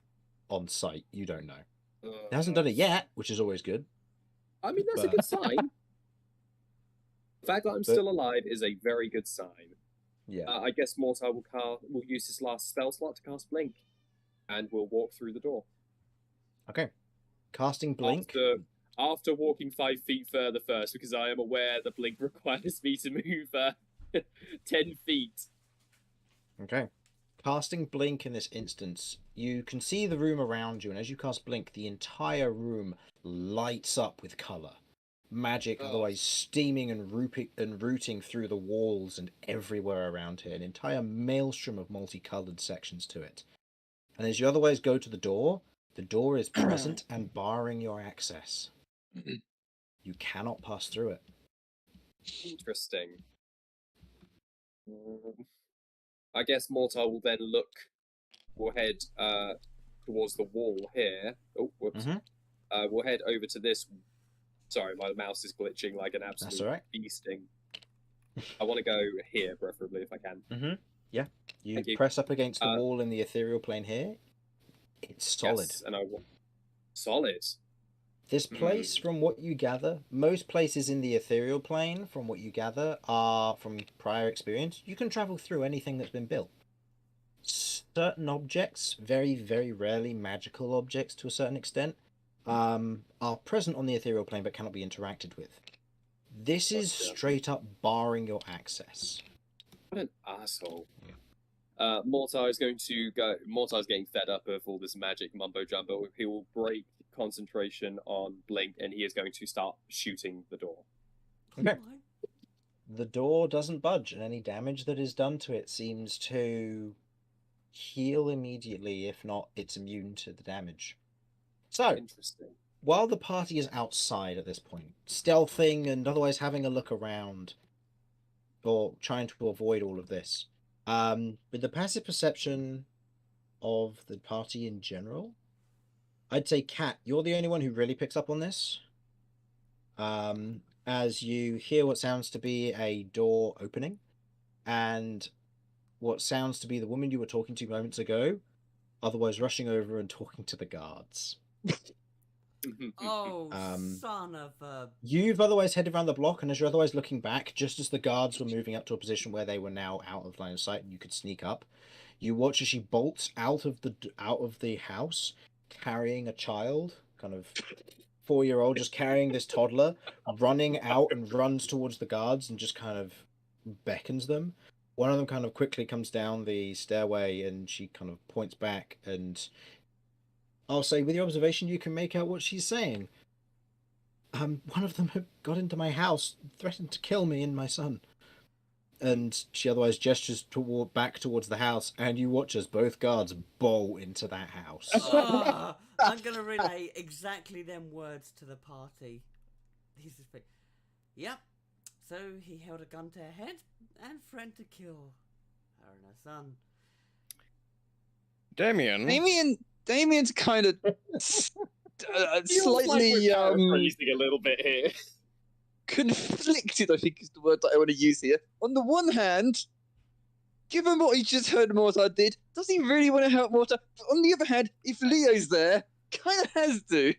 on sight. You don't know. It hasn't done it yet, which is always good. I mean, that's a good sign. The fact that I'm still alive is a very good sign. Yeah. I guess Mortar will use his last spell slot to cast Blink, and will walk through the door. Okay. Casting Blink. After walking 5 feet further first, because I am aware that Blink requires me to move 10 feet. Okay. Casting Blink in this instance, you can see the room around you, and as you cast Blink, the entire room lights up with colour. Magic otherwise steaming and rooting through the walls and everywhere around here, an entire maelstrom of multicoloured sections to it. And as you otherwise go to the door is present and barring your access. You cannot pass through it. Interesting. I guess Mortar will then we'll head towards the wall here. Oh, whoops. We'll head over to this. Sorry, my mouse is glitching like an absolute beasting. I want to go here, preferably, if I can. Yeah. You press up against the wall in the ethereal plane here. It's solid. Yes, and I want... Solid? This place, from what you gather, most places in the ethereal plane, from what you gather, are, from prior experience, you can travel through anything that's been built. Certain objects, very, very rarely magical objects to a certain extent, are present on the ethereal plane but cannot be interacted with. This is straight up barring your access. What an asshole. Mortar is going to go... Mortar's getting fed up of all this magic mumbo-jumbo. He will break concentration on Blink, and he is going to start shooting the door. Okay. The door doesn't budge, and any damage that is done to it seems to heal immediately. If not, it's immune to the damage. So, Interesting. while the party is outside at this point, stealthing and otherwise having a look around, or trying to avoid all of this, with the passive perception of the party in general, I'd say, Kat, you're the only one who really picks up on this. As you hear what sounds to be a door opening, and what sounds to be the woman you were talking to moments ago, otherwise rushing over and talking to the guards. Oh, son of a... You've otherwise headed around the block, and as you're otherwise looking back, just as the guards were moving up to a position where they were now out of line of sight and you could sneak up, you watch as she bolts out of the house, carrying a child, kind of 4-year-old, just carrying this toddler, running out and runs towards the guards and just kind of beckons them. One of them kind of quickly comes down the stairway and she kind of points back, and I'll say with your observation you can make out what she's saying. One of them had got into my house, threatened to kill me and my son. And she otherwise gestures back towards the house, and you watch as both guards bolt into that house. I'm going to relay exactly them words to the party. Yep. So he held a gun to her head and threatened to kill her and her son. Damien's kind of slightly paraphrasing a little bit here. conflicted, I think is the word that I want to use here. On the one hand, given what he just heard Mortar did, does he really want to help Mortar? But on the other hand, if Leo's there, kind of has to.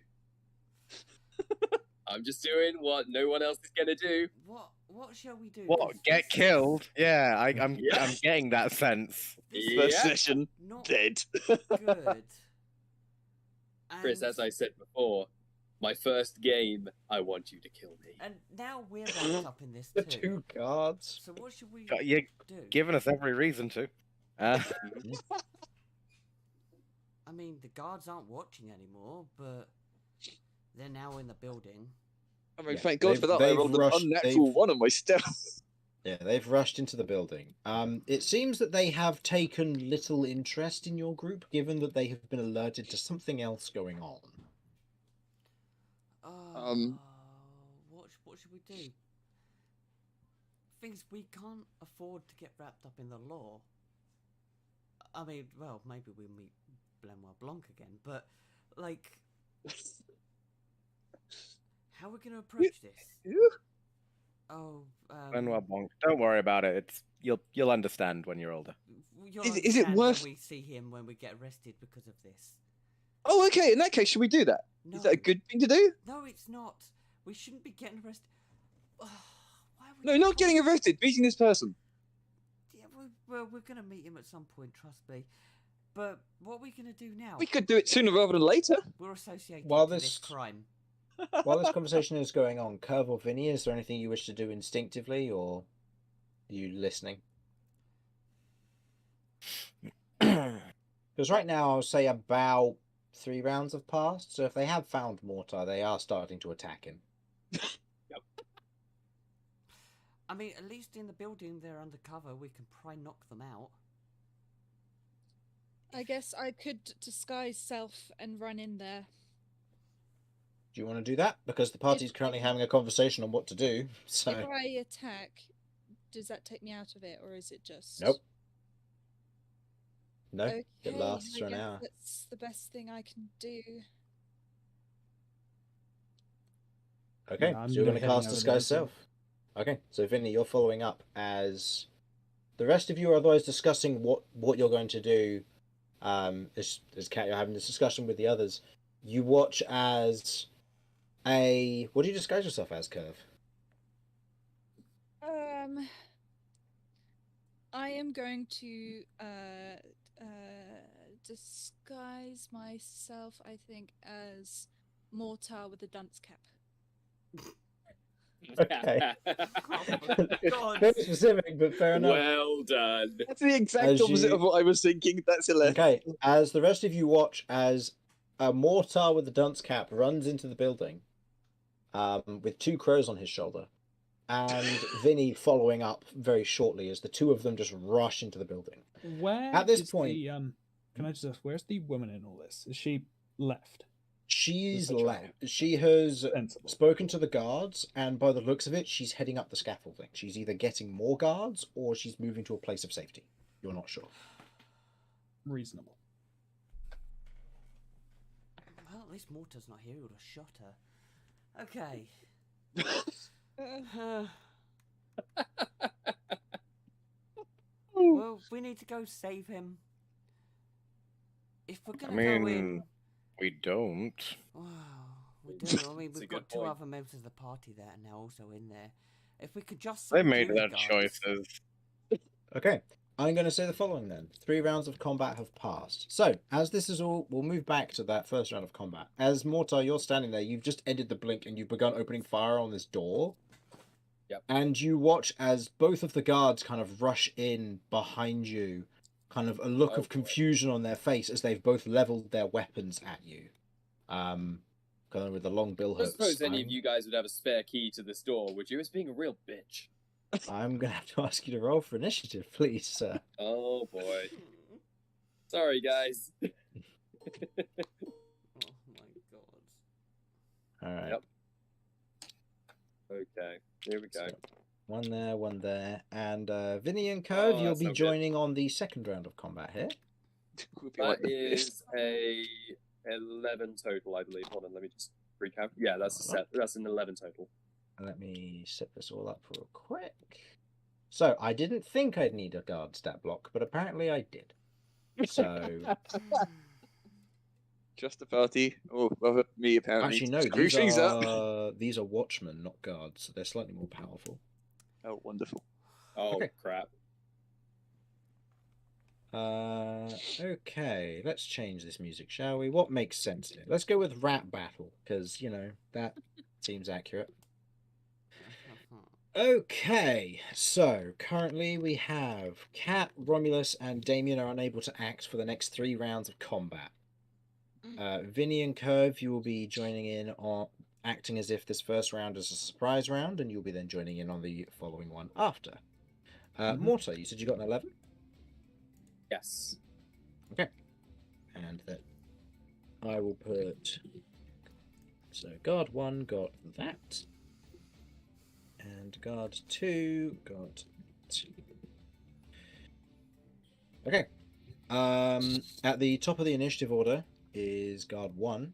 I'm just doing what no one else is gonna do. What shall we do? What? Get killed? Yeah, I'm getting that sense. First session, Not dead. good. Chris, as I said before, my first game, I want you to kill me. And now we're wrapped up in this The too. two guards. So what should we You're do? giving us every reason to. I mean, the guards aren't watching anymore, but they're now in the building. I mean, thank God for that. I rolled an unnatural one on my stealth. Yeah, they've rushed into the building. It seems that they have taken little interest in your group, given that they have been alerted to something else going on. What should we do? Things we can't afford to get wrapped up in the law. I mean, well, maybe we'll meet Benoit Blanc again, but like, how are we going to approach this? Oh, Benoit Blanc. Don't worry about it. You'll understand when you're older. Is it worth? When we see him when we get arrested because of this. Oh, okay. In that case, should we do that? No. Is that a good thing to do? No, it's not. We shouldn't be getting arrested. Why would No, you not call- getting arrested. Beating this person. Yeah, well, we're going to meet him at some point, trust me. But what are we going to do now? We could do it sooner rather than later. We're associated While to this this- crime. While this conversation is going on, Curve or Vinny, is there anything you wish to do instinctively, or are you listening? Because right now, I'll say about 3 rounds have passed, so if they have found Mortar, they are starting to attack him. I mean, at least in the building they're undercover. We can probably knock them out. I guess I could disguise self and run in there. Do you want to do that? Because the party's currently having a conversation on what to do, so... If I attack, does that take me out of it, or is it just... Nope. No, Okay, it lasts for I an guess hour. that's the best thing I can do. Okay, Yeah, I'm so you're going gonna to head cast over Disguise there, Self. Okay, so Vinny, you're following up as the rest of you are otherwise discussing what you're going to do. As Kat, you're having this discussion with the others. You watch as what do you disguise yourself as, Curve? I am going to disguise myself, I think, as Mortar with a dunce cap. Okay. God. Very specific, but fair enough. Well done. That's the exact As opposite you- of what I was thinking. That's hilarious. Okay, as the rest of you watch as Mortar with the dunce cap runs into the building, with 2 crows on his shoulder, and Vinny following up very shortly as the 2 of them just rush into the building. Where At this is point, the can I just ask, where's the woman in all this? Is she left? she's With her left. child. She has Sensible. spoken to the guards, and by the looks of it, she's heading up the scaffolding. She's either getting more guards or she's moving to a place of safety. You're not sure. Reasonable. Well, at least Mortar's not here. He would have shot her. Okay. Well, we need to go save him. If we're I gonna go in, mean, we don't. wow, we do. I mean, That's a we've good got 2 point. other members of the party there, and they're also in there. If we could just They subdue made the their guards- choices. Okay, I'm going to say the following then. 3 rounds of combat have passed. So, as this is all, we'll move back to that first round of combat. As Mortar, you're standing there, you've just ended the blink and you've begun opening fire on this door. Yep. And you watch as both of the guards kind of rush in behind you, kind of a look Oh, of confusion on their face as they've both leveled their weapons at you. Kind of with the long bill I hooks. suppose any of you guys would have a spare key to this door, would you? It's being a real bitch. I'm going to have to ask you to roll for initiative, please, sir. Oh boy. Sorry, guys. Oh my god. All right. Yep. Okay, here we go. So, one there. And Vinny and Curve, Oh, you'll that's be no good. joining on the second round of combat here. We'll be like That the best. is a 11 total, I believe. Hold on, let me just recap. Yeah, that's a set. That's an 11 total. Let me set this all up real quick. So, I didn't think I'd need a guard stat block, but apparently I did. So, Just the party. Oh, well, me apparently. actually, no, Screw things up. these are watchmen, not guards, so they're slightly more powerful. Oh, wonderful. Oh, Okay. crap. Okay, let's change this music, shall we? What makes sense here? Let's go with rap battle, because, you know, that seems accurate. Okay, so currently we have Cat, Romulus, and Damien are unable to act for the next 3 rounds of combat. Vinny and Curve, you will be joining in on acting as if this first round is a surprise round, and you'll be then joining in on the following one after. Mortar, you said you got an 11? Yes. And then I will put. So guard 1 got that. And guard 2 got 2. Okay. At the top of the initiative order is guard 1.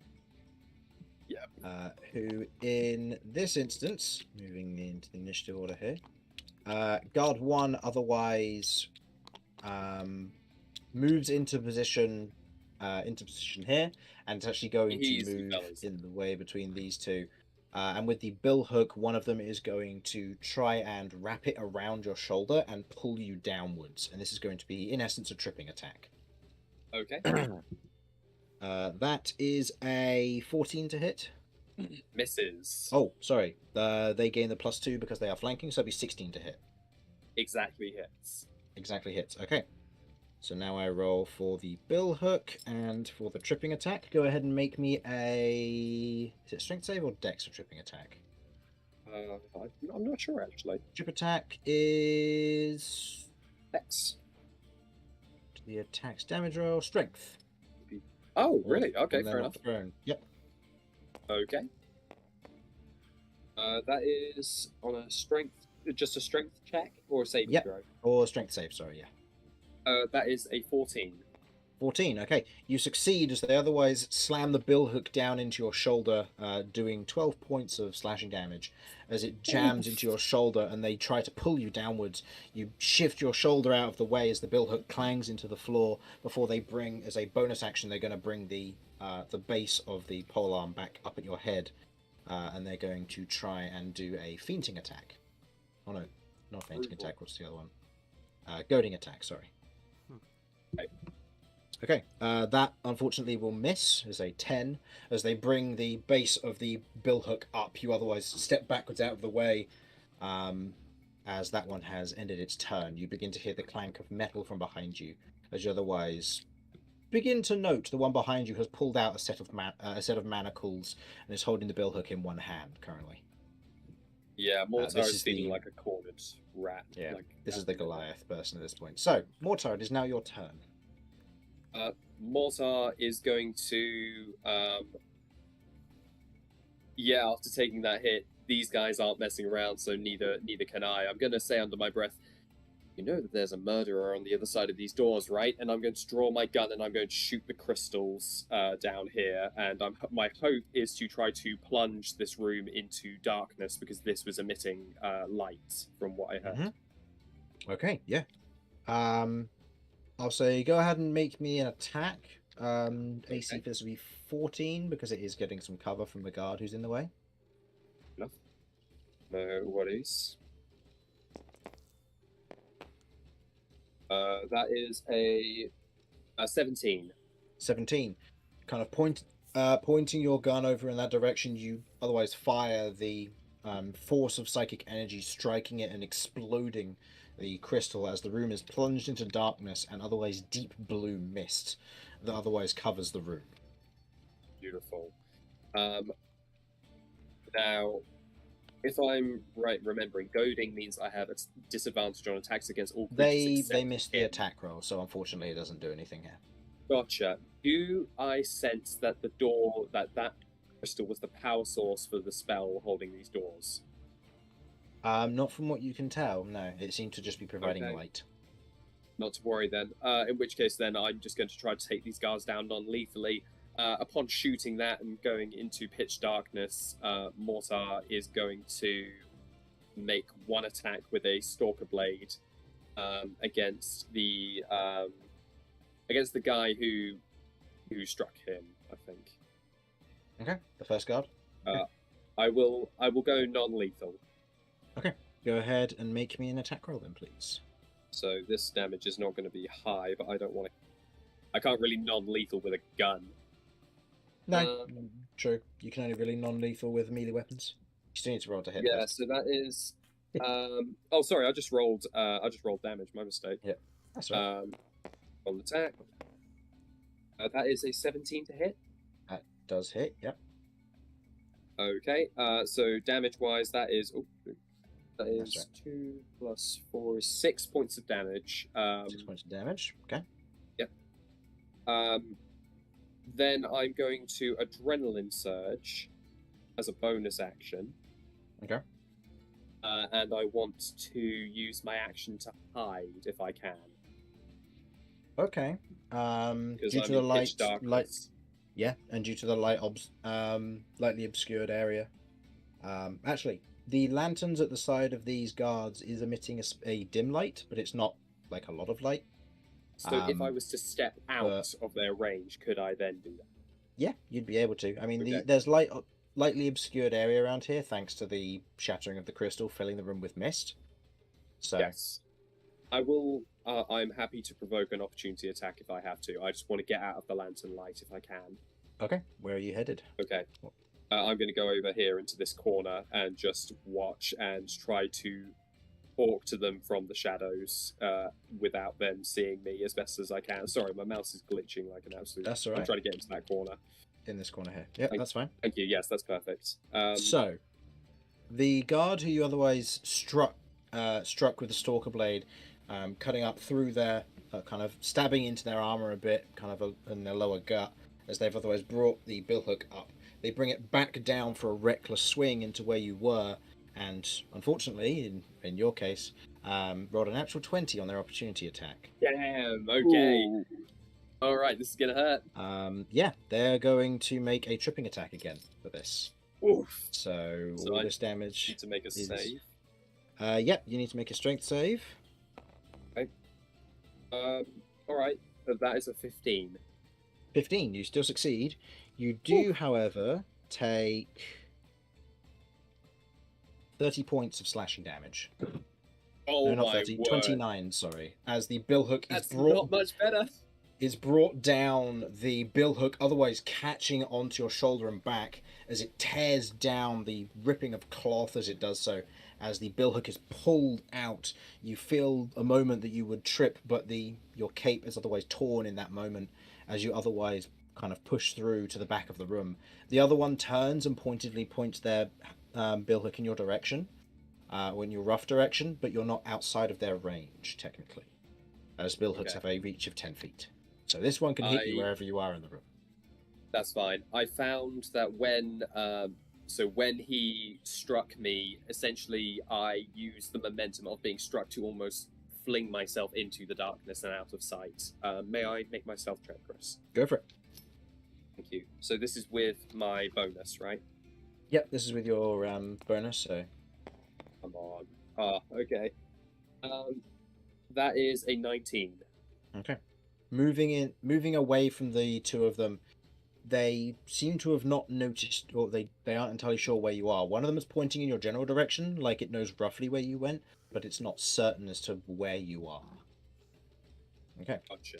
Yep. Who in this instance, moving into the initiative order here, guard 1 otherwise moves into position here, and it's actually going Easy, to move fellas. in the way between these 2. And with the bill hook, one of them is going to try and wrap it around your shoulder and pull you downwards. And this is going to be, in essence, a tripping attack. Okay. That is a 14 to hit. Misses. Oh, sorry. They gain the +2 because they are flanking, so it'll be 16 to hit. Exactly hits. Exactly hits. Okay. So now I roll for the bill hook and for the tripping attack. Go ahead and make me a... Is it strength save or dex for tripping attack? I'm not sure, actually. Trip attack is... X. The attack's damage roll. Strength. Oh, really? Okay, And they're fair not enough. thrown. Yep. Okay. That is on a strength, just a strength check or a saving Yep. throw. Or strength save, sorry, yeah. That is a 14. 14, okay. You succeed as they otherwise slam the bill hook down into your shoulder, doing 12 points of slashing damage. As it jams into your shoulder and they try to pull you downwards, you shift your shoulder out of the way as the bill hook clangs into the floor before they bring, as a bonus action, they're going to bring the base of the polearm back up at your head. And they're going to try and do a feinting attack. Oh no, not feinting attack, what's the other one? Goading attack, sorry. Okay, that unfortunately will miss as a 10. As they bring the base of the bill hook up, you otherwise step backwards out of the way. As that one has ended its turn, you begin to hear the clank of metal from behind you, as you otherwise begin to note the one behind you has pulled out a set of manacles and is holding the billhook in one hand currently. Yeah, Mortar this is is feeling the- like a cornered rat. Yeah, Like, this is the Goliath person at this point. So, Mortar, it is now your turn. Mortar is going to, after taking that hit, these guys aren't messing around, so neither can I. I'm going to say under my breath, you know that there's a murderer on the other side of these doors, right? And I'm going to draw my gun and I'm going to shoot the crystals down here. And my hope is to try to plunge this room into darkness because this was emitting light from what I heard. Mm-hmm. Okay, yeah. I'll say go ahead and make me an attack. AC for this will be 14 because it is getting some cover from the guard who's in the way. Enough. No worries. That is a 17. 17. Kind of pointing your gun over in that direction, you otherwise fire the force of psychic energy striking it and exploding the crystal as the room is plunged into darkness and otherwise deep blue mist that otherwise covers the room. Beautiful. Now, if I'm right remembering, goading means I have a disadvantage on attacks against all creatures. They missed the him. attack roll, so unfortunately it doesn't do anything here. Gotcha. Do I sense that the door, that crystal was the power source for the spell holding these doors? Not from what you can tell, no. It seemed to just be providing Okay. light. Not to worry then. In which case then I'm just going to try to take these guards down non-lethally. Upon shooting that and going into pitch darkness, Mortar is going to make one attack with a Stalker Blade against the guy who struck him, I think. Okay, the first guard. I will go non-lethal. Okay, go ahead and make me an attack roll then, please. So this damage is not going to be high, but I don't want to. I can't really non-lethal with a gun. No, true. You can only really non-lethal with melee weapons. You still need to roll to hit. Yeah, first. so that is. Oh, sorry, I just rolled. Damage. My mistake. Yeah, that's right. On attack. That is a 17 to hit. That does hit. Yep. Okay. So damage-wise, that is. That That's is 2 plus 4 is 6 points of damage. 6 points of damage. Okay. Then I'm going to Adrenaline Surge as a bonus action. Okay. And I want to use my action to hide if I can. Okay. Because Due I'm to the in pitch darkness. yeah, and due to the lightly obscured area. Actually, the lanterns at the side of these guards is emitting a dim light, but it's not like a lot of light. So if I was to step out of their range, could I then do that? Yeah, you'd be able to. I mean, Okay. there's lightly obscured area around here thanks to the shattering of the crystal filling the room with mist. So Yes. I will. I'm happy to provoke an opportunity attack if I have to. I just want to get out of the lantern light if I can. okay, where are you headed? Okay. I'm going to go over here into this corner and just watch and try to talk to them from the shadows without them seeing me as best as I can. Sorry, my mouse is glitching like an absolute. That's all right. I'm trying to get into that corner. In this corner here. Yeah, that's fine. Thank you. Yes, that's perfect. So, the guard who you otherwise struck with the stalker blade, cutting up through their, kind of stabbing into their armor a bit, kind of in their lower gut, as they've otherwise brought the billhook up. They bring it back down for a reckless swing into where you were, and unfortunately, in your case, rolled a natural 20 on their opportunity attack. Damn. Okay. Ooh. All right. This is gonna hurt. Yeah, they're going to make a tripping attack again for this. Oof. So So all I this damage. Need to make a is- save. Yep, you need to make a strength save. All right. That is a 15. 15, you still succeed. You do, however, take 30 points of slashing damage. Oh No, not my 30, word. 29, sorry. As the billhook That's not much better. is brought down, the billhook otherwise catching onto your shoulder and back as it tears down, the ripping of cloth as it does so. As the billhook is pulled out, you feel a moment that you would trip, but your cape is otherwise torn in that moment. as you otherwise kind of push through to the back of the room. The other one turns and pointedly points their billhook in your direction, or in your rough direction, but you're not outside of their range, technically, as billhooks have a reach of 10 feet. So this one can hit you wherever you are in the room. That's fine. I found that when he struck me, essentially I used the momentum of being struck to almost fling myself into the darkness and out of sight. May I make myself treacherous? Go for it. Thank you. So this is with my bonus, right? Yep, this is with your bonus, so... Come on. Okay. That is a 19. Okay. Moving away from the two of them, they seem to have not noticed, or they aren't entirely sure where you are. One of them is pointing in your general direction, like it knows roughly where you went, but it's not certain as to where you are. Okay. Gotcha.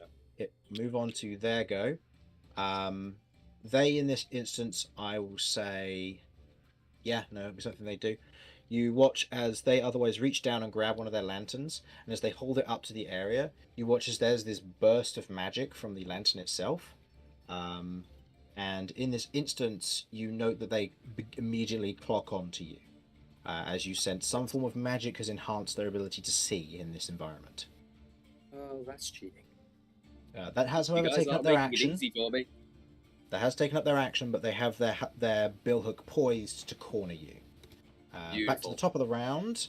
Move on to their go. They, in this instance, I will say... Yeah, no, it'll be something they do. You watch as they otherwise reach down and grab one of their lanterns, and as they hold it up to the area, you watch as there's this burst of magic from the lantern itself. And in this instance, you note that they immediately clock on to you, as you sense some form of magic has enhanced their ability to see in this environment. Oh, that's cheating. That has, however, taken up their action. Easy for me. That has taken up their action, but they have their billhook poised to corner you. Back to the top of the round.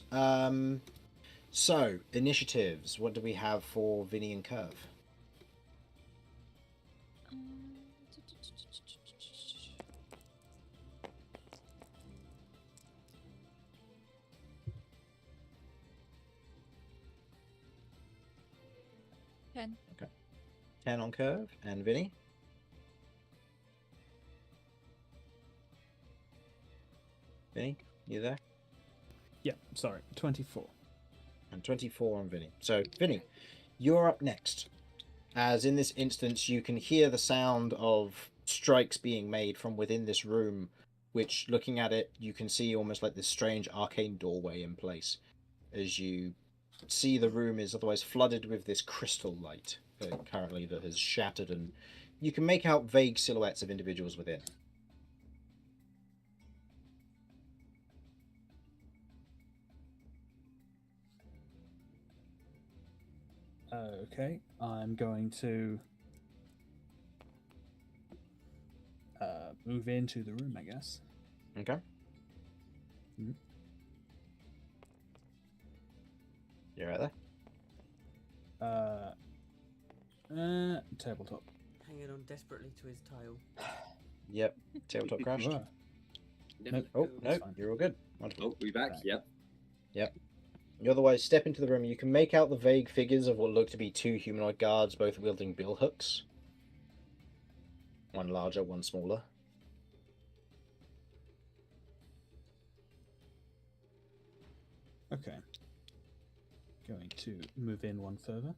So, initiatives. What do we have for Vinny and Curve? Ten. Okay. 10 on Curve. And Vinny? Vinny, you there? Yeah, sorry, 24. And 24 on Vinny. So, Vinny, you're up next. As in this instance, you can hear the sound of strikes being made from within this room, which, looking at it, you can see almost like this strange arcane doorway in place. As you see, the room is otherwise flooded with this crystal light, currently, that has shattered, and you can make out vague silhouettes of individuals within. Okay, I'm going to move into the room, I guess. Okay. Mm-hmm. You're right there. Tabletop. Hanging on desperately to his tail. Yep. Tabletop crashed. Nope. Oh, no, That's fine. you're all good. Wonderful. Oh, we back? Yep. Yep. You otherwise step into the room. You can make out the vague figures of what look to be two humanoid guards, both wielding billhooks. One larger, one smaller. Okay. Going to move in one further.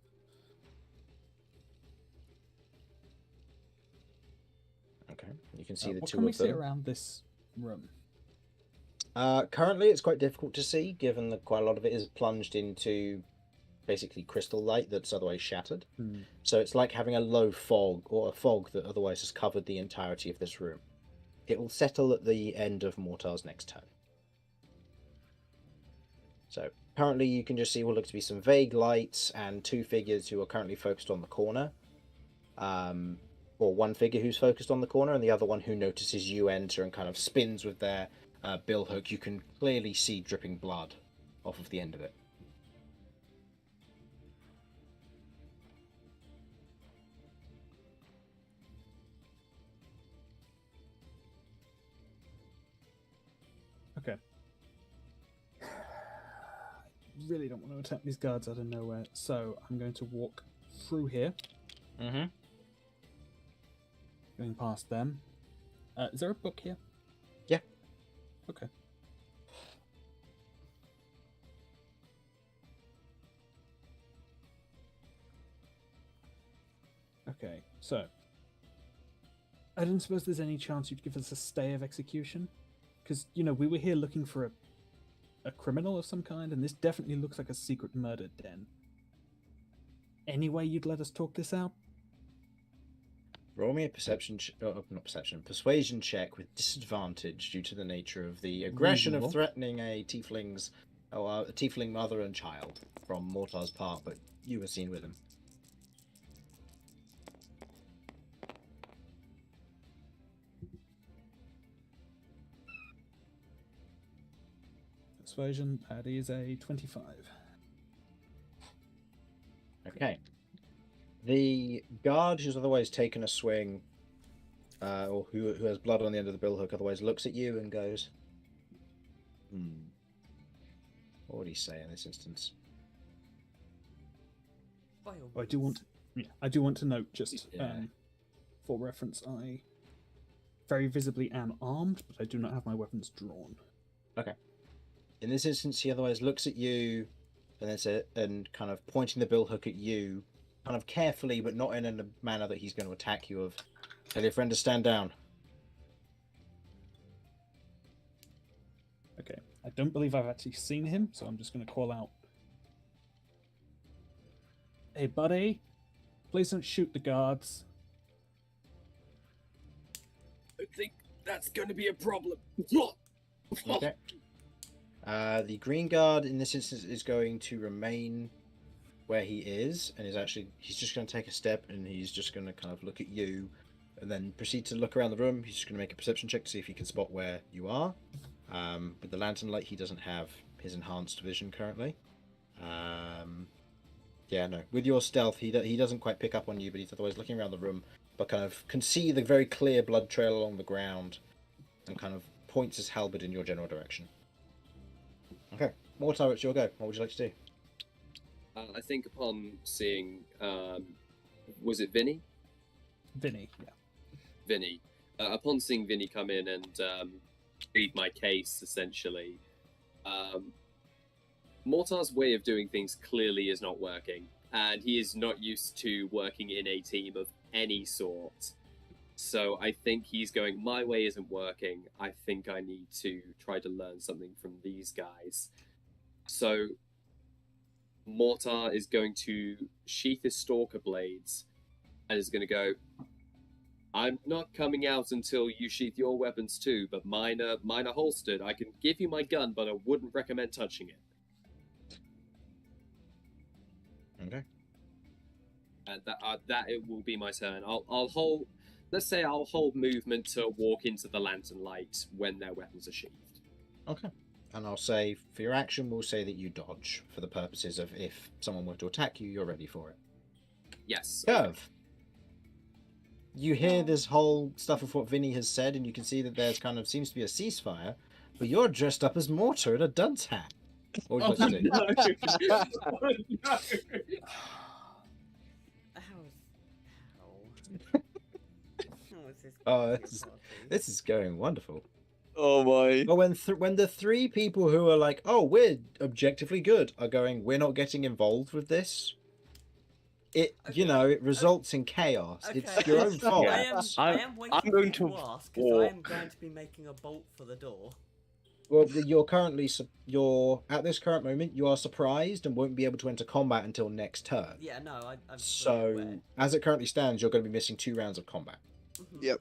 Okay. You can see the what two can we of them. see around this room? Currently, it's quite difficult to see, given that quite a lot of it is plunged into basically crystal light that's otherwise shattered. So it's like having a low fog, or a fog that otherwise has covered the entirety of this room. It will settle at the end of Mortar's next turn. So currently you can just see what looks to be some vague lights and two figures who are currently focused on the corner. Or one figure who's focused on the corner and the other one who notices you enter and kind of spins with their billhook. You can clearly see dripping blood off of the end of it. Okay. Really don't want to attack these guards out of nowhere, so I'm going to walk through here. Mm-hmm. Going past them. Is there a book here? Yeah. Okay. Okay, so I don't suppose there's any chance you'd give us a stay of execution? Because, you know, we were here looking for a criminal of some kind, and this definitely looks like a secret murder den. Any way you'd let us talk this out? Roll me a persuasion check with disadvantage due to the nature of the aggression Reasonable. of threatening a tiefling mother and child from Mortar's part, but you were seen with him. Persuasion, that is a 25. Okay. The guard who's otherwise taken a swing, or who has blood on the end of the billhook, otherwise looks at you and goes, what would he say in this instance? By all I do means. want to note, just Yeah. for reference, I very visibly am armed, but I do not have my weapons drawn. Okay. In this instance, he otherwise looks at you, and kind of pointing the billhook at you, kind of carefully, but not in a manner that he's going to attack you. Tell your friend to stand down. Okay. I don't believe I've actually seen him, so I'm just going to call out. Hey, buddy. Please don't shoot the guards. I think that's going to be a problem. Okay. The green guard in this instance is going to remain where he is, and he's just going to take a step, and he's just going to kind of look at you, and then proceed to look around the room. He's just going to make a perception check to see if he can spot where you are. With the lantern light, he doesn't have his enhanced vision currently. Yeah, no. With your stealth, he doesn't quite pick up on you, but he's otherwise looking around the room, but kind of can see the very clear blood trail along the ground, and kind of points his halberd in your general direction. Okay, Mortar, it's your go. What would you like to do? I think upon seeing, was it Vinny? Vinny, yeah. Vinny. Upon seeing Vinny come in and read my case, essentially, Mortar's way of doing things clearly is not working, and he is not used to working in a team of any sort. So I think he's going, my way isn't working. I think I need to try to learn something from these guys. So Mortar is going to sheath his stalker blades and is going to go, I'm not coming out until you sheath your weapons too, but mine are holstered. I can give you my gun, but I wouldn't recommend touching it. Okay. And that it will be my turn. I'll hold. Let's say I'll hold movement to walk into the lantern light when their weapons are sheathed. Okay. And I'll say, for your action, we'll say that you dodge, for the purposes of if someone were to attack you, you're ready for it. Yes. Curve. You hear this whole stuff of what Vinny has said, and you can see that there's kind of seems to be a ceasefire, but you're dressed up as Mortar in a dunce hat. What would you like to do? How is this? Oh, this is going wonderful. Oh my. But when the three people who are like, oh, we're objectively good, are going, we're not getting involved with this, it it results in chaos. Okay. It's your own fault. I am waiting I'm going for you to ask, because I am going to be making a bolt for the door. Well, you're at this current moment, you are surprised and won't be able to enter combat until next turn. Yeah, no, I'm fully So, aware. as it currently stands, you're going to be missing 2 rounds of combat. Mhm. Yep.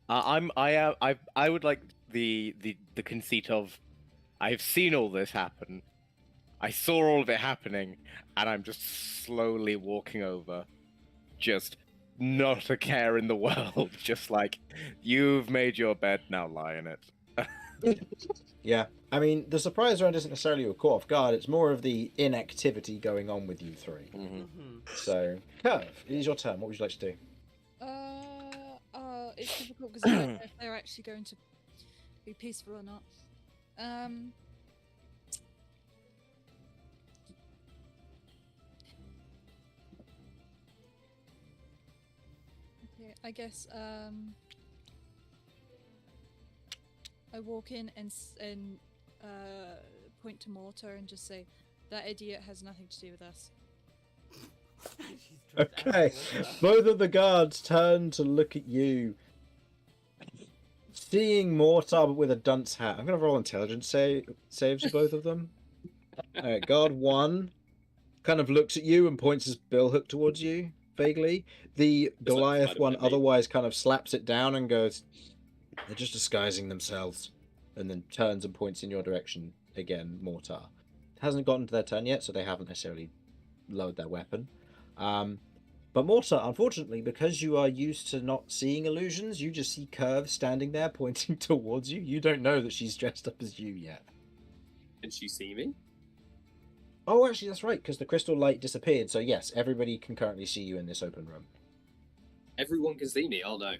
I would like the conceit of, I've seen all this happen. I saw all of it happening, and I'm just slowly walking over, just not a care in the world, just like, you've made your bed, now lie in it. Yeah, I mean, the surprise round isn't necessarily a caught off guard, it's more of the inactivity going on with you three. Mhm. So, Curve, it is your turn. What would you like to do? It's difficult because I don't know if they're actually going to be peaceful or not. Okay, I guess I walk in and point to Mortar and just say, that idiot has nothing to do with us. She's dropped out Okay, of order. both of the guards turn to look at you. Seeing Mortar but with a dunce hat. I'm going to roll intelligence saves for both of them. Alright, guard 1 kind of looks at you and points his billhook towards you. vaguely. The It's like Goliath Spider-Man, one maybe. otherwise kind of slaps it down and goes, "They're just disguising themselves," and then turns and points in your direction again, Mortar. It hasn't gotten to their turn yet, so they haven't necessarily lowered their weapon. But Mortar, unfortunately, because you are used to not seeing illusions, you just see Curve standing there pointing towards you. You don't know that she's dressed up as you yet. Can she see me? Oh, actually, that's right, because the crystal light disappeared. So yes, everybody can currently see you in this open room. Everyone can see me. Oh no.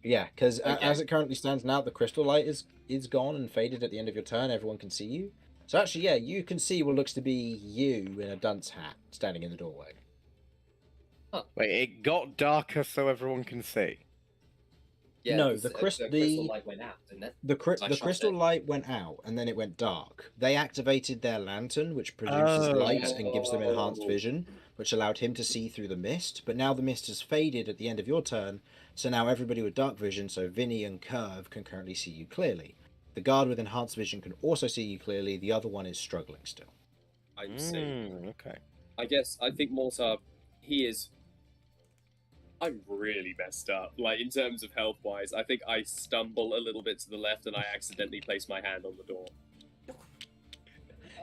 Yeah, because Okay. as it currently stands now, the crystal light is gone and faded at the end of your turn. Everyone can see you. So actually, yeah, you can see what looks to be you in a dunce hat standing in the doorway. Wait, it got darker so everyone can see. Yeah, No, 'cause, the crystal light went out, didn't it? the I the shot crystal it. light went out and then it went dark. They activated their lantern, which produces light and gives them enhanced Oh. vision, which allowed him to see through the mist. But now the mist has faded at the end of your turn, so now everybody with dark vision, so Vinny and Curve, can currently see you clearly. The guard with enhanced vision can also see you clearly. The other one is struggling still. I see. Okay. I think Mortar, he is. I'm really messed up. Like, in terms of health wise, I think I stumble a little bit to the left and I accidentally place my hand on the door.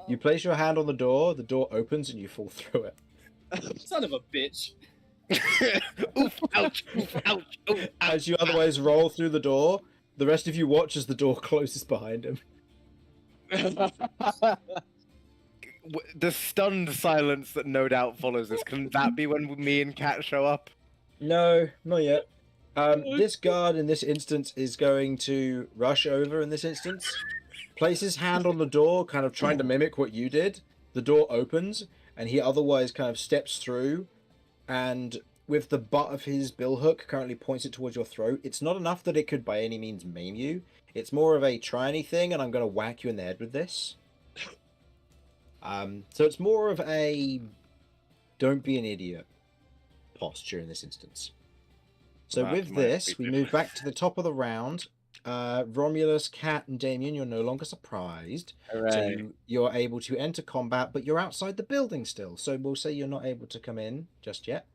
You place your hand on the door opens, and you fall through it. Son of a bitch. Oof, ouch, oof, ouch, oof, As you otherwise roll through the door, the rest of you watch as the door closes behind him. The stunned silence that no doubt follows this. Can that be when me and Kat show up? No, not yet. This guard in this instance is going to rush over in this instance. Place his hand on the door, kind of trying to mimic what you did. The door opens, and he otherwise kind of steps through, and with the butt of his billhook currently points it towards your throat. It's not enough that it could by any means maim you. It's more of a try anything, and I'm going to whack you in the head with this. So it's more of a don't be an idiot posture in this instance. So That with might this, be we move back to the top of the round. Romulus, Cat, and Damien, you're no longer surprised. So you're able to enter combat, but you're outside the building still. So we'll say you're not able to come in just yet.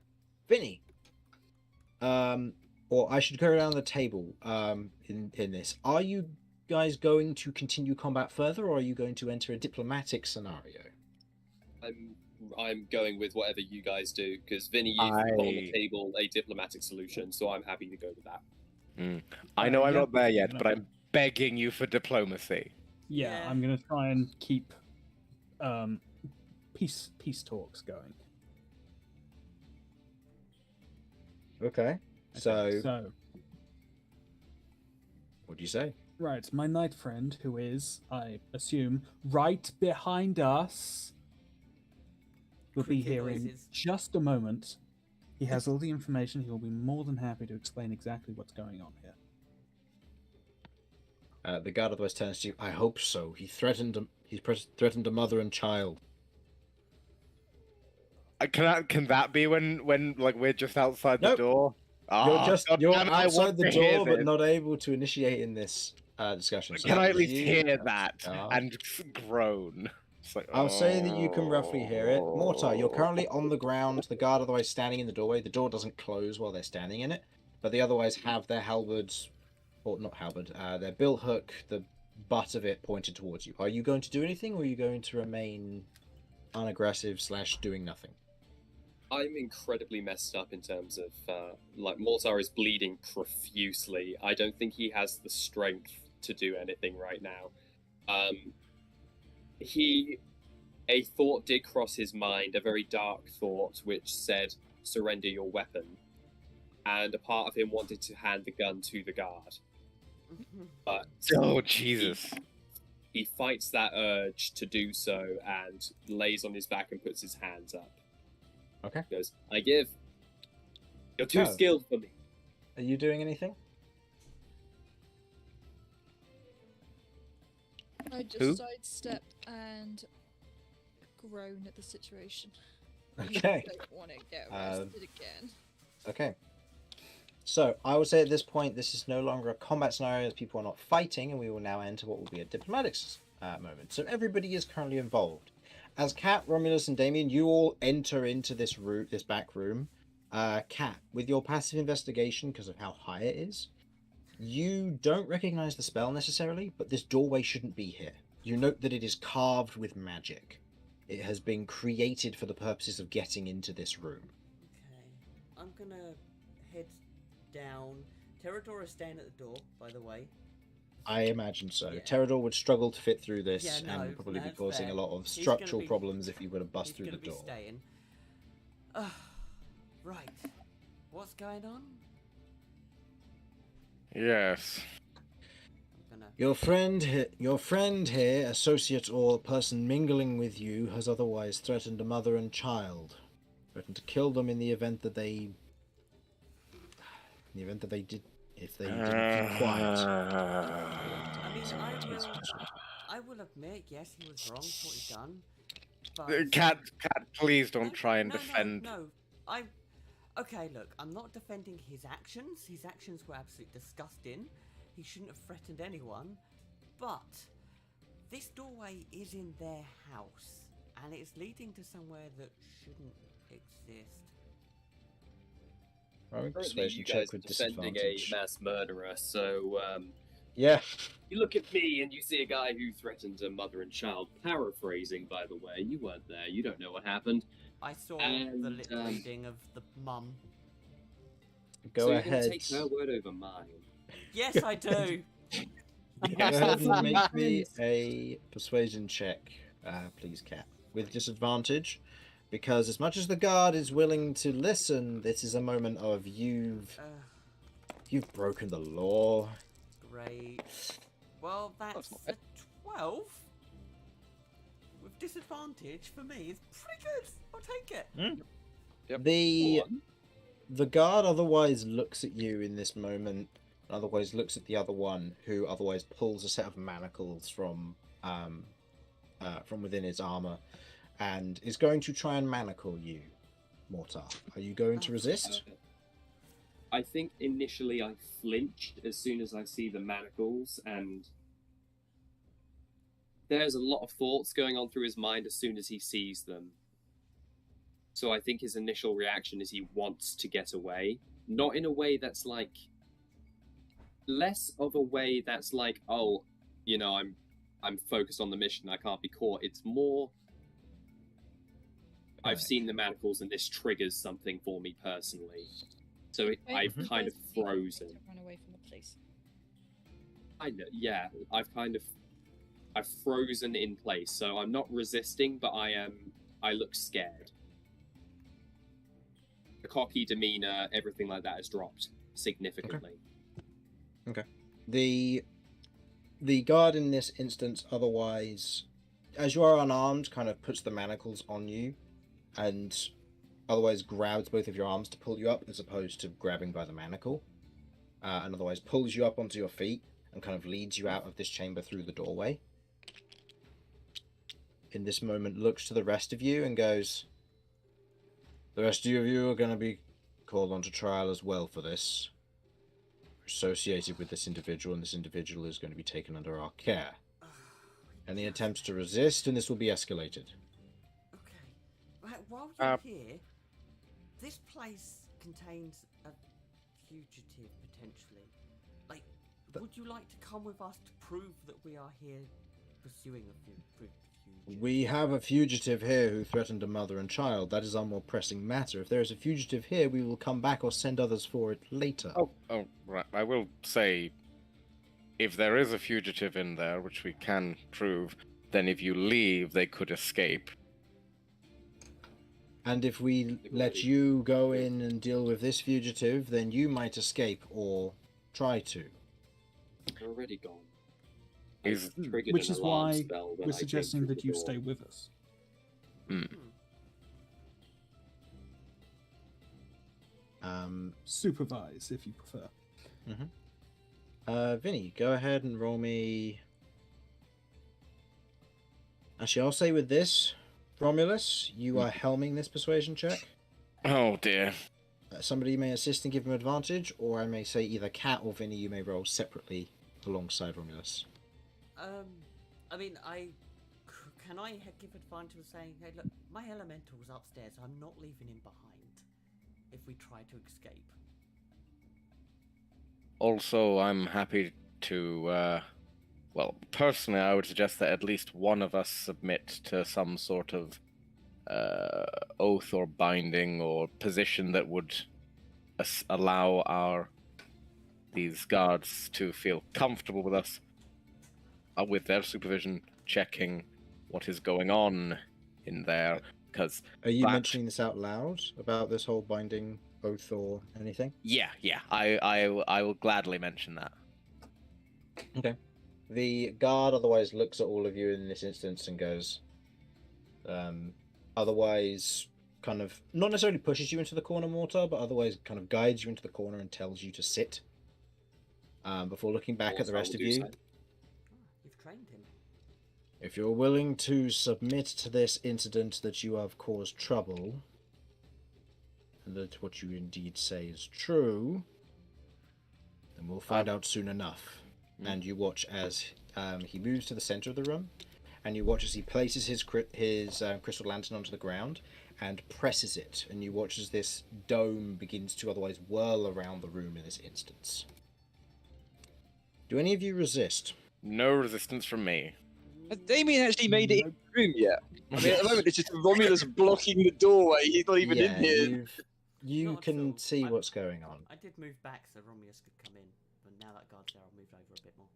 Vinny. Or I should go around the table in this. Are you guys going to continue combat further, or are you going to enter a diplomatic scenario? I'm going with whatever you guys do, because Vinny, you've put on the table a diplomatic solution, so I'm happy to go with that. I know I'm yeah, not there yet, no. but I'm begging you for diplomacy. Yeah, Yeah. I'm gonna try and keep peace talks going. Okay. So what do you say? Right, my knight friend, who is, I assume, right behind us, will be Cricket here in noises. just a moment. He has all the information. He will be more than happy to explain exactly what's going on here. The guard otherwise turns to you. I hope so. He threatened a mother and child. Can that be when like we're just outside the Nope. door? You're damn it, I outside want the to hear door, but this. not able to initiate in this discussion. So Can that I was at least you, hear that was that the guard. and groan? It's like, I'll say that you can roughly hear it. Mortar, you're currently on the ground. The guard otherwise standing in the doorway. The door doesn't close while they're standing in it, but they otherwise have their halberds, or not halberd, their bill hook, the butt of it pointed towards you. Are you going to do anything, or are you going to remain unaggressive / doing nothing? I'm incredibly messed up in terms of, like, Mortar is bleeding profusely. I don't think he has the strength to do anything right now. A thought did cross his mind, a very dark thought, which said, surrender your weapon. And a part of him wanted to hand the gun to the guard. But Oh Jesus! he fights that urge to do so and lays on his back and puts his hands up. Okay. He goes, I give. You're too Oh. skilled for me. Are you doing anything? I just Who? sidestep and groan at the situation. Okay. I don't want to get arrested again. Okay. So, I would say at this point, this is no longer a combat scenario as people are not fighting, and we will now enter what will be a diplomatic moment. So, everybody is currently involved. As Kat, Romulus, and Damien, you all enter into this back room. Cat, with your passive investigation, because of how high it is, you don't recognize the spell necessarily, but this doorway shouldn't be here. You note that it is carved with magic. It has been created for the purposes of getting into this room. Okay. I'm gonna head down. Terrador is staying at the door, by the way. I imagine so. Yeah. Terrador would struggle to fit through this Yeah, no, and would probably be that's causing fair. a lot of He's gonna structural be- problems if he were to bust He's through the gonna be door. staying. Right. What's going on? Yes. I'm gonna. Your friend here, associate or person mingling with you, has otherwise threatened a mother and child. Threatened to kill them in the event that they did, if they didn't keep quiet. I mean, I will admit, yes, he was wrong for what he done. But Cat, please don't No, try and no, defend. No. Okay, look, I'm not defending his actions. His actions were absolutely disgusting. He shouldn't have threatened anyone. But this doorway is in their house, and it's leading to somewhere that shouldn't exist. Right, Currently, persuasion you check guys are with defending a disadvantage. mass murderer, so Yeah. you look at me and you see a guy who threatened a mother and child. Paraphrasing, by the way, you weren't there. You don't know what happened. I saw the And, lip reading of the mum. Go so ahead. You're gonna take her word over mine. Yes, I do. Go ahead and make me a persuasion check, please, Cat, with disadvantage, because as much as the guard is willing to listen, this is a moment of you've broken the law. Great. Well, that's not a 12. With disadvantage for me is pretty good. I'll take it. Yep. The guard otherwise looks at you in this moment, and otherwise looks at the other one, who otherwise pulls a set of manacles from within his armor, and is going to try and manacle you, Mortar. Are you going to resist? I think initially I flinched as soon as I see the manacles, and there's a lot of thoughts going on through his mind as soon as he sees them. So I think his initial reaction is he wants to get away. Not in a way that's like... Less of a way that's like, oh, you know, I'm focused on the mission, I can't be caught. It's more... I've seen the manacles and this triggers something for me personally. So I've kind of frozen. Run away from the place. Yeah, I've frozen in place, so I'm not resisting, but I look scared. The cocky demeanor, everything like that has dropped significantly. Okay. The guard in this instance, otherwise, as you are unarmed, kind of puts the manacles on you, and otherwise grabs both of your arms to pull you up, as opposed to grabbing by the manacle, and otherwise pulls you up onto your feet and kind of leads you out of this chamber through the doorway. In this moment, looks to the rest of you and goes, "The rest of you are going to be called onto trial as well for this. Associated with this individual, and this individual is going to be taken under our care. Any attempts to resist, and this will be escalated." Okay. Right, while you're here, this place contains a fugitive, potentially. Like, would you like to come with us to prove that we are here pursuing a fugitive? We have a fugitive here who threatened a mother and child. That is our more pressing matter. If there is a fugitive here, we will come back or send others for it later. Oh, right. I will say, if there is a fugitive in there, which we can prove, then if you leave, they could escape. And if we let you go in and deal with this fugitive, then you might escape or try to. They're already gone. Which is why we're suggesting that you stay with us. Supervise, if you prefer. Vinny, go ahead and roll me... Actually, I'll say with this, Romulus, you are helming this persuasion check. Oh dear. Somebody may assist and give him advantage, or I may say either Cat or Vinny, you may roll separately alongside Romulus. I mean, can I give advantage of saying, hey, look, my elemental's upstairs, I'm not leaving him behind. if we try to escape. Also, I'm happy to, well, personally, I would suggest that at least one of us submit to some sort of oath or binding or position that would allow these guards to feel comfortable with us, with their supervision, checking what is going on in there. Because Are you mentioning this out loud about this whole binding oath or anything? Yeah, I will gladly mention that. Okay. The guard otherwise looks at all of you in this instance and goes, otherwise kind of, not necessarily pushes you into the corner, Mortar, but otherwise kind of guides you into the corner and tells you to sit. Before looking back at the rest of you. Oh, you've trained him. If you're willing to submit to this incident that you have caused trouble, and that what you indeed say is true, then we'll find out soon enough. And you watch as he moves to the center of the room, and you watch as he places his crystal lantern onto the ground and presses it, and you watch as this dome begins to otherwise whirl around the room in this instance. Do any of you resist? No resistance from me. Has Damien actually made it in the room yet? I mean, at the moment it's just Romulus blocking the doorway. He's not even in here. You Not can at all. see what's going on. I did move back so Romulus could come in, but now that guard's there, I'll move over a bit more.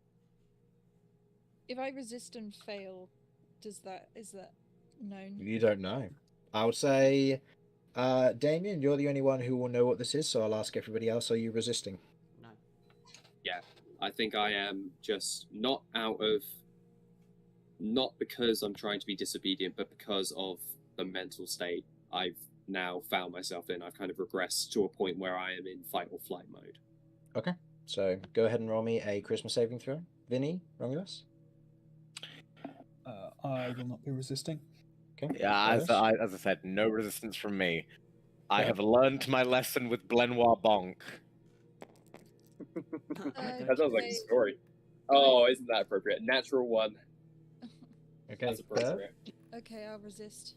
If I resist and fail, is that known? You don't know. I would say, Damien, you're the only one who will know what this is, so I'll ask everybody else, are you resisting? No. Yeah, I think I am, just not because I'm trying to be disobedient, but because of the mental state I've now found myself in. I've kind of regressed to a point where I am in fight or flight mode. Okay, so go ahead and roll me a charisma saving throw. Vinny, Romulus? I will not be resisting. Okay. Yeah, as I said, no resistance from me. I have learned my lesson with Blenoir Bonk. That sounds like a story. Oh, isn't that appropriate? Natural one. Okay, That's appropriate. Okay, I'll resist.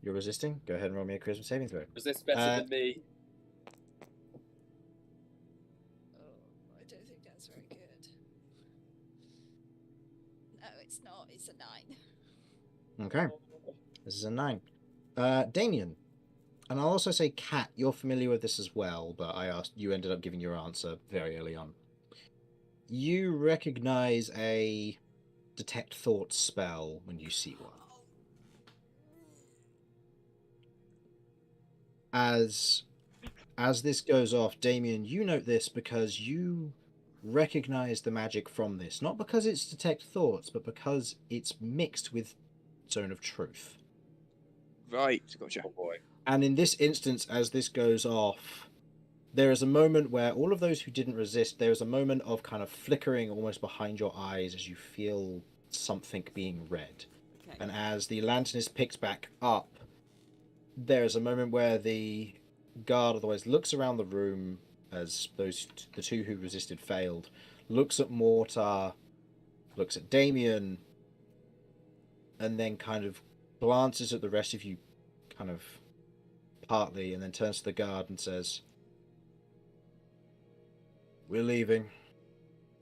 You're resisting? Go ahead and roll me a charisma saving throw. Resist better than me. Oh, I don't think that's very good. No, it's not. It's a 9. Okay, this is a 9. Damien, and I'll also say Kat, you're familiar with this as well, but you ended up giving your answer very early on. You recognize a detect thoughts spell when you see one. As this goes off, Damien, you note this because you recognize the magic from this, not because it's detect thoughts, but because it's mixed with Zone of Truth. Right, gotcha. Oh boy. And in this instance, as this goes off, there is a moment where all of those who didn't resist, there is a moment of kind of flickering almost behind your eyes as you feel something being read. Okay. And as the lantern is picked back up, there is a moment where the guard otherwise looks around the room as the two who resisted failed, looks at Mortar, looks at Damien, and then kind of glances at the rest of you kind of partly, and then turns to the guard and says, "We're leaving.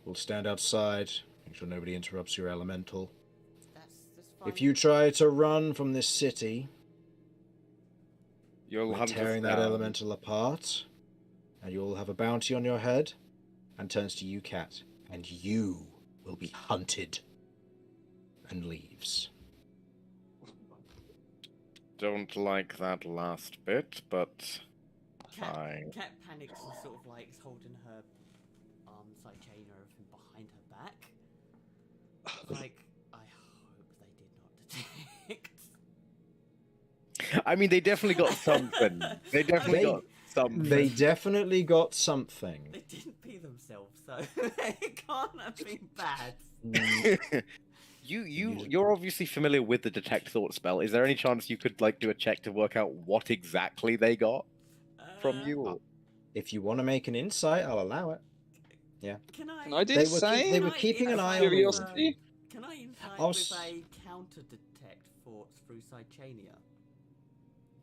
We'll stand outside, make sure nobody interrupts your elemental. That's fine. If you try to run from this city, You'll we're hunt us tearing that down. elemental apart, and you'll have a bounty on your head," and turns to you, Cat, "and you will be hunted," and leaves. Don't like that last bit, but fine. Cat panics and sort of like is holding her arms like chain or everything behind her back. Like, I hope they did not detect. I mean, they definitely got something. They definitely got something. They definitely got something. They didn't pee themselves, so it can't have been bad. You're obviously familiar with the detect thought spell. Is there any chance you could like do a check to work out what exactly they got from you? Or... If you want to make an insight, I'll allow it. Can I? Can I do They the were same? they were keeping an eye on Curiosity. Can I insight I'll with s- a counter detect thoughts through Psychania?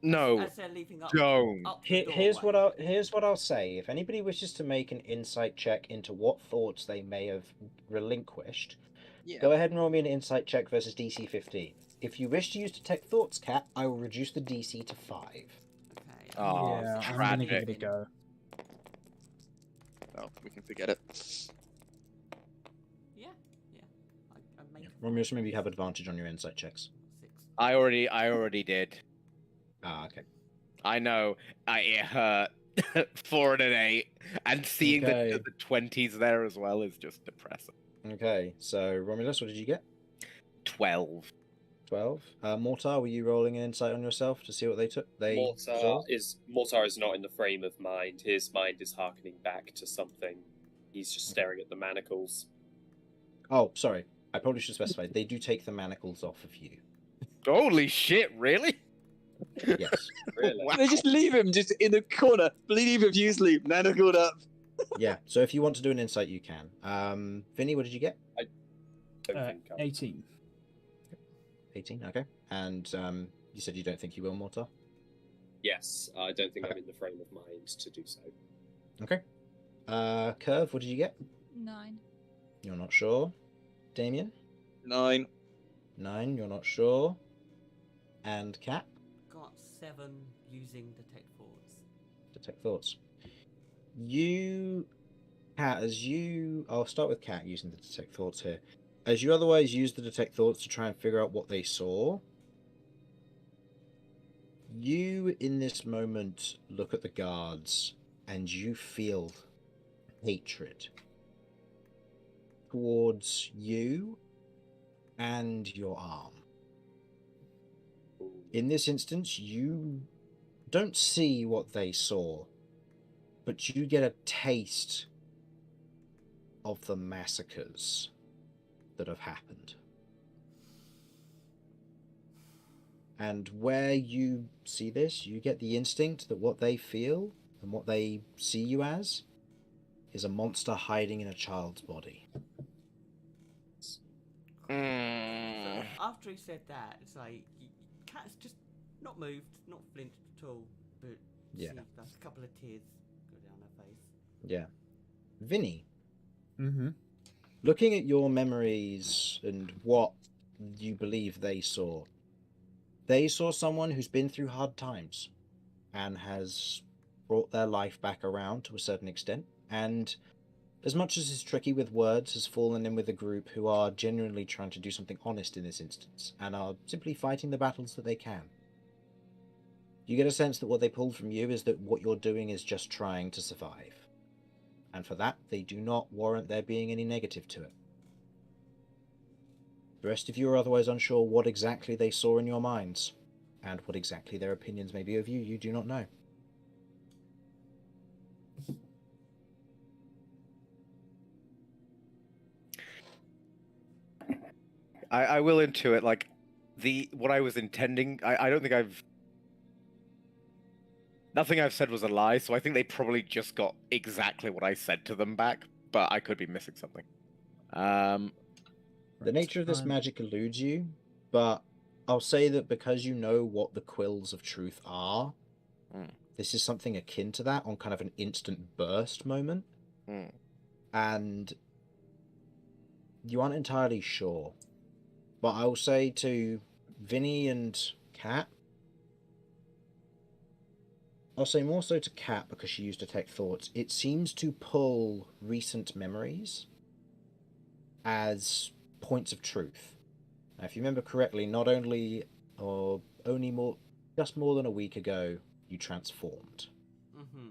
No, as they're leaving up, don't. up the Here's what doorway. here's what I'll say. If anybody wishes to make an insight check into what thoughts they may have relinquished, Yeah. go ahead and roll me an insight check versus DC 15. If you wish to use detect thoughts, Cat, I will reduce the DC to 5. Okay. Oh, yeah, I'm tragic. gonna give it a go. Oh, we can forget it. Yeah. I make Romy, maybe you have advantage on your insight checks. 6. I already did. Ah, okay. I know. It hurt. 4 and an 8, and seeing Okay. the 20s there as well is just depressing. Okay, so Romulus, what did you get? 12. 12. Mortar, were you rolling an insight on yourself to see what they took? Mortar is not in the frame of mind. His mind is harkening back to something. He's just staring at the manacles. Oh, sorry. I probably should specify. They do take the manacles off of you. Holy shit! Really? Yes. Really? Wow. They just leave him just in the corner, bleeding profusely, manacled up. Yeah. So if you want to do an insight, you can. Vinny, what did you get? Don't think I'm- 18. 18. Okay. And you said you don't think you will, Mortar. Yes, I don't think Okay. I'm in the frame of mind to do so. Okay. Curve, what did you get? 9. You're not sure. Damien? 9. 9. You're not sure. And Cat? Got 7 using detect thoughts. Detect thoughts. Cat, I'll start with Cat using the detect thoughts here. As you otherwise use the detect thoughts to try and figure out what they saw, you in this moment look at the guards and you feel hatred towards you and your arm. In this instance, you don't see what they saw, but you get a taste of the massacres that have happened. And where you see this, you get the instinct that what they feel and what they see you as is a monster hiding in a child's body. So Mm. after he said that, it's like Cat's just not moved, not flinched at all, but Yeah. see, like a couple of tears go down her face. Yeah. Vinny, Mm-hmm. looking at your memories and what you believe they saw someone who's been through hard times and has brought their life back around to a certain extent, and as much as it's tricky with words, has fallen in with a group who are genuinely trying to do something honest in this instance and are simply fighting the battles that they can. You get a sense that what they pulled from you is that what you're doing is just trying to survive, and for that they do not warrant there being any negative to it. The rest of you are otherwise unsure what exactly they saw in your minds, and what exactly their opinions may be of you. You do not know. I will intuit like what I was intending. I don't think nothing I've said was a lie, so I think they probably just got exactly what I said to them back, but I could be missing something. The nature of this magic eludes you, but I'll say that because you know what the quills of truth are, this is something akin to that on kind of an instant burst moment. And you aren't entirely sure. But I will say to Vinny and Kat, I'll say more so to Kat because she used Detect Thoughts, it seems to pull recent memories as points of truth. Now, if you remember correctly, not only or only just more than a week ago, you transformed. Mm-hmm.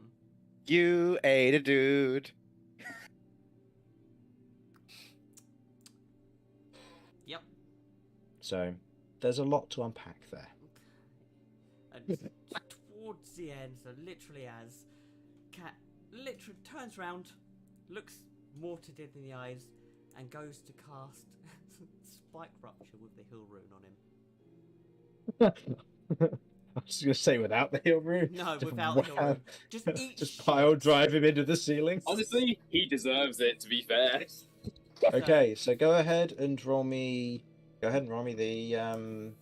You ate a dude. Yep. So there's a lot to unpack there. And towards the end, so literally as Cat literally turns around, looks Mortar dead in the eyes, and goes to cast Spike Rupture with the Hill Rune on him. I was going to say without the Hill Rune. No, Just without the Hill Rune. Just eat just shit. pile drive him into the ceiling. Honestly, he deserves it, to be fair. Okay, so go ahead and roll me the 5d12.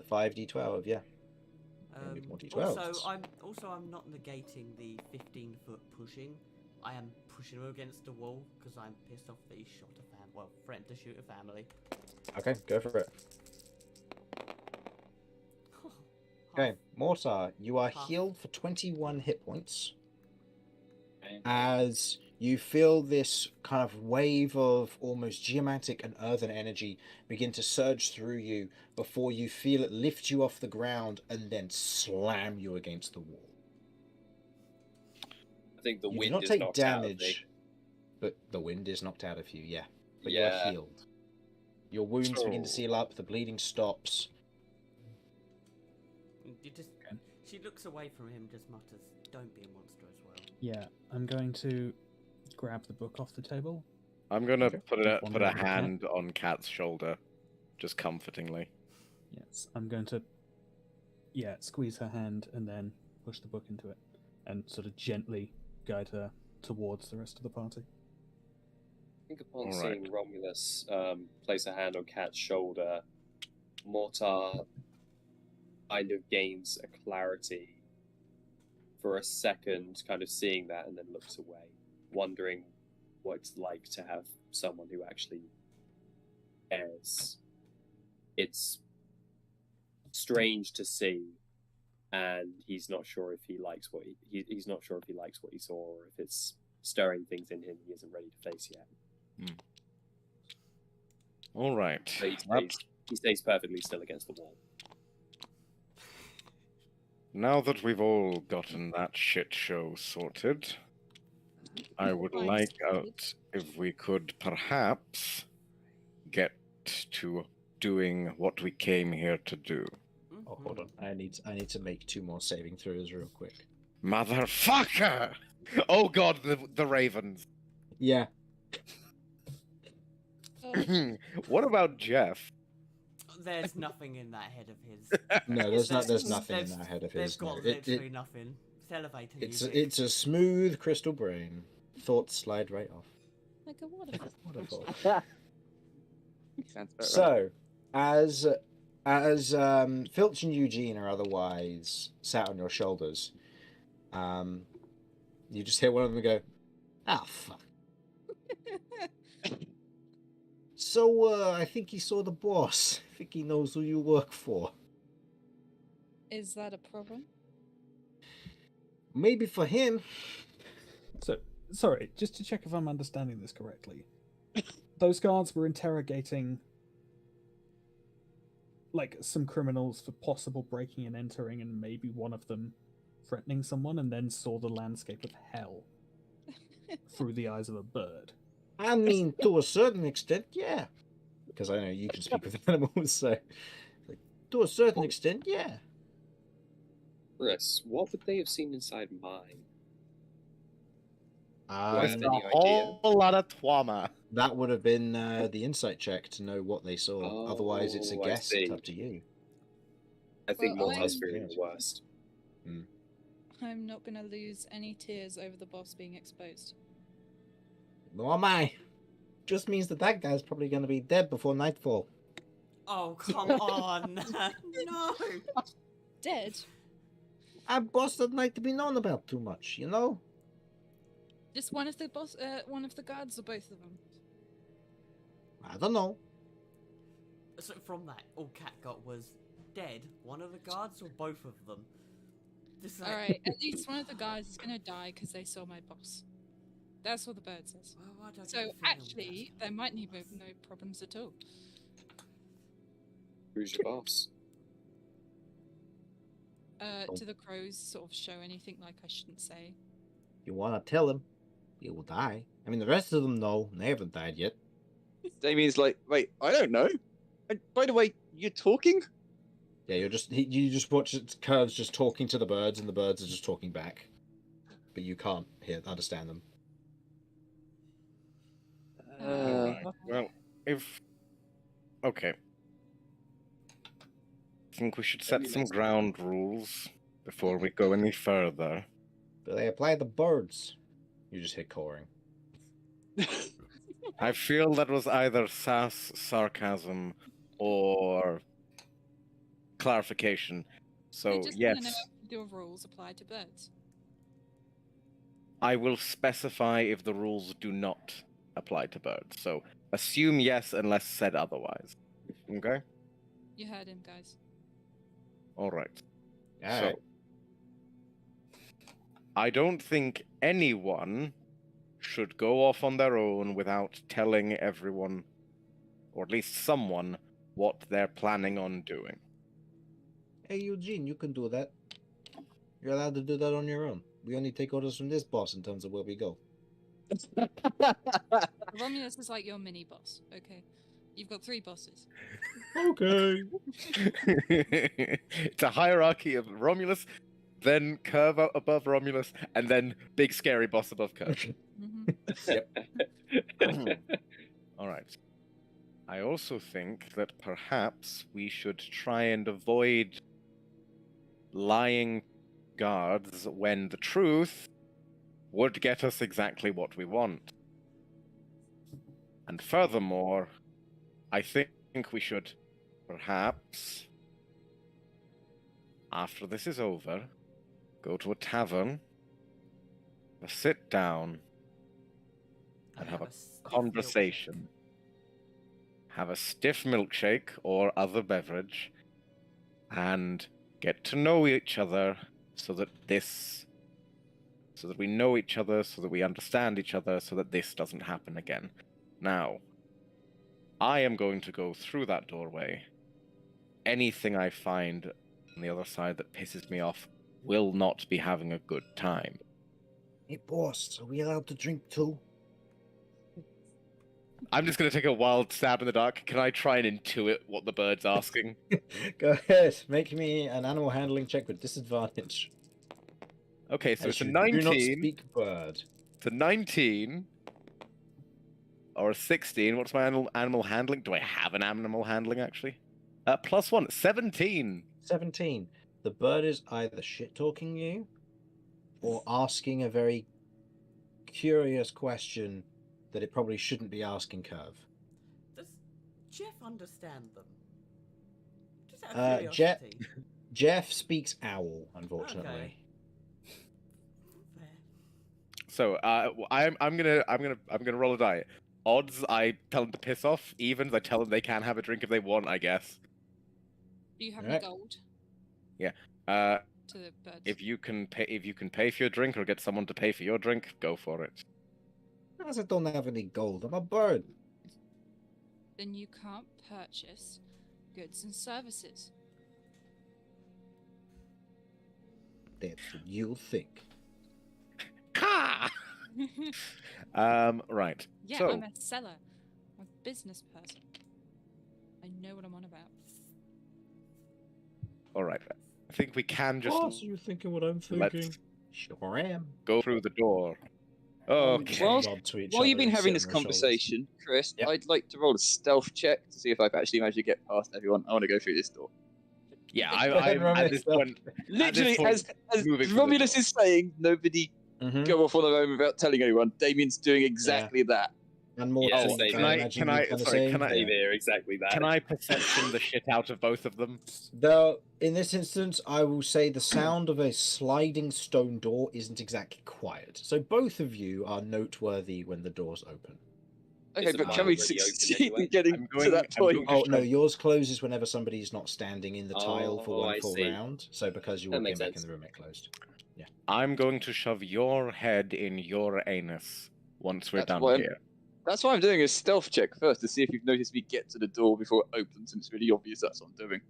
the 5d12, yeah. And with more d12s. Also I'm not negating the 15-foot pushing. I am pushing him against the wall because I'm pissed off that he shot a friend to shoot a family. Okay, go for it. Okay, Mortar, you are healed for 21 hit points. As you feel this kind of wave of almost geomantic and earthen energy begin to surge through you before you feel it lift you off the ground and then slam you against the wall. I think the You do wind not is take knocked damage, out of me. but the wind is knocked out of you, yeah. But you Yeah. are healed. Your wounds begin to So- seal up, the bleeding stops. She looks away from him, just mutters, "Don't be a monster as well." Yeah, I'm going to grab the book off the table. I'm gonna Okay. put One a over the cat. hand on Cat's shoulder, just comfortingly. Yes, I'm going to, squeeze her hand and then push the book into it and sort of gently guide her towards the rest of the party. I think upon All right. seeing Romulus place a hand on Cat's shoulder, Mortar kind of gains a clarity for a second, kind of seeing that, and then looks away, wondering what it's like to have someone who actually cares. It's strange to see, and he's not sure if he likes what he's not sure if he likes what he saw, or if it's stirring things in him he isn't ready to face yet. All right. So he stays perfectly still against the wall. Now that we've all gotten that shit show sorted, I would Right. like out if we could perhaps get to doing what we came here to do. Oh, hold on. I need to make 2 more saving throws real quick. Motherfucker! Oh god, the ravens. Yeah. Oh, What about Jeff? There's nothing in that head of his. No, there's nothing in They've- that head of They've his. No. got literally nothing. It's elevator music. It's a smooth crystal brain. Thoughts slide right off. like a waterfall. Wonderful. Sounds about right. So, as Filch and Eugene are otherwise sat on your shoulders, you just hear one of them go, "Ah, fuck." So, I think he saw the boss. I think he knows who you work for. Is that a problem? Maybe for him. So, sorry, just to check if I'm understanding this correctly. Those guards were interrogating like some criminals for possible breaking and entering, and maybe one of them threatening someone, and then saw the landscape of hell through the eyes of a bird. I mean, to a certain extent, yeah. Because I know you can speak with animals, so like, to a certain extent, yeah. Chris, what would they have seen inside mine? Um, Any idea? whole lot of twama. that would have been the insight check to know what they saw. Otherwise, it's a Oh, I guess. see. It's up to you. I think Well, Mortar's I'm- feeling the worst. I'm not gonna lose any tears over the boss being exposed. Nor am I. Just means that guy's probably going to be dead before nightfall. Oh, come on! No! Dead? Our boss doesn't like to be known about too much, you know? Just one of the guards, or both of them? I don't know. So from that, all Cat got was dead. One of the guards or both of them? Just like, Alright, at least one of the guys is gonna die because they saw my boss. That's what the bird says. Well, I don't So get a feeling actually, there might be no problems at all. Who's your boss? Do the crows sort of show anything like I shouldn't say? You want to tell him, he will die. I mean, the rest of them know. They haven't died yet. Damien's like, wait, I don't know. And by the way, you're talking? Yeah, you just watch Curves just talking to the birds, and the birds are just talking back. But you can't understand them. Well, okay. I think we should set some ground rules before we go any further. But they apply the birds. You just hit cowering. I feel that was either sarcasm, or clarification. So, I just want to know yes, if the rules apply to birds. I will specify if the rules do not apply to birds. So, assume yes unless said otherwise. Okay? You heard him, guys. All right. All So, right. I don't think anyone should go off on their own without telling everyone, or at least someone, what they're planning on doing. Hey, Eugene, you can do that. You're allowed to do that on your own. We only take orders from this boss in terms of where we go. Romulus is like your mini boss, okay? You've got 3 bosses. Okay. It's a hierarchy of Romulus, then Curve above Romulus, and then big scary boss above Curve. All right. I also think that perhaps we should try and avoid lying guards when the truth would get us exactly what we want. And furthermore, I think we should perhaps, after this is over, go to a tavern, sit down, and have a stiff conversation. Have a stiff milkshake or other beverage, and get to know each other so that we know each other, so that we understand each other, so that this doesn't happen again. Now, I am going to go through that doorway. Anything I find on the other side that pisses me off will not be having a good time. Hey, boss, are we allowed to drink too? I'm just going to take a wild stab in the dark. Can I try and intuit what the bird's asking? Go ahead. Make me an animal handling check with disadvantage. Okay, so As it's a you 19. Do not speak bird. It's a 19 or a 16. What's my animal handling? Do I have an animal handling, actually? +1. 17. 17. The bird is either shit-talking you or asking a very curious question that it probably shouldn't be asking Curve. Does Jeff understand them? Just out of Jeff curiosity. Jeff speaks owl, unfortunately. Okay. Fair. So I'm gonna roll a die. Odds, I tell them to piss off. Evens, I tell them they can have a drink if they want, I guess. Do you have Alright. any gold Uh, to the birds? if you can pay for your drink or get someone to pay for your drink, go for it. As I don't have any gold, I'm a bird. Then you can't purchase goods and services. That's what you'll think. Ha! Right. Yeah, So, I'm a seller. I'm a business person. I know what I'm on about. all right. I think we can just Boss, are you thinking what I'm let's thinking? Sure am. go through the door. Okay. Well, Nod to each While you've other been and having sit this on their shoulders. conversation, Chris, Yep. I'd like to roll a stealth check to see if I've actually managed to get past everyone. I want to go through this door. Yeah, Go ahead, I'm at Romulus. this point. Literally, point, as moving through the Romulus door. is saying, nobody Mhm. go off on their own without telling anyone. Damien's doing exactly that. And more Yeah, to same I here. imagine Can I- you kinda sorry, saying, can I- Same here, exactly that. Can I perception the shit out of both of them? Though, in this instance, I will say the sound of a sliding stone door isn't exactly quiet. So both of you are noteworthy when the doors open. Okay, Is but mine can we already open succeed anyway? in getting I'm to going- that I'm point? going to Oh, no, shove- yours closes whenever somebody's not standing in the tile for Oh, one I full see. round. So because you That all came makes back in sense. the room, it closed. I'm going to shove your head in your anus once we're That's done what I'm- here. That's why I'm doing a stealth check first to see if you've noticed me get to the door before it opens, and it's really obvious that's what I'm doing.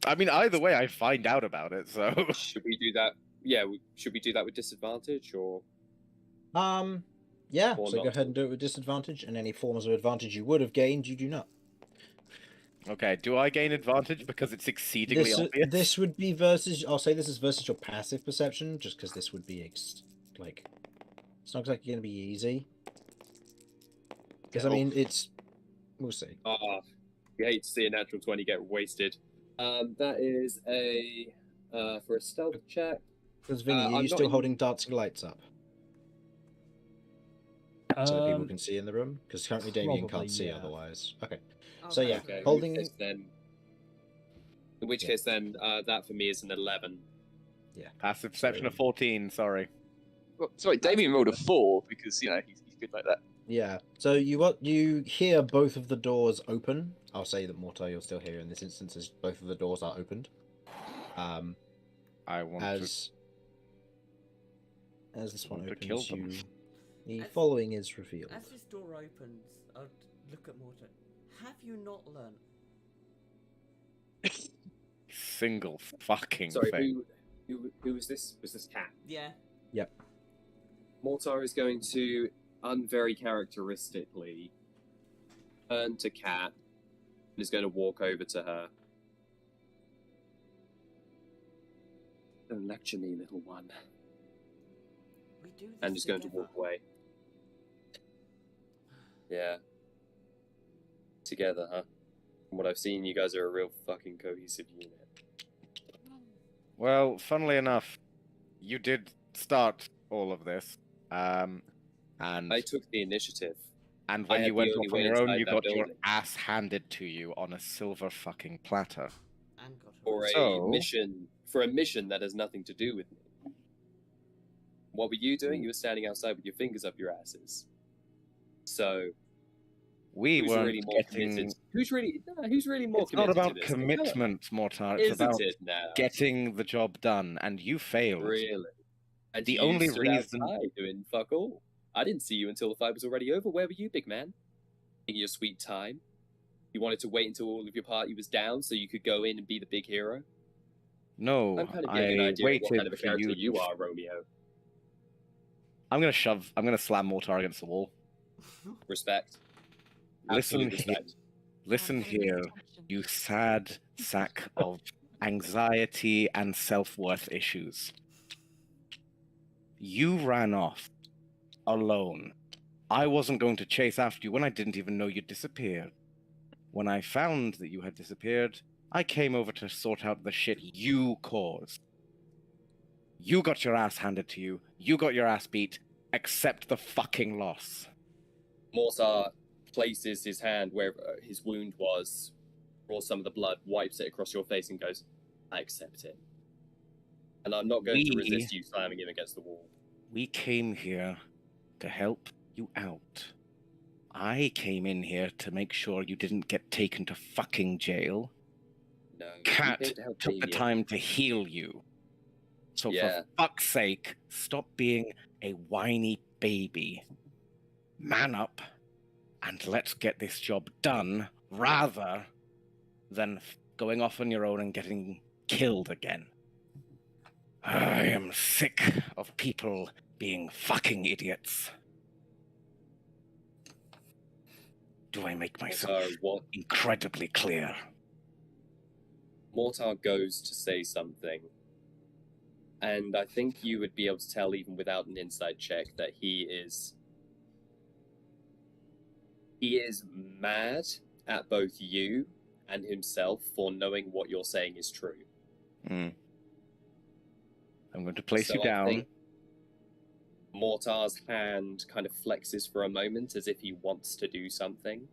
I mean, either way, I find out about it, so... Should we do that? Yeah, should we do that with disadvantage or? Yeah, Or so go not. ahead and do it with disadvantage, and any forms of advantage you would have gained, you do not. Okay, do I gain advantage because it's exceedingly This, obvious? this would be versus, I'll say this is versus your passive perception, just because this would be, like, it's not exactly going to be easy. Because, I Yeah. mean, it's, we'll see. You hate to see a natural 20 get wasted. That is a for a stealth check. Because, Vinny, are I'm you not still in- holding dancing lights up? So that people Um, can see in the room? Because currently Damien probably, can't see yeah. otherwise. Okay. Oh, So, yeah, that's Okay, right. holding- in which case then In which Yeah. case, then that for me is an 11. Passive perception of 14, sorry. Well, sorry, Damien rolled a 4 because he's good like that. Yeah. So you hear both of the doors open. I'll say that Mortar, you're still here in this instance, as both of the doors are opened. I want As this one want to opens, kill them. the As- following is revealed. As this door opens, I'll look at Mortar. Have you not learned? single fucking Sorry, thing. who was this? Was this Cat? Yeah. Mortar is going to, very characteristically, turn to Cat and is going to walk over to her. Don't lecture me, little one. We do this And is going to together. walk away. Yeah. Together, huh? From what I've seen, you guys are a real fucking cohesive unit. Well, funnily enough, you did start all of this. And I took the initiative. and I when had you the went only off on way your own, inside you that got your building. ass handed to you on a silver fucking platter. And got For So- a mission that has nothing to do with me. What were you doing? You were standing outside with your fingers up your asses. So We who's weren't really more getting. committed? Who's really more It's not committed about to this? commitment, Mortar. It's Isn't about it now? getting the job done, and you failed. Really? And The you only stood reason- outside doing fuck all. I didn't see you until the fight was already over. Where were you, big man? Taking your sweet time. You wanted to wait until all of your party was down so you could go in and be the big hero. No, I'm kind of getting an I idea of waited what kind of a for character you. you are, Romeo. I'm gonna slam Mortar against the wall. Respect. Listen Absolute here. respect. Listen I'm getting here, attention. you sad sack of anxiety and self-worth issues. You ran off alone. I wasn't going to chase after you when I didn't even know you'd disappeared. When I found that you had disappeared, I came over to sort out the shit you caused. You got your ass handed to you. You got your ass beat. Accept the fucking loss. Mortar places his hand where his wound was, draws some of the blood, wipes it across your face, and goes, I accept it. And I'm not going to We- resist you slamming him against the wall. We came here to help you out. I came in here to make sure you didn't get taken to fucking jail. No. you Cat came to help took the Damien. time to heal you. So Yeah. for fuck's sake, stop being a whiny baby. Man up and let's get this job done rather than going off on your own and getting killed again. I am sick of people being fucking idiots. Do I make myself incredibly clear? Mortar goes to say something, and I think you would be able to tell even without an inside check that he is mad at both you and himself for knowing what you're saying is true. I'm going to place So you I down. think Mortar's hand kind of flexes for a moment as if he wants to do something.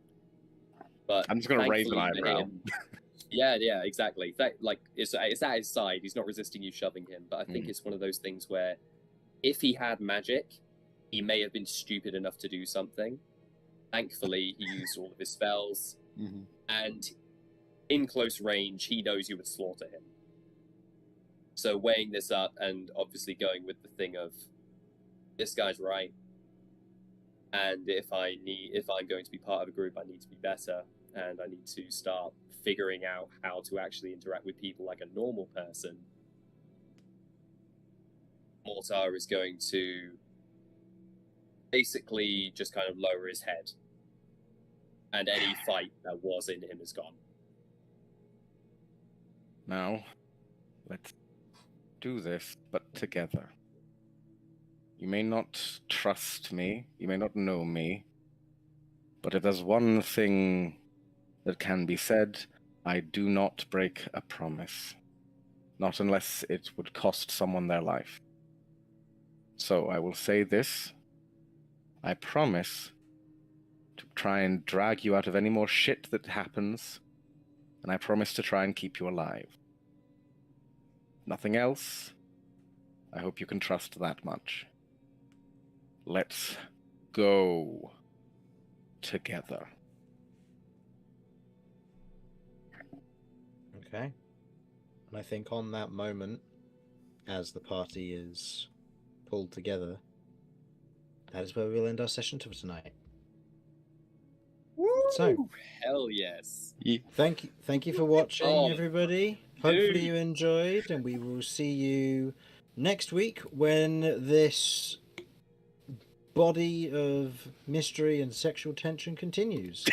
But I'm just going to raise an thankfully for eyebrow. him- yeah, exactly. It's at his side. He's not resisting you shoving him. But I think it's one of those things where if he had magic, he may have been stupid enough to do something. Thankfully, he used all of his spells. Mhm. And in close range, he knows you would slaughter him. So weighing this up and obviously going with the thing of this guy's right, and if I'm going to be part of a group, I need to be better, and I need to start figuring out how to actually interact with people like a normal person. Mortar is going to basically just kind of lower his head, and any fight that was in him is gone. Now, let's do this, but together. You may not trust me, you may not know me, but if there's one thing that can be said, I do not break a promise. Not unless it would cost someone their life. So I will say this. I promise to try and drag you out of any more shit that happens and I promise to try and keep you alive. Nothing else. I hope you can trust that much. Let's go together. Okay. And I think on that moment, as the party is pulled together, that is where we'll end our session for tonight. So, Hell yes. thank you for watching, Oh, everybody. Hopefully dude. you enjoyed, and we will see you next week when this body of mystery and sexual tension continues.